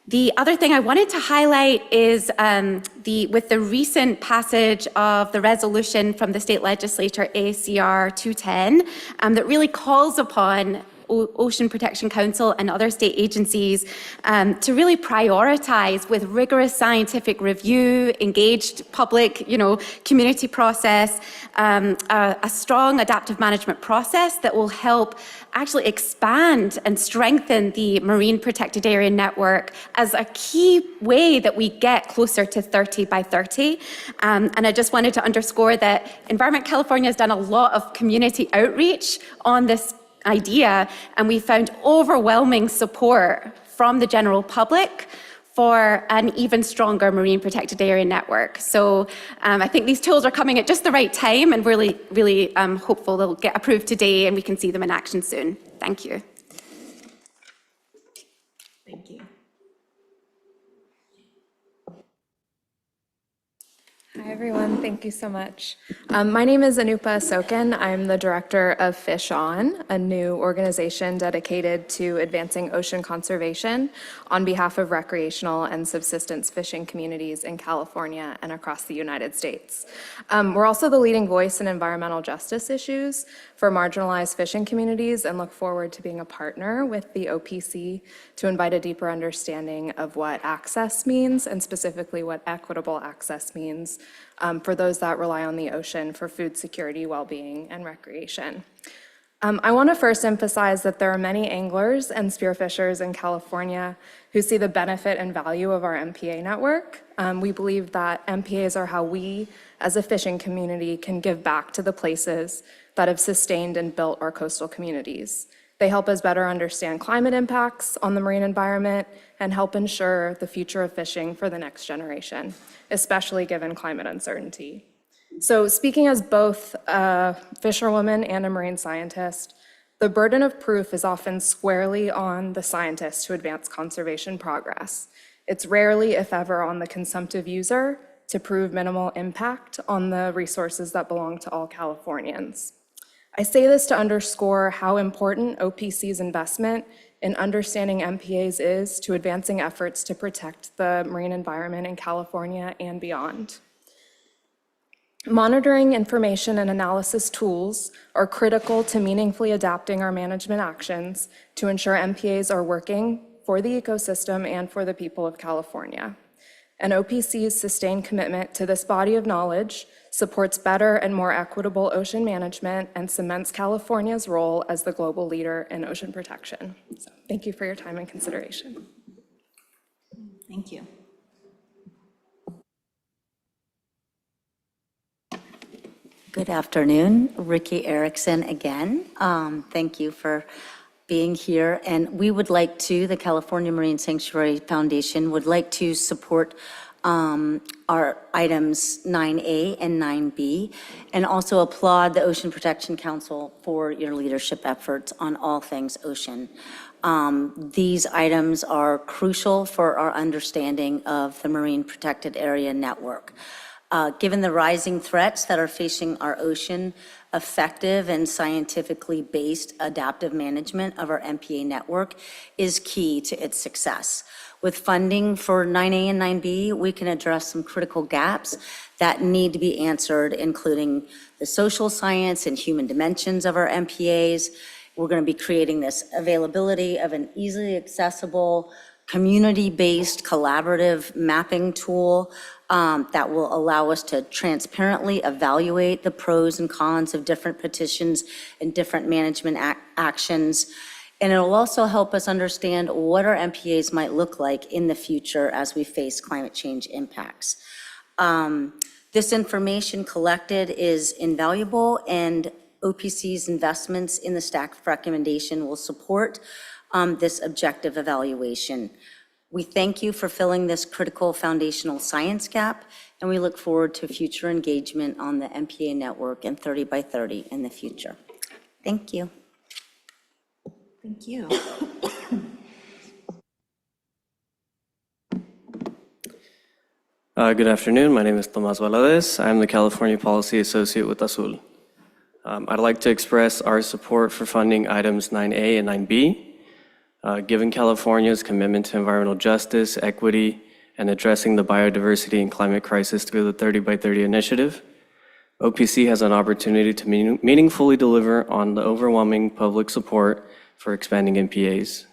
The other thing I wanted to highlight is with the recent passage of the resolution from the state legislature, ACR 210, that really calls upon Ocean Protection Council and other state agencies to really prioritize with rigorous scientific review, engaged public, community process, a strong adaptive management process that will help actually expand and strengthen the marine protected area network as a key way that we get closer to 30 by 30. And I just wanted to underscore that Environment California has done a lot of community outreach on this idea, and we found overwhelming support from the general public for an even stronger marine protected area network. So I think these tools are coming at just the right time, and really hopeful they'll get approved today and we can see them in action soon. Thank you. Thank you. Hi, everyone. Thank you so much. My name is Anupa Sokin. I'm the director of Fish On, a new organization dedicated to advancing ocean conservation on behalf of recreational and subsistence fishing communities in California and across the United States. We're also the leading voice in environmental justice issues for marginalized fishing communities and look forward to being a partner with the OPC to invite a deeper understanding of what access means and specifically what equitable access means for those that rely on the ocean for food security, well-being, and recreation. I want to first emphasize that there are many anglers and spearfishers in California who see the benefit and value of our MPA network. We believe that MPAs are how we, as a fishing community, can give back to the places that have sustained and built our coastal communities. They help us better understand climate impacts on the marine environment and help ensure the future of fishing for the next generation, especially given climate uncertainty. So speaking as both a fisherwoman and a marine scientist, the burden of proof is often squarely on the scientists to advance conservation progress. It's rarely, if ever, on the consumptive user to prove minimal impact on the resources that belong to all Californians. I say this to underscore how important OPC's investment in understanding MPAs is to advancing efforts to protect the marine environment in California and beyond. Monitoring information and analysis tools are critical to meaningfully adapting our management actions to ensure MPAs are working for the ecosystem and for the people of California. And OPC's sustained commitment to this body of knowledge supports better and more equitable ocean management and cements California's role as the global leader in ocean protection. So thank you for your time and consideration. Thank you. Good afternoon, Ricky Erickson again. Thank you for being here. And we would like to, the California Marine Sanctuary Foundation would like to support our items 9A and 9B, and also applaud the Ocean Protection Council for your leadership efforts on all things ocean. These items are crucial for our understanding of the Marine Protected Area Network. Given the rising threats that are facing our ocean, effective and scientifically based adaptive management of our MPA network is key to its success. With funding for 9A and 9B, we can address some critical gaps that need to be answered, including the social science and human dimensions of our MPAs. We're going to be creating this availability of an easily accessible, community-based collaborative mapping tool that will allow us to transparently evaluate the pros and cons of different petitions and different management actions. And it'll also help us understand what our MPAs might look like in the future as we face climate change impacts. This information collected is invaluable, and OPC's investments in the staff recommendation will support this objective evaluation. We thank you for filling this critical foundational science gap, and we look forward to future engagement on the MPA network and 30 by 30 in the future. Thank you. Thank you. Good afternoon. My name is Tomas Valadez. I'm the California Policy Associate with Azul. I'd like to express our support for funding items 9A and 9B. Given California's commitment to environmental justice, equity, and addressing the biodiversity and climate crisis through the 30 by 30 initiative, OPC has an opportunity to meaningfully deliver on the overwhelming public support for expanding MPAs.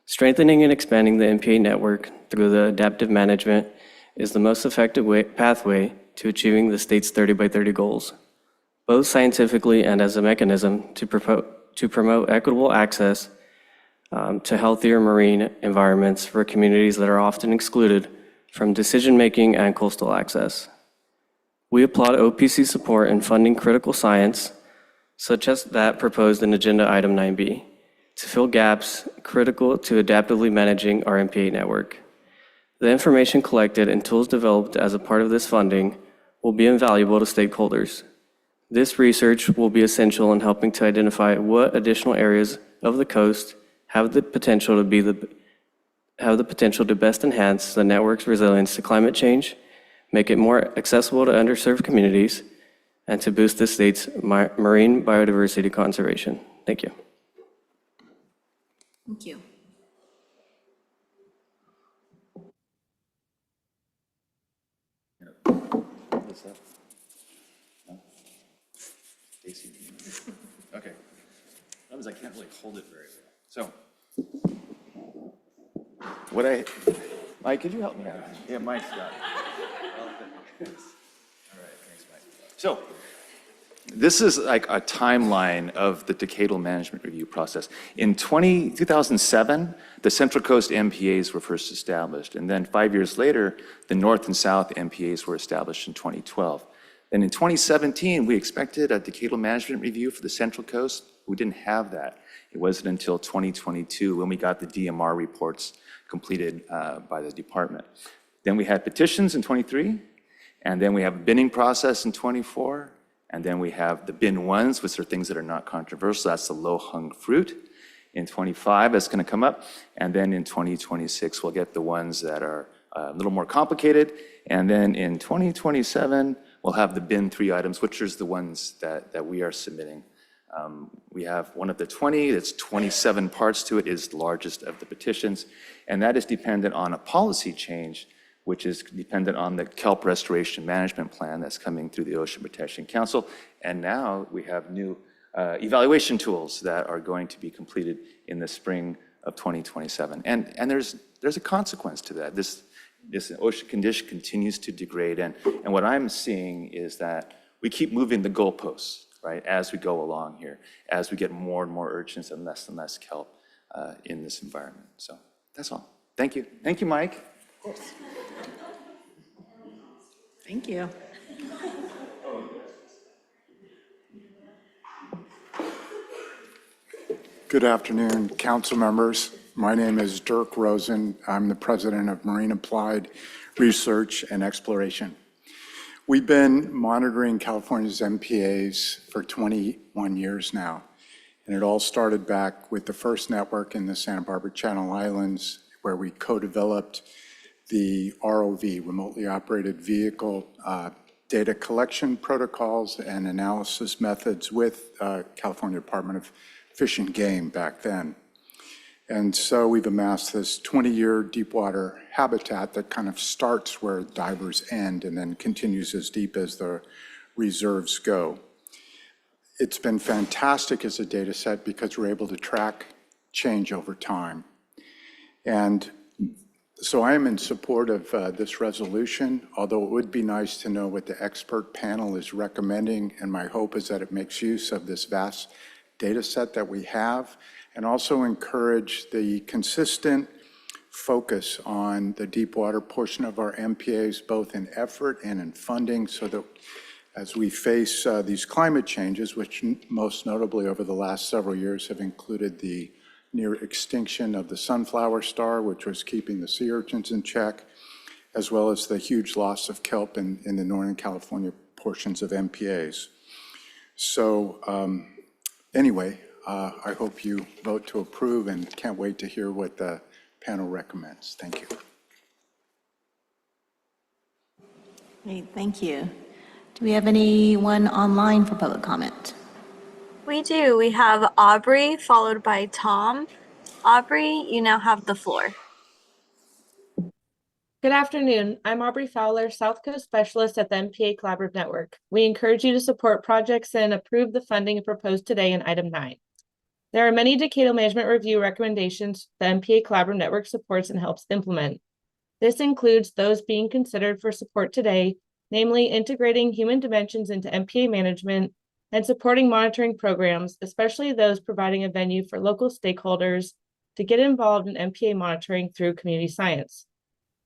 Strengthening and expanding the MPA network through the adaptive management is the most effective pathway to achieving the state's 30 by 30 goals, both scientifically and as a mechanism to promote equitable access to healthier marine environments for communities that are often excluded from decision-making and coastal access. We applaud OPC's support in funding critical science, such as that proposed in Agenda Item 9B, to fill gaps critical to adaptively managing our MPA network. The information collected and tools developed as a part of this funding will be invaluable to stakeholders. This research will be essential in helping to identify what additional areas of the coast have the potential to best enhance the network's resilience to climate change, make it more accessible to underserved communities, and to boost the state's marine biodiversity conservation. Thank you. Thank you. Okay. That was, I can't really hold it very well. So, Mike, could you help me out? Yeah, Mike's got it. All right, thanks, Mike. So, this is like a timeline of the decadal management review process. In 2007, the Central Coast MPAs were first established, and then 5 years later, the North and South MPAs were established in 2012. Then in 2017, we expected a decadal management review for the Central Coast. We didn't have that. It wasn't until 2022 when we got the DMR reports completed by the department. Then we had petitions in 23, and then we have a binning process in 24, and then we have the bin ones, which are things that are not controversial. That's the low-hung fruit. In 25, that's going to come up, and then in 2026, we'll get the ones that are a little more complicated, and then in 2027, we'll have the bin 3 items, which is the ones that we are submitting. We have one of the 20, that's 27 parts to it, is the largest of the petitions, and that is dependent on a policy change, which is dependent on the kelp restoration management plan that's coming through the Ocean Protection Council. And now we have new evaluation tools that are going to be completed in the spring of 2027. And there's a consequence to that. This ocean condition continues to degrade, and what I'm seeing is that we keep moving the goalposts, right, as we go along here, as we get more and more urchins and less kelp in this environment. So that's all. Thank you. Thank you, Mike. Of course. Thank you. Good afternoon, council members. My name is Dirk Rosen. I'm the president of Marine Applied Research and Exploration. We've been monitoring California's MPAs for 21 years now, and it all started back with the first network in the Santa Barbara Channel Islands, where we co-developed the ROV, remotely operated vehicle data collection protocols and analysis methods with California Department of Fish and Game back then. And so we've amassed this 20-year deep water habitat that kind of starts where divers end and then continues as deep as the reserves go. It's been fantastic as a data set because we're able to track change over time. And so I am in support of this resolution, although it would be nice to know what the expert panel is recommending. And my hope is that it makes use of this vast data set that we have, and also encourage the consistent focus on the deep water portion of our MPAs, both in effort and in funding, so that as we face these climate changes, which most notably over the last several years have included the near extinction of the sunflower star, which was keeping the sea urchins in check, as well as the huge loss of kelp in the Northern California portions of MPAs. So anyway, I hope you vote to approve and can't wait to hear what the panel recommends. Thank you. Great, thank you. Do we have anyone online for public comment? We do. We have Aubrey followed by Tom. Aubrey, you now have the floor. Good afternoon. I'm Aubrey Fowler, South Coast Specialist at the MPA Collaborative Network. We encourage you to support projects and approve the funding proposed today in item 9. There are many decadal management review recommendations the MPA Collaborative Network supports and helps implement. This includes those being considered for support today, namely integrating human dimensions into MPA management and supporting monitoring programs, especially those providing a venue for local stakeholders to get involved in MPA monitoring through community science.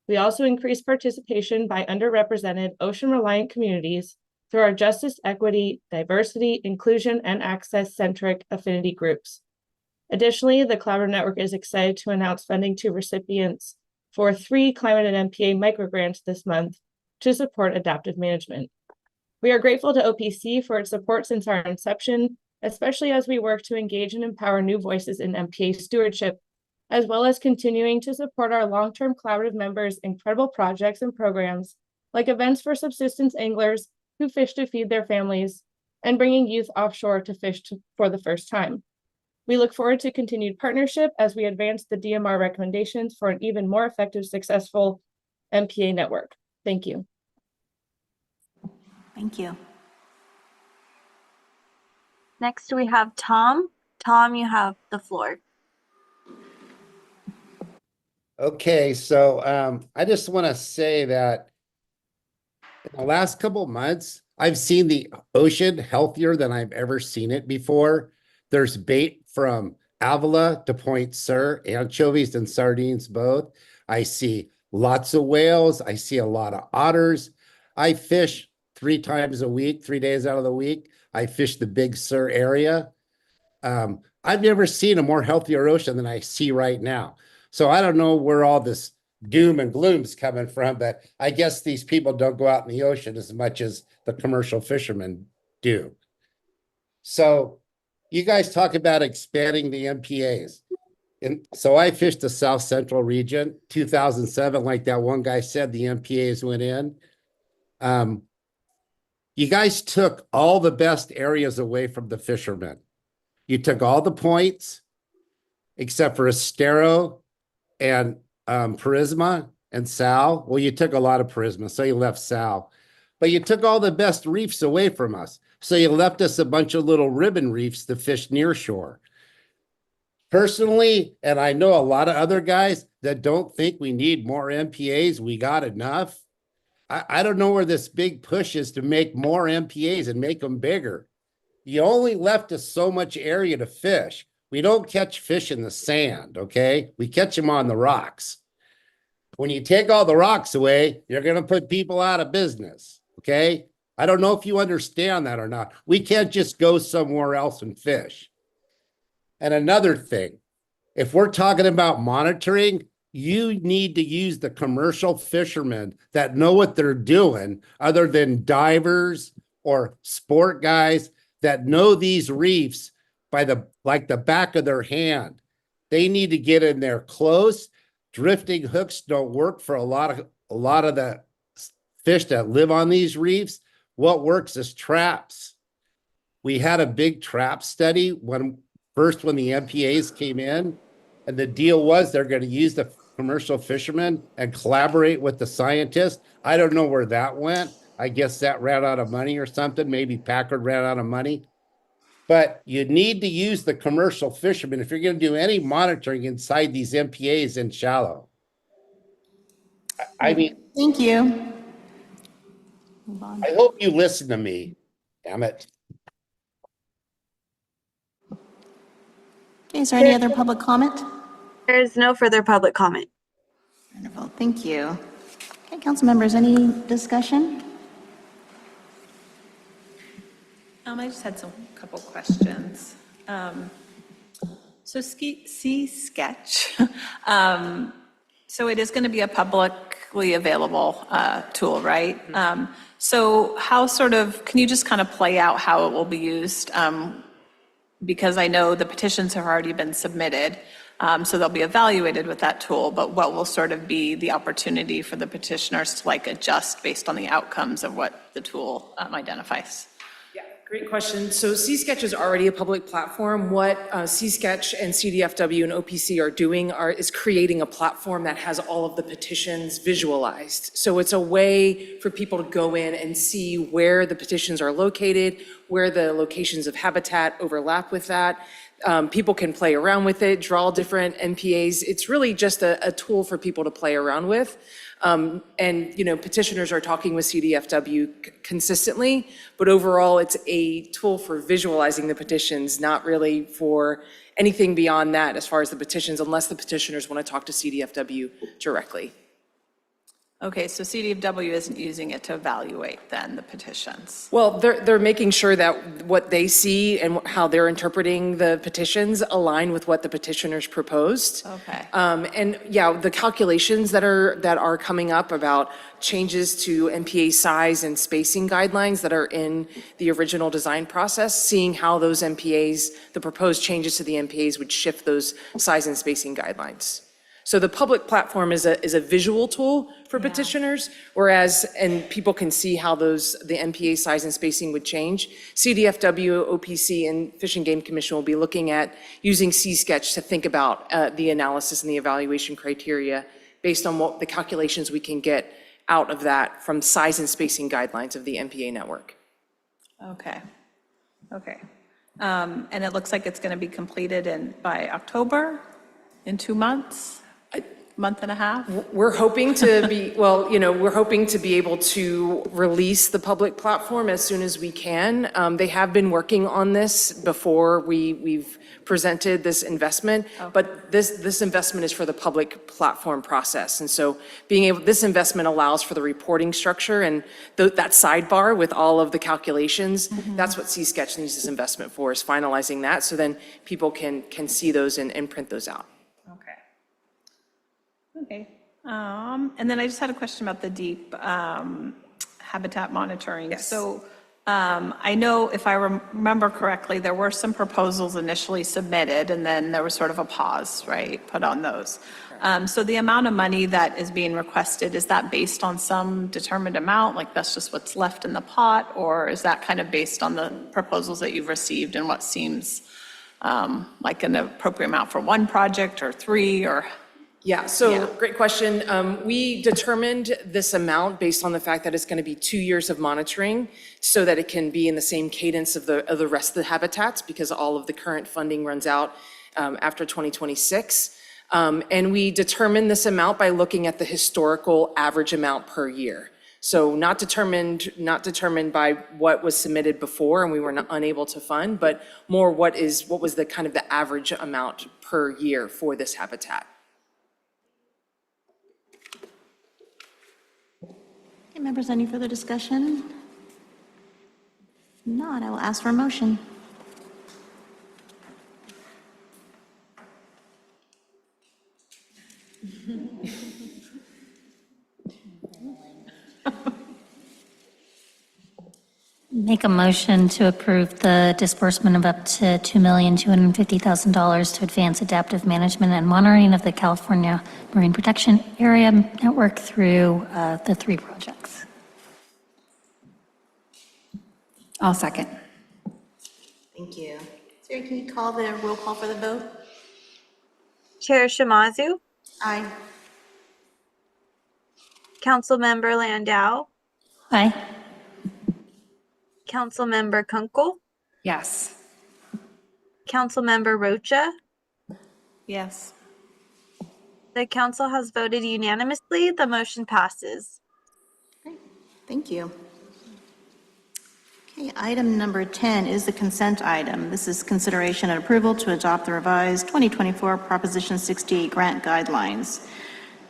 We also increase participation by underrepresented ocean-reliant communities through our justice, equity, diversity, inclusion, and access-centric affinity groups. Additionally, the Collaborative Network is excited to announce funding to recipients for 3 climate and MPA microgrants this month to support adaptive management. We are grateful to OPC for its support since our inception, especially as we work to engage and empower new voices in MPA stewardship, as well as continuing to support our long-term collaborative members' incredible projects and programs, like events for subsistence anglers who fish to feed their families, and bringing youth offshore to fish for the first time. We look forward to continued partnership as we advance the DMR recommendations for an even more effective, successful MPA network. Thank you. Thank you. Next, we have Tom. Tom, you have the floor. Okay, so I just want to say that in the last couple of months, I've seen the ocean healthier than I've ever seen it before. There's bait from Avila to Point Sur, anchovies and sardines both. I see lots of whales. I see a lot of otters. I fish 3 times a week, 3 days out of the week. I fish the Big Sur area. I've never seen a more healthier ocean than I see right now. So I don't know where all this doom and gloom's coming from, but I guess these people don't go out in the ocean as much as the commercial fishermen do. So you guys talk about expanding the MPAs. And so I fished the South Central region, 2007, like that one guy said, the MPAs went in. You guys took all the best areas away from the fishermen. You took all the points, except for Estero and Prisma and Sal. Well, you took a lot of Prisma, so you left Sal. But you took all the best reefs away from us. So you left us a bunch of little ribbon reefs to fish near shore. Personally, and I know a lot of other guys that don't think we need more MPAs, we got enough. I don't know where this big push is to make more MPAs and make them bigger. You only left us so much area to fish. We don't catch fish in the sand, okay? We catch them on the rocks. When you take all the rocks away, you're going to put people out of business, okay? I don't know if you understand that or not. We can't just go somewhere else and fish. And another thing, if we're talking about monitoring, you need to use the commercial fishermen that know what they're doing other than divers or sport guys that know these reefs by the back of their hand. They need to get in there close. Drifting hooks don't work for a lot of the fish that live on these reefs. what works is traps. We had a big trap study when the MPAs came in, and the deal was they're going to use the commercial fishermen and collaborate with the scientists. I don't know where that went. I guess that ran out of money or something. Maybe Packard ran out of money. But you need to use the commercial fishermen if you're going to do any monitoring inside these MPAs in shallow. I mean, Thank you. I hope you listen to me. Damn it. Okay, is there any other public comment? There is no further public comment. Wonderful, thank you. Okay, council members, any discussion? I just had couple questions. So C-Sketch, so it is going to be a publicly available tool, right? So how can you just kind of play out how it will be used? Because I know the petitions have already been submitted, so they'll be evaluated with that tool, but what will sort of be the opportunity for the petitioners to adjust based on the outcomes of what the tool identifies? Great question. So C-Sketch is already a public platform. What C-Sketch and CDFW and OPC are doing is creating a platform that has all of the petitions visualized. So it's a way for people to go in and see where the petitions are located, where the locations of habitat overlap with that. People can play around with it, draw different NPAs. It's really just a tool for people to play around with. And, petitioners are talking with CDFW consistently, but overall it's a tool for visualizing the petitions, not really for anything beyond that as far as the petitions, unless the petitioners want to talk to CDFW directly. Okay, so CDFW isn't using it to evaluate then the petitions? Well, they're making sure that what they see and how they're interpreting the petitions align with what the petitioners proposed. Okay. And yeah, the calculations that are coming up about changes to MPA size and spacing guidelines that are in the original design process, seeing how those MPAs, the proposed changes to the MPAs would shift those size and spacing guidelines. So the public platform is a visual tool for petitioners, and people can see how the MPA size and spacing would change. CDFW, OPC, and Fish and Game Commission will be looking at using C-Sketch to think about the analysis and the evaluation criteria based on what the calculations we can get out of that from size and spacing guidelines of the MPA network. Okay. And it looks like it's going to be completed by October, in 2 months? Month and a half? We're hoping to be, we're hoping to be able to release the public platform as soon as we can. They have been working on this before we've presented this investment, but this investment is for the public platform process. And so this investment allows for the reporting structure and that sidebar with all of the calculations. That's what C-Sketch needs this investment for, is finalizing that, so then people can see those and print those out. Okay. And then I just had a question about the deep habitat monitoring. Yes. So I know, if I remember correctly, there were some proposals initially submitted, and then there was sort of a pause, right, put on those. So the amount of money that is being requested, is that based on some determined amount, like that's just what's left in the pot, or is that kind of based on the proposals that you've received and what seems like an appropriate amount for one project or three, or? Yeah, so great question. We determined this amount based on the fact that it's going to be 2 years of monitoring so that it can be in the same cadence of the rest of the habitats, because all of the current funding runs out after 2026. And we determined this amount by looking at the historical average amount per year. So not determined by what was submitted before and we were unable to fund, but more what was the kind of the average amount per year for this habitat. Okay, members, any further discussion? If not, I will ask for a motion. Make a motion to approve the disbursement of up to $2,250,000 to advance adaptive management and monitoring of the California Marine Protection Area Network through the 3 projects. I'll second. Thank you. Sarah, can you call the roll call for the vote? Chair Shamazu, Aye. Councilmember Landau, Aye. Councilmember Kunkel, Yes. Councilmember Rocha. Yes. The council has voted unanimously. The motion passes. Thank you. Okay, item number 10 is the consent item. This is consideration and approval to adopt the revised 2024 Proposition 68 grant guidelines.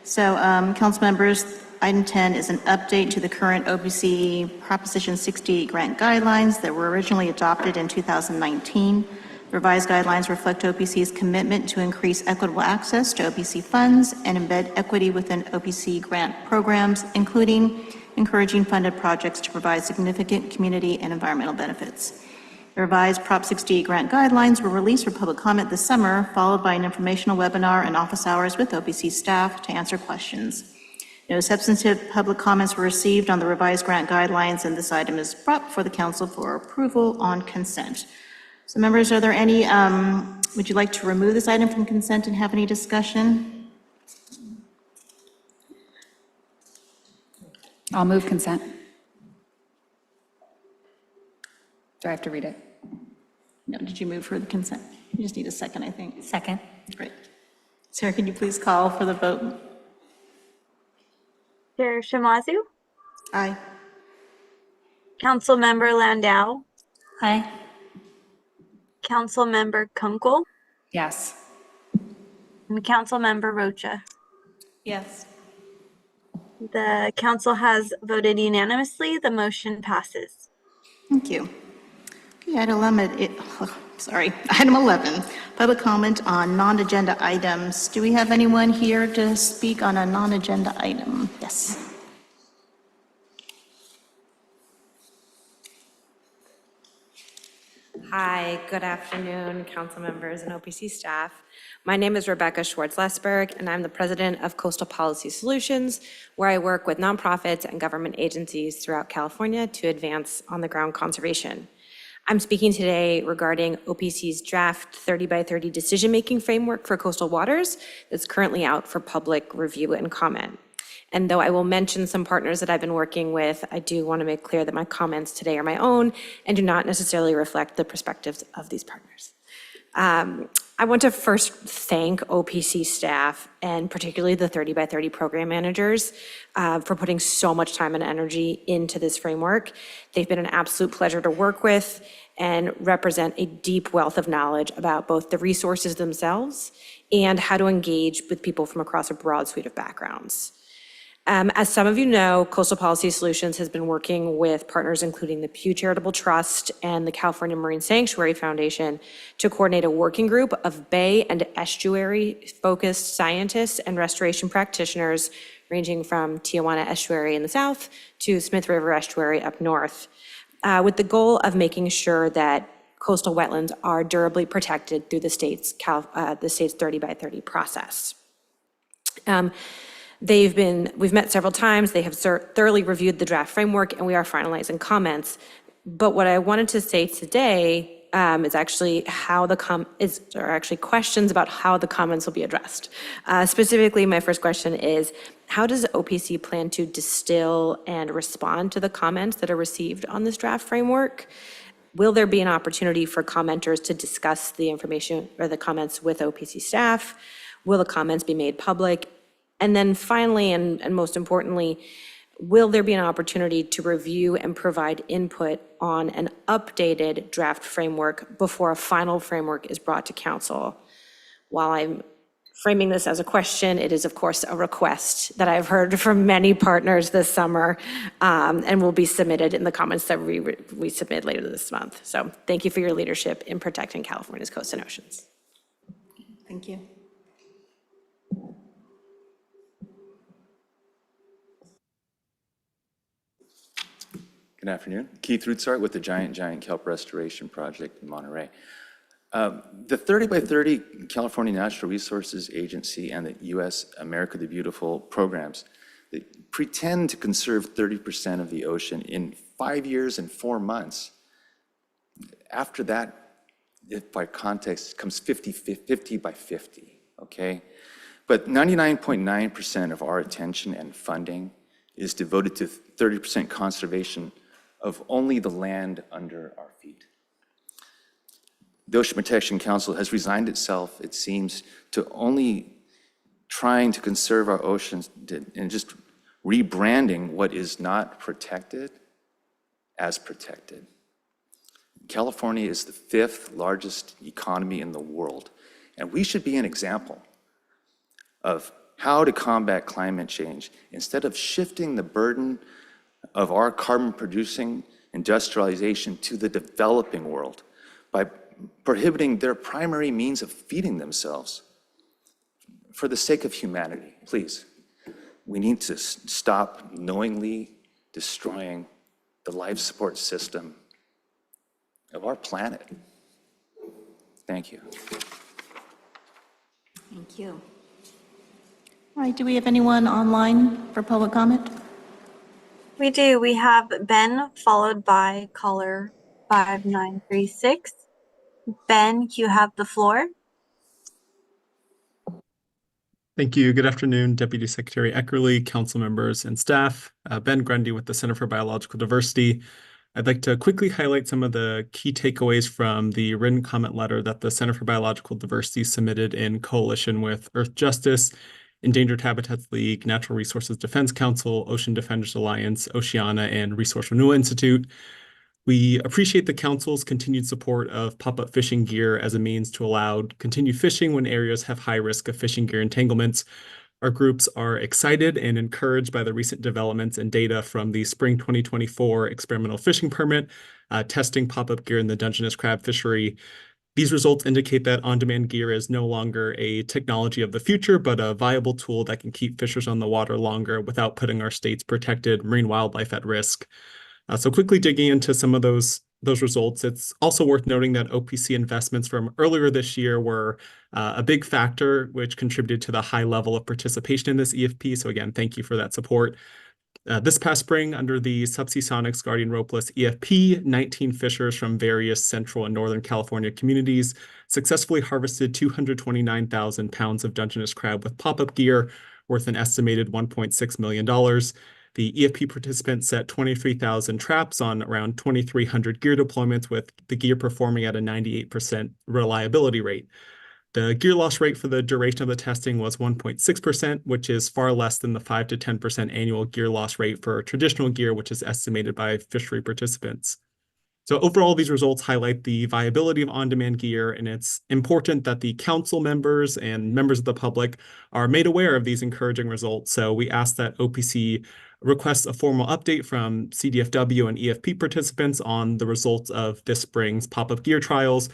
So, council members, item 10 is an update to the current OPC Proposition 68 grant guidelines that were originally adopted in 2019. Revised guidelines reflect OPC's commitment to increase equitable access to OPC funds and embed equity within OPC grant programs, including encouraging funded projects to provide significant community and environmental benefits. The revised Prop 68 grant guidelines were released for public comment this summer, followed by an informational webinar and office hours with OPC staff to answer questions. No substantive public comments were received on the revised grant guidelines, and this item is brought before the council for approval on consent. So members, are there any, would you like to remove this item from consent and have any discussion? I'll move consent. Do I have to read it? No, did you move for the consent? You just need a second, I think. Second. Great. Sarah, can you please call for the vote? Chair Shamazu, Aye. Councilmember Landau, Aye. Councilmember Kunkel, Yes. and Councilmember Rocha. Yes. The council has voted unanimously. The motion passes. Thank you. Okay, item 11, public comment on non-agenda items. Do we have anyone here to speak on a non-agenda item? Yes. Hi, good afternoon, council members and OPC staff. My name is Rebecca Schwartz-Lesberg, and I'm the president of Coastal Policy Solutions, where I work with nonprofits and government agencies throughout California to advance on-the-ground conservation. I'm speaking today regarding OPC's draft 30 by 30 decision-making framework for coastal waters that's currently out for public review and comment. And though I will mention some partners that I've been working with, I do want to make clear that my comments today are my own and do not necessarily reflect the perspectives of these partners. I want to first thank OPC staff and particularly the 30 by 30 program managers for putting so much time and energy into this framework. They've been an absolute pleasure to work with and represent a deep wealth of knowledge about both the resources themselves and how to engage with people from across a broad suite of backgrounds. As some of you know, Coastal Policy Solutions has been working with partners including the Pew Charitable Trust and the California Marine Sanctuary Foundation to coordinate a working group of bay and estuary-focused scientists and restoration practitioners ranging from Tijuana Estuary in the south to Smith River Estuary up north, with the goal of making sure that coastal wetlands are durably protected through the state's 30 by 30 process. We've met several times, they have thoroughly reviewed the draft framework, and we are finalizing comments. But what I wanted to say today is actually questions about how the comments will be addressed. Specifically, my first question is, how does OPC plan to distill and respond to the comments that are received on this draft framework? Will there be an opportunity for commenters to discuss the information or the comments with OPC staff? Will the comments be made public? And then finally, and most importantly, will there be an opportunity to review and provide input on an updated draft framework before a final framework is brought to council? While I'm framing this as a question, it is of course a request that I've heard from many partners this summer and will be submitted in the comments that we submit later this month. So thank you for your leadership in protecting California's coasts and oceans. Thank you. Good afternoon. Keith Rutzart with the Giant Kelp Restoration Project in Monterey. The 30 by 30 California Natural Resources Agency and the U.S. America the Beautiful programs, they pretend to conserve 30% of the ocean in 5 years and 4 months. After that, if by context, comes 50 by 50, okay? But 99.9% of our attention and funding is devoted to 30% conservation of only the land under our feet. The Ocean Protection Council has resigned itself, it seems, to only trying to conserve our oceans and just rebranding what is not protected as protected. California is the 5th largest economy in the world, and we should be an example of how to combat climate change instead of shifting the burden of our carbon-producing industrialization to the developing world by prohibiting their primary means of feeding themselves. For the sake of humanity, please, we need to stop knowingly destroying the life support system of our planet. Thank you. Thank you. All right, do we have anyone online for public comment? We do. We have Ben, followed by caller 5936. Ben, you have the floor. Thank you. Good afternoon, Deputy Secretary Eckerle, council members, and staff. Ben Grundy with the Center for Biological Diversity. I'd like to quickly highlight some of the key takeaways from the written comment letter that the Center for Biological Diversity submitted in coalition with Earth Justice, Endangered Habitats League, Natural Resources Defense Council, Ocean Defenders Alliance, Oceana, and Resource Renewal Institute. We appreciate the Council's continued support of pop-up fishing gear as a means to allow continued fishing when areas have high risk of fishing gear entanglements. Our groups are excited and encouraged by the recent developments and data from the spring 2024 experimental fishing permit, testing pop-up gear in the Dungeness crab fishery. These results indicate that on-demand gear is no longer a technology of the future, but a viable tool that can keep fishers on the water longer without putting our state's protected marine wildlife at risk. So quickly digging into some of those results, it's also worth noting that OPC investments from earlier this year were a big factor, which contributed to the high level of participation in this EFP. So again, thank you for that support. This past spring, under the Subsea Sonics Guardian Ropeless EFP, 19 fishers from various Central and Northern California communities successfully harvested 229,000 pounds of Dungeness crab with pop-up gear worth an estimated $1.6 million. The EFP participants set 23,000 traps on around 2,300 gear deployments, with the gear performing at a 98% reliability rate. The gear loss rate for the duration of the testing was 1.6%, which is far less than the 5 to 10% annual gear loss rate for traditional gear, which is estimated by fishery participants. So overall, these results highlight the viability of on-demand gear, and it's important that the council members and members of the public are made aware of these encouraging results. So we ask that OPC requests a formal update from CDFW and EFP participants on the results of this spring's pop-up gear trials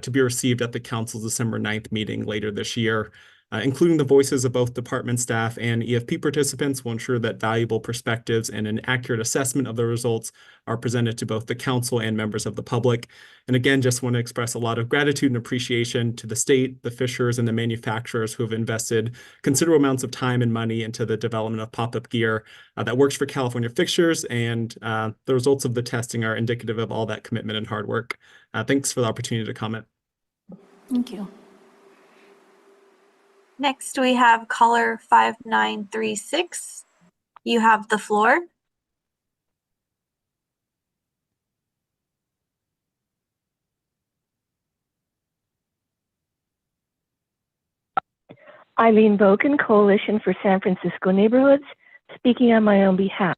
to be received at the council's December 9th meeting later this year. Including the voices of both department staff and EFP participants will ensure that valuable perspectives and an accurate assessment of the results are presented to both the council and members of the public. And again, just want to express a lot of gratitude and appreciation to the state, the fishers, and the manufacturers who have invested considerable amounts of time and money into the development of pop-up gear that works for California fishers, and the results of the testing are indicative of all that commitment and hard work. Thanks for the opportunity to comment. Thank you. Next, we have caller 5936. You have the floor. Eileen Boken, Coalition for San Francisco Neighborhoods, speaking on my own behalf.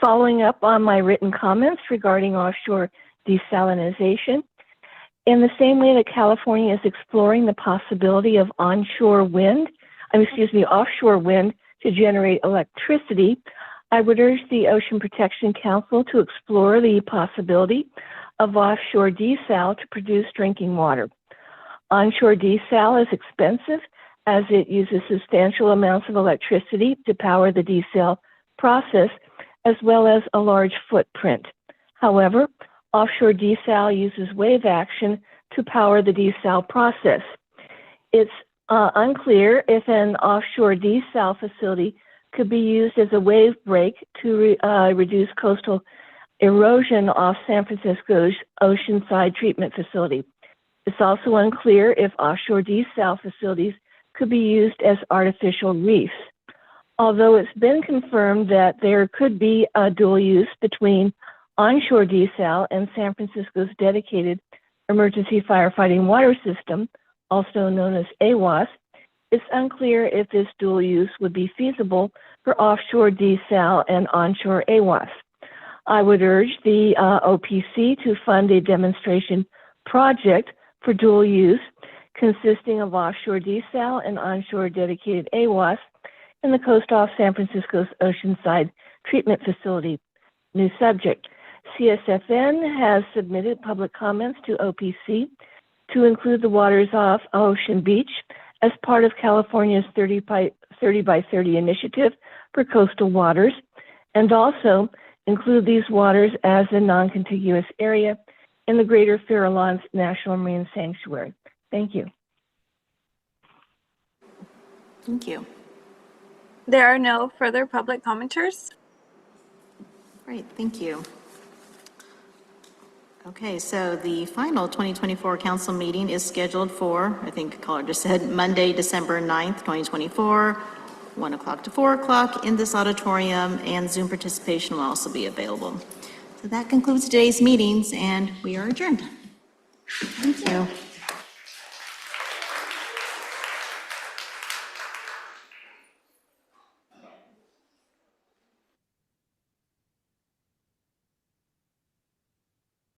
Following up on my written comments regarding offshore desalination, in the same way that California is exploring the possibility of offshore wind to generate electricity, I would urge the Ocean Protection Council to explore the possibility of offshore desal to produce drinking water. Onshore desal is expensive as it uses substantial amounts of electricity to power the desal process, as well as a large footprint. However, offshore desal uses wave action to power the desal process. It's unclear if an offshore desal facility could be used as a wave break to reduce coastal erosion off San Francisco's Oceanside Treatment Facility. It's also unclear if offshore desal facilities could be used as artificial reefs. Although it's been confirmed that there could be a dual use between onshore desal and San Francisco's dedicated emergency firefighting water system, also known as AWAS, it's unclear if this dual use would be feasible for offshore desal and onshore AWAS. I would urge the OPC to fund a demonstration project for dual use consisting of offshore desal and onshore dedicated AWAS in the coast off San Francisco's Oceanside Treatment Facility. New subject. CSFN has submitted public comments to OPC to include the waters off Ocean Beach as part of California's 30 by 30 initiative for coastal waters, and also include these waters as a non-contiguous area in the Greater Farallones National Marine Sanctuary. Thank you. Thank you. There are no further public commenters. Great, thank you. Okay, so the final 2024 council meeting is scheduled for, I think caller just said, Monday, December 9th, 2024, 1 o'clock to 4 o'clock in this auditorium, and Zoom participation will also be available. So that concludes today's meetings, and we are adjourned. Thank you.